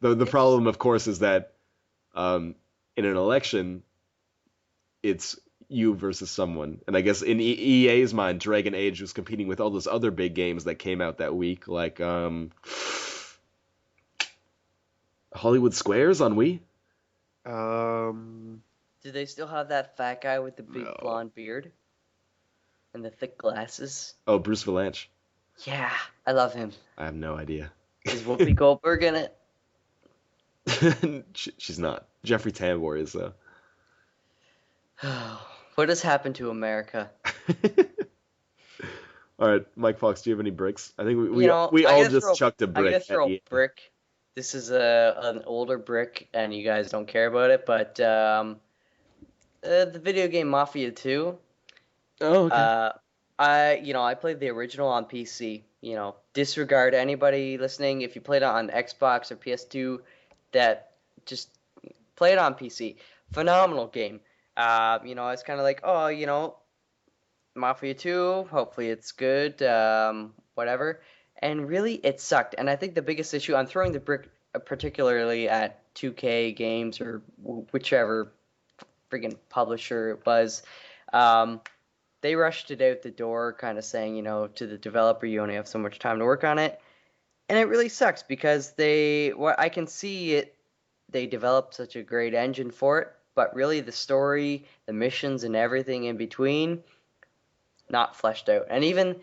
The problem, of course, is that in an election, it's you versus someone. And I guess in EA's mind, Dragon Age was competing with all those other big games that came out that week, like Hollywood Squares on Wii. Do they still have that fat guy with the big No. blonde beard and the thick glasses? Oh, Bruce Valanche. Yeah, I love him. I have no idea. Is Whoopi Goldberg in it? She's not. Jeffrey Tambor is though. What has happened to America? All right, Mike Fox, do you have any bricks? I think we I all gotta just chucked a brick. I gotta throw at a EA. brick. This is an older brick, and you guys don't care about it, but the video game Mafia 2. Oh, okay. I played the original on PC. Disregard anybody listening. If you played it on Xbox or PS2, that just play it on PC. Phenomenal game. It's kind of like, Mafia 2, hopefully it's good, whatever. And really, it sucked. And I think the biggest issue, I'm throwing the brick particularly at 2K Games or whichever friggin' publisher it was. They rushed it out the door, kind of saying, to the developer, you only have so much time to work on it. And it really sucks because I can see it, they developed such a great engine for it, but really the story, the missions, and everything in between, not fleshed out. And even,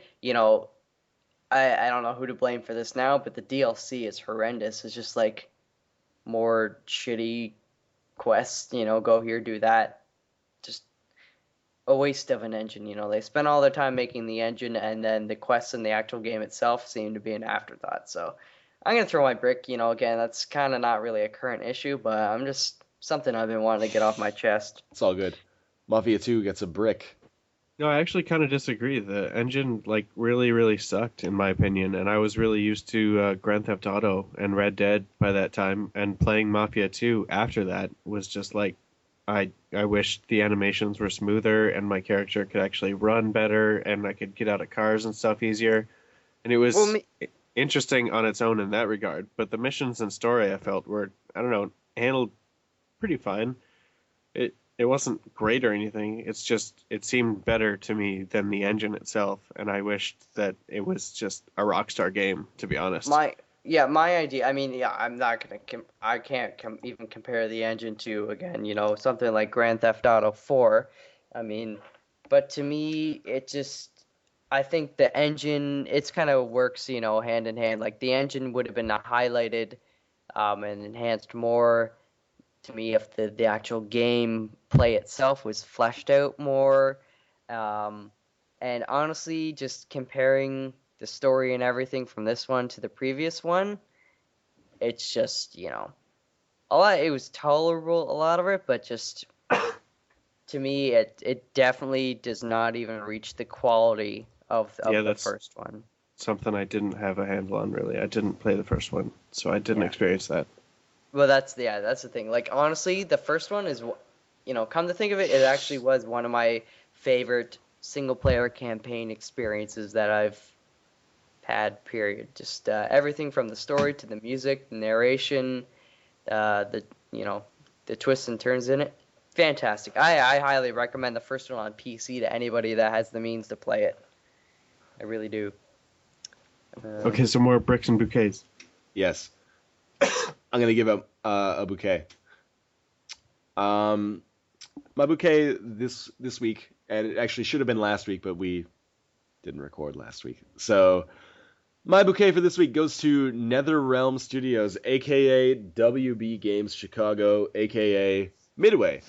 I don't know who to blame for this now, but the DLC is horrendous. It's just like more shitty quests, go here, do that. Just a waste of an engine, They spent all their time making the engine, and then the quests in the actual game itself seem to be an afterthought. So I'm going to throw my brick, again, that's kind of not really a current issue, but I'm just something I've been wanting to get off my chest. It's all good. Mafia 2 gets a brick. No, I actually kind of disagree. The engine, really, really sucked, in my opinion, and I was really used to Grand Theft Auto and Red Dead by that time, and playing Mafia 2 after that was just like, I wish the animations were smoother and my character could actually run better and I could get out of cars and stuff easier. And it was interesting on its own in that regard, but the missions and story I felt were, I don't know, handled pretty fine. It wasn't great or anything. It's just, it seemed better to me than the engine itself, and I wished that it was just a Rockstar game, to be honest. My idea, I'm not gonna, I can't even compare the engine to, again, something like Grand Theft Auto 4. But to me, I think the engine, it's kind of works, hand in hand. Like, the engine would have been highlighted and enhanced more to me if the actual game play itself was fleshed out more. And honestly, just comparing the story and everything from this one to the previous one, it's just, it was tolerable, a lot of it, but just, to me, it definitely does not even reach the quality of the first one. Something I didn't have a handle on, really. I didn't play the first one, so I didn't experience that. Well, that's the thing. Like, honestly, the first one is, come to think of it, it actually was one of my favorite single-player campaign experiences that I've had, period. Just everything from the story to the music, the narration, the twists and turns in it. Fantastic. I highly recommend the first one on PC to anybody that has the means to play it. I really do. Okay, so more bricks and bouquets. Yes. I'm going to give a bouquet. My bouquet this week, and it actually should have been last week, but we didn't record last week. So my bouquet for this week goes to NetherRealm Studios, a.k.a. WB Games Chicago, a.k.a. Midway,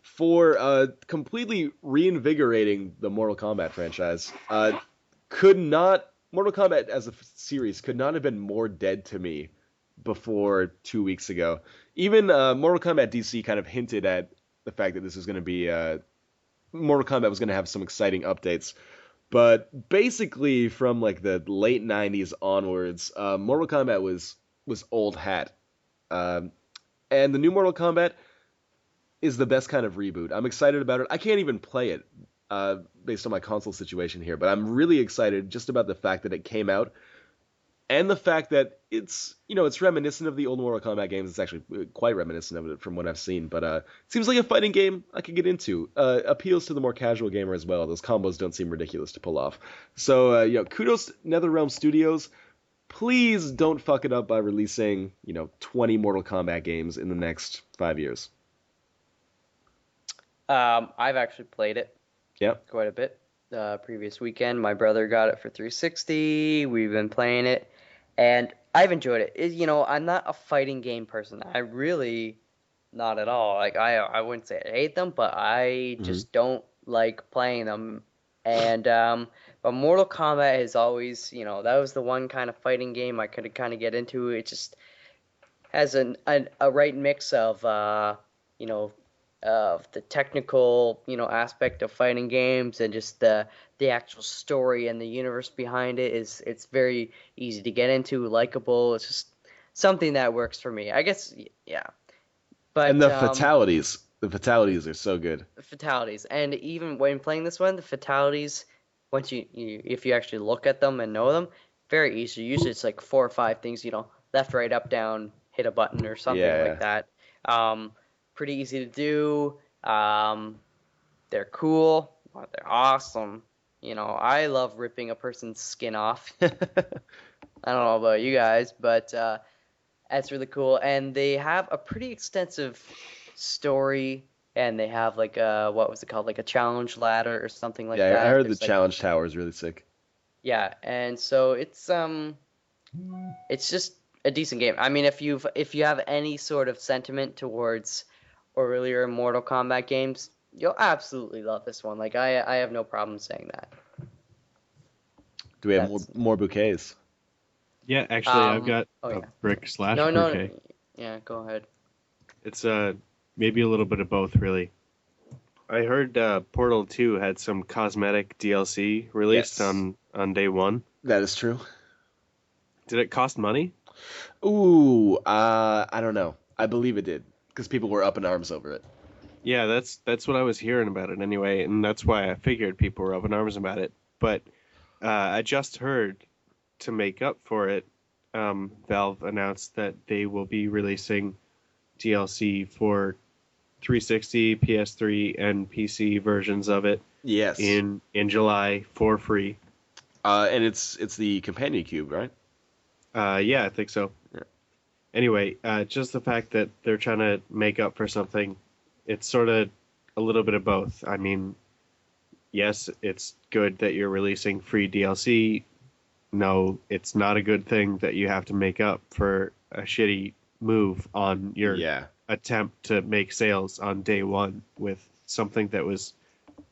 for completely reinvigorating the Mortal Kombat franchise. Mortal Kombat as a series could not have been more dead to me before 2 weeks ago. Even Mortal Kombat DC kind of hinted at the fact that this was going to be Mortal Kombat was going to have some exciting updates. But basically, from like the late '90s onwards, Mortal Kombat was old hat. Um, and the new Mortal Kombat is the best kind of reboot. I'm excited about it. I can't even play it based on my console situation here, but I'm really excited just about the fact that it came out and the fact that it's reminiscent of the old Mortal Kombat games. It's actually quite reminiscent of it from what I've seen. But it seems like a fighting game I could get into. Appeals to the more casual gamer as well. Those combos don't seem ridiculous to pull off. So kudos to NetherRealm Studios. Please don't fuck it up by releasing 20 Mortal Kombat games in the next 5 years. I've actually played it. Yep. Quite a bit. Previous weekend, my brother got it for 360. We've been playing it, and I've enjoyed it. I'm not a fighting game person. I really, not at all. Like I wouldn't say I hate them, but I just don't like playing them. And but Mortal Kombat is always, that was the one kind of fighting game I could kind of get into. It just has a right mix of of the technical, aspect of fighting games and just the actual story and the universe behind it it's very easy to get into, likable. It's just something that works for me, I guess. Yeah. But And the fatalities are so good. Fatalities, and even when playing this one, the fatalities, once you if you actually look at them and know them, very easy. Usually it's like 4 or 5 things, left, right, up, down, hit a button or something like that. Pretty easy to do. They're cool. They're awesome. I love ripping a person's skin off. I don't know about you guys, but that's really cool. And they have a pretty extensive story, and they have like what was it called? Like a challenge ladder or something like that. Yeah, I heard the challenge tower is really sick. Yeah, and so it's just a decent game. I mean, if you have any sort of sentiment towards earlier Mortal Kombat games, you'll absolutely love this one. Like I have no problem saying that. Do we have more bouquets? Yeah, actually, I've got a brick / bouquet. No. Yeah, go ahead. It's maybe a little bit of both, really. I heard Portal 2 had some cosmetic DLC released on day one. That is true. Did it cost money? Ooh, I don't know. I believe it did, because people were up in arms over it. Yeah, that's what I was hearing about it anyway, and that's why I figured people were up in arms about it. But I just heard, to make up for it, Valve announced that they will be releasing DLC for 360, PS3, and PC versions of it. Yes. In July for free. And it's the companion cube, right? Yeah, I think so. Yeah. Anyway, just the fact that they're trying to make up for something, it's sort of a little bit of both. I mean, yes, it's good that you're releasing free DLC. No, it's not a good thing that you have to make up for a shitty move on your attempt to make sales on day one with something that was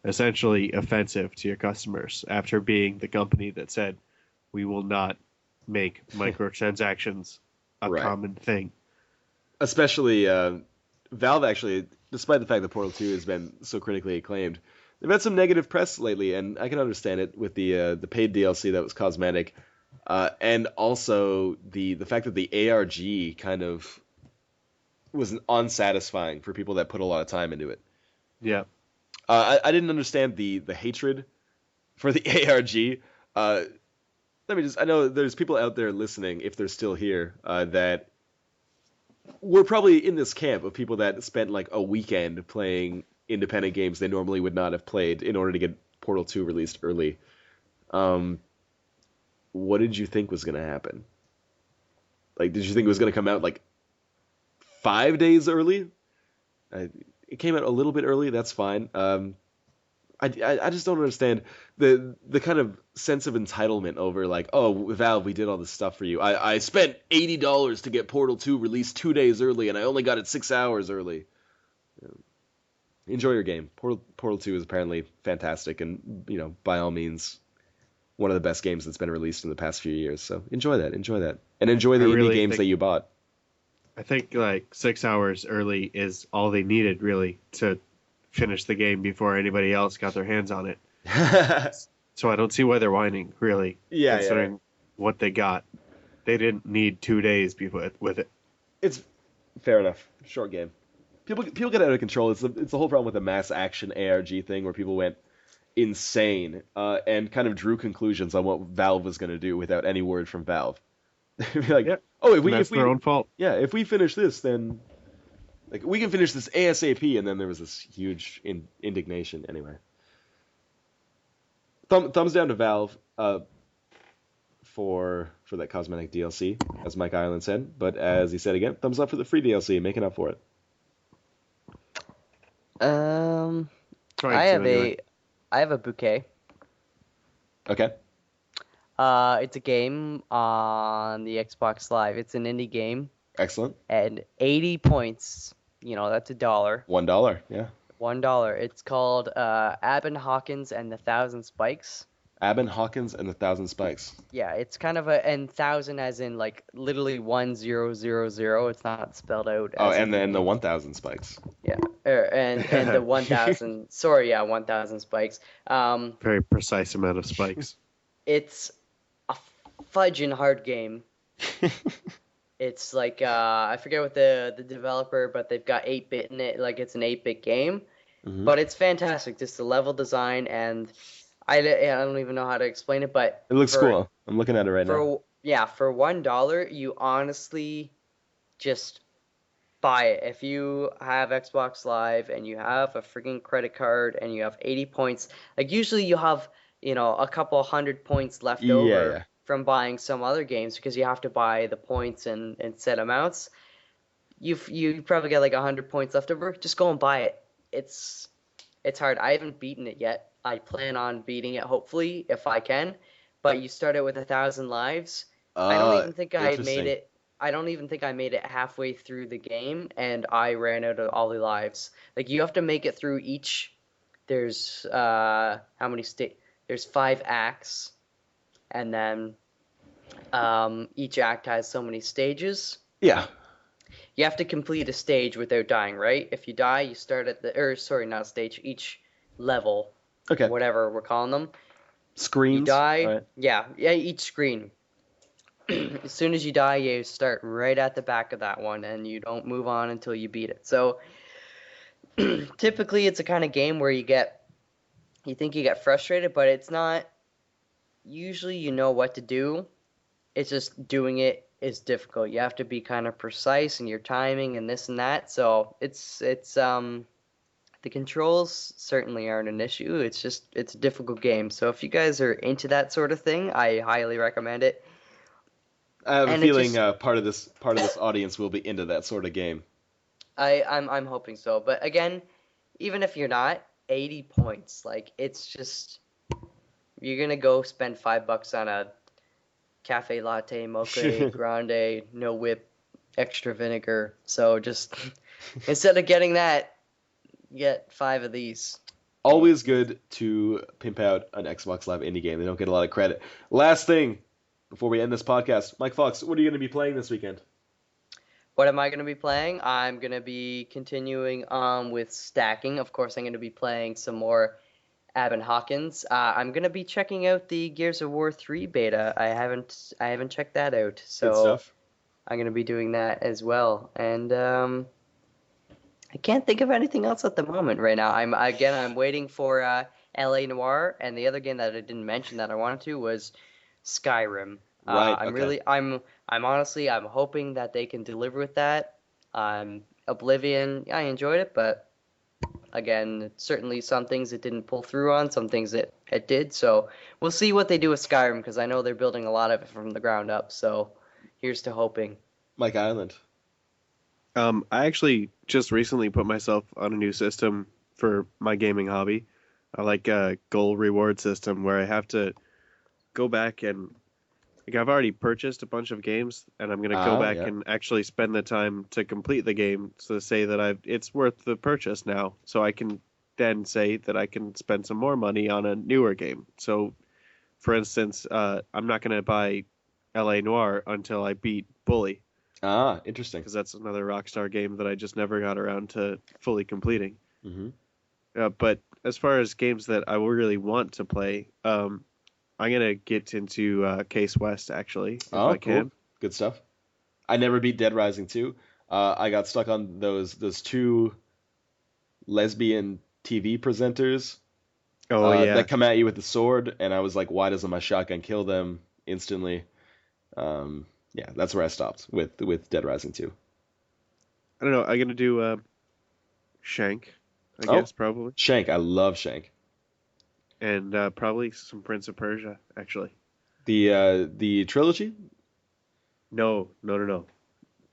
essentially offensive to your customers after being the company that said, we will not make microtransactions a common thing. Especially Valve, actually, despite the fact that Portal 2 has been so critically acclaimed, they've had some negative press lately, and I can understand it with the paid DLC that was cosmetic, and also the fact that the ARG kind of was unsatisfying for people that put a lot of time into it. Yeah. I didn't understand the hatred for the ARG. I know there's people out there listening, if they're still here, that we're probably in this camp of people that spent like a weekend playing independent games they normally would not have played in order to get Portal 2 released early. What did you think was going to happen? Like, did you think it was going to come out like 5 days early? It came out a little bit early. That's fine. I just don't understand the kind of sense of entitlement over like, oh, Valve, we did all this stuff for you. I spent $80 to get Portal 2 released 2 days early, and I only got it 6 hours early. Enjoy your game. Portal 2 is apparently fantastic, and by all means, one of the best games that's been released in the past few years. So enjoy that, and enjoy the indie games that you bought. I think like 6 hours early is all they needed really to finished the game before anybody else got their hands on it. So I don't see why they're whining, really, Yeah, considering what they got. They didn't need 2 days with it. It's fair enough. Short game. People get out of control. It's the whole problem with the mass action ARG thing where people went insane and kind of drew conclusions on what Valve was going to do without any word from Valve. Like, Yeah. oh, That's their own fault. Yeah, if we finish this, then like we can finish this ASAP. And then there was this huge indignation. Anyway, thumbs down to Valve for that cosmetic DLC, as Mike Ireland said. But as he said again, thumbs up for the free DLC, making up for it. I have a bouquet. Okay. It's a game on the Xbox Live. It's an indie game. Excellent. And 80 points. That's $1. $1. Yeah. $1. It's called Abin Hawkins and the Thousand Spikes. Abin Hawkins and the Thousand Spikes. Yeah, it's kind of and thousand as in like literally 1000. It's not spelled out. Oh, and then the 1000 spikes. Yeah, and the 1000. Sorry, yeah, 1000 spikes. Very precise amount of spikes. It's a fudging hard game. It's like I forget what the developer, but they've got 8-bit in it. Like it's an 8-bit game, but it's fantastic. Just the level design and. I don't even know how to explain it, but it looks cool. I'm looking at it right now. Yeah, for $1, you honestly just buy it. If you have Xbox Live and you have a freaking credit card and you have 80 points, like usually you have, a couple 100 points left over from buying some other games because you have to buy the points in set amounts. You probably get like 100 points left over. Just go and buy it. It's hard. I haven't beaten it yet. I plan on beating it, hopefully, if I can. But you start it with 1,000 lives. I don't even think I made it. I don't even think I made it halfway through the game, and I ran out of all the lives. Like you have to make it through each. There's how many There's 5 acts, and then each act has so many stages. Yeah. You have to complete a stage without dying, right? If you die, you start at not a stage. Each level. Okay. Whatever we're calling them. Screens. You die. Right. Yeah, each screen. As soon as you die, you start right at the back of that one, and you don't move on until you beat it. So, typically, it's a kind of game where you think you get frustrated, but it's not. Usually, you know what to do. It's just doing it is difficult. You have to be kind of precise in your timing and this and that. So, it's the controls certainly aren't an issue. It's a difficult game. So if you guys are into that sort of thing, I highly recommend it. I have a feeling part of this audience will be into that sort of game. I'm hoping so. But again, even if you're not, 80 points. Like it's just you're gonna go spend $5 on a cafe latte, mocha grande, no whip, extra vinegar. So just instead of getting that. Get 5 of these. Always good to pimp out an Xbox Live indie game. They don't get a lot of credit. Last thing before we end this podcast, Mike Fox, what are you going to be playing this weekend? What am I going to be playing? I'm going to be continuing on with stacking. Of course, I'm going to be playing some more Abin Hawkins. I'm going to be checking out the Gears of War 3 beta. I haven't checked that out. So good stuff. I'm going to be doing that as well. And I can't think of anything else at the moment right now. I'm waiting for LA Noire, and the other game that I didn't mention that I wanted to was Skyrim. Right. I'm honestly hoping that they can deliver with that. Oblivion, I enjoyed it, but again, certainly some things it didn't pull through on, some things it did. So we'll see what they do with Skyrim because I know they're building a lot of it from the ground up. So here's to hoping. Mike Island. I actually just recently put myself on a new system for my gaming hobby. I like a goal reward system where I have to go back and I've already purchased a bunch of games and I'm going to go back and actually spend the time to complete the game to say that it's worth the purchase now. So I can then say that I can spend some more money on a newer game. So for instance, I'm not going to buy LA Noire until I beat Bully. Interesting. Because that's another Rockstar game that I just never got around to fully completing. Mm-hmm. But as far as games that I really want to play, I'm gonna get into Case West actually, if Oh, I cool. can. Good stuff. I never beat Dead Rising 2. I got stuck on those two lesbian TV presenters Oh yeah, that come at you with the sword, and I was like, why doesn't my shotgun kill them instantly? Yeah, that's where I stopped with Dead Rising 2. I don't know. I'm gonna do Shank, I Oh, guess probably, Shank. I love Shank. and probably some Prince of Persia actually. The trilogy? No, no, no, no.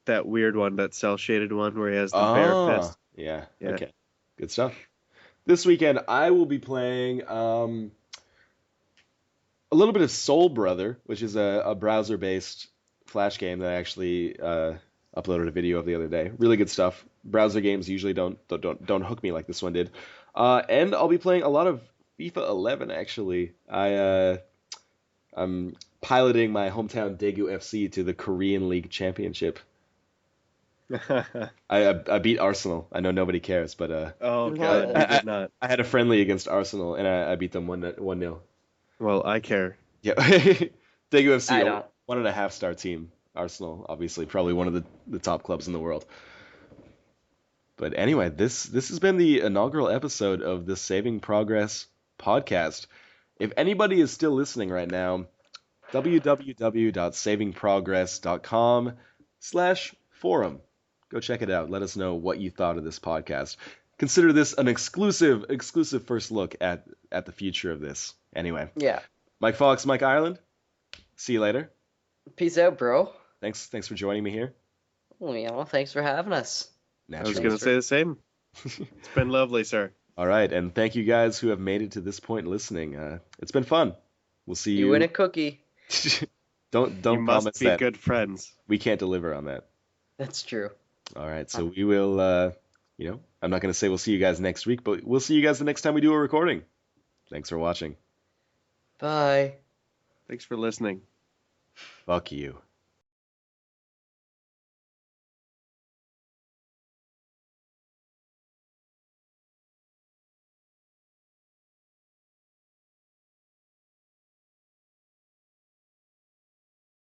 That weird one, that cell shaded one where he has the bare Ah, fist. yeah. Yeah. Okay. Good stuff. This weekend I will be playing a little bit of Soul Brother, which is a browser-based Flash game that I actually uploaded a video of the other day. Really good stuff. Browser games usually don't hook me like this one did. And I'll be playing a lot of FIFA 11 actually. I'm piloting my hometown Daegu FC to the Korean League Championship. I beat Arsenal. I know nobody cares, but Oh God, No, you I, did not. I had a friendly against Arsenal and I beat them 1-0. Well, I care. Yeah. Daegu FC, I a don't. 1.5 star team. Arsenal, obviously, probably one of the top clubs in the world. But anyway, this has been the inaugural episode of the Saving Progress podcast. If anybody is still listening right now, www.savingprogress.com/forum. Go check it out. Let us know what you thought of this podcast. Consider this an exclusive first look at the future of this. Anyway, Yeah. Mike Fox, Mike Ireland. See you later. Peace out, bro. Thanks for joining me here. Well, thanks for having us. I was Naturally. gonna say the same. It's been lovely, sir. All right, and thank you guys who have made it to this point listening. It's been fun. We'll see You you. win a cookie. Don't You must promise be that. good friends. We can't deliver on that. That's true. All right, so we will. I'm not going to say we'll see you guys next week, but we'll see you guys the next time we do a recording. Thanks for watching. Bye. Thanks for listening. Fuck you.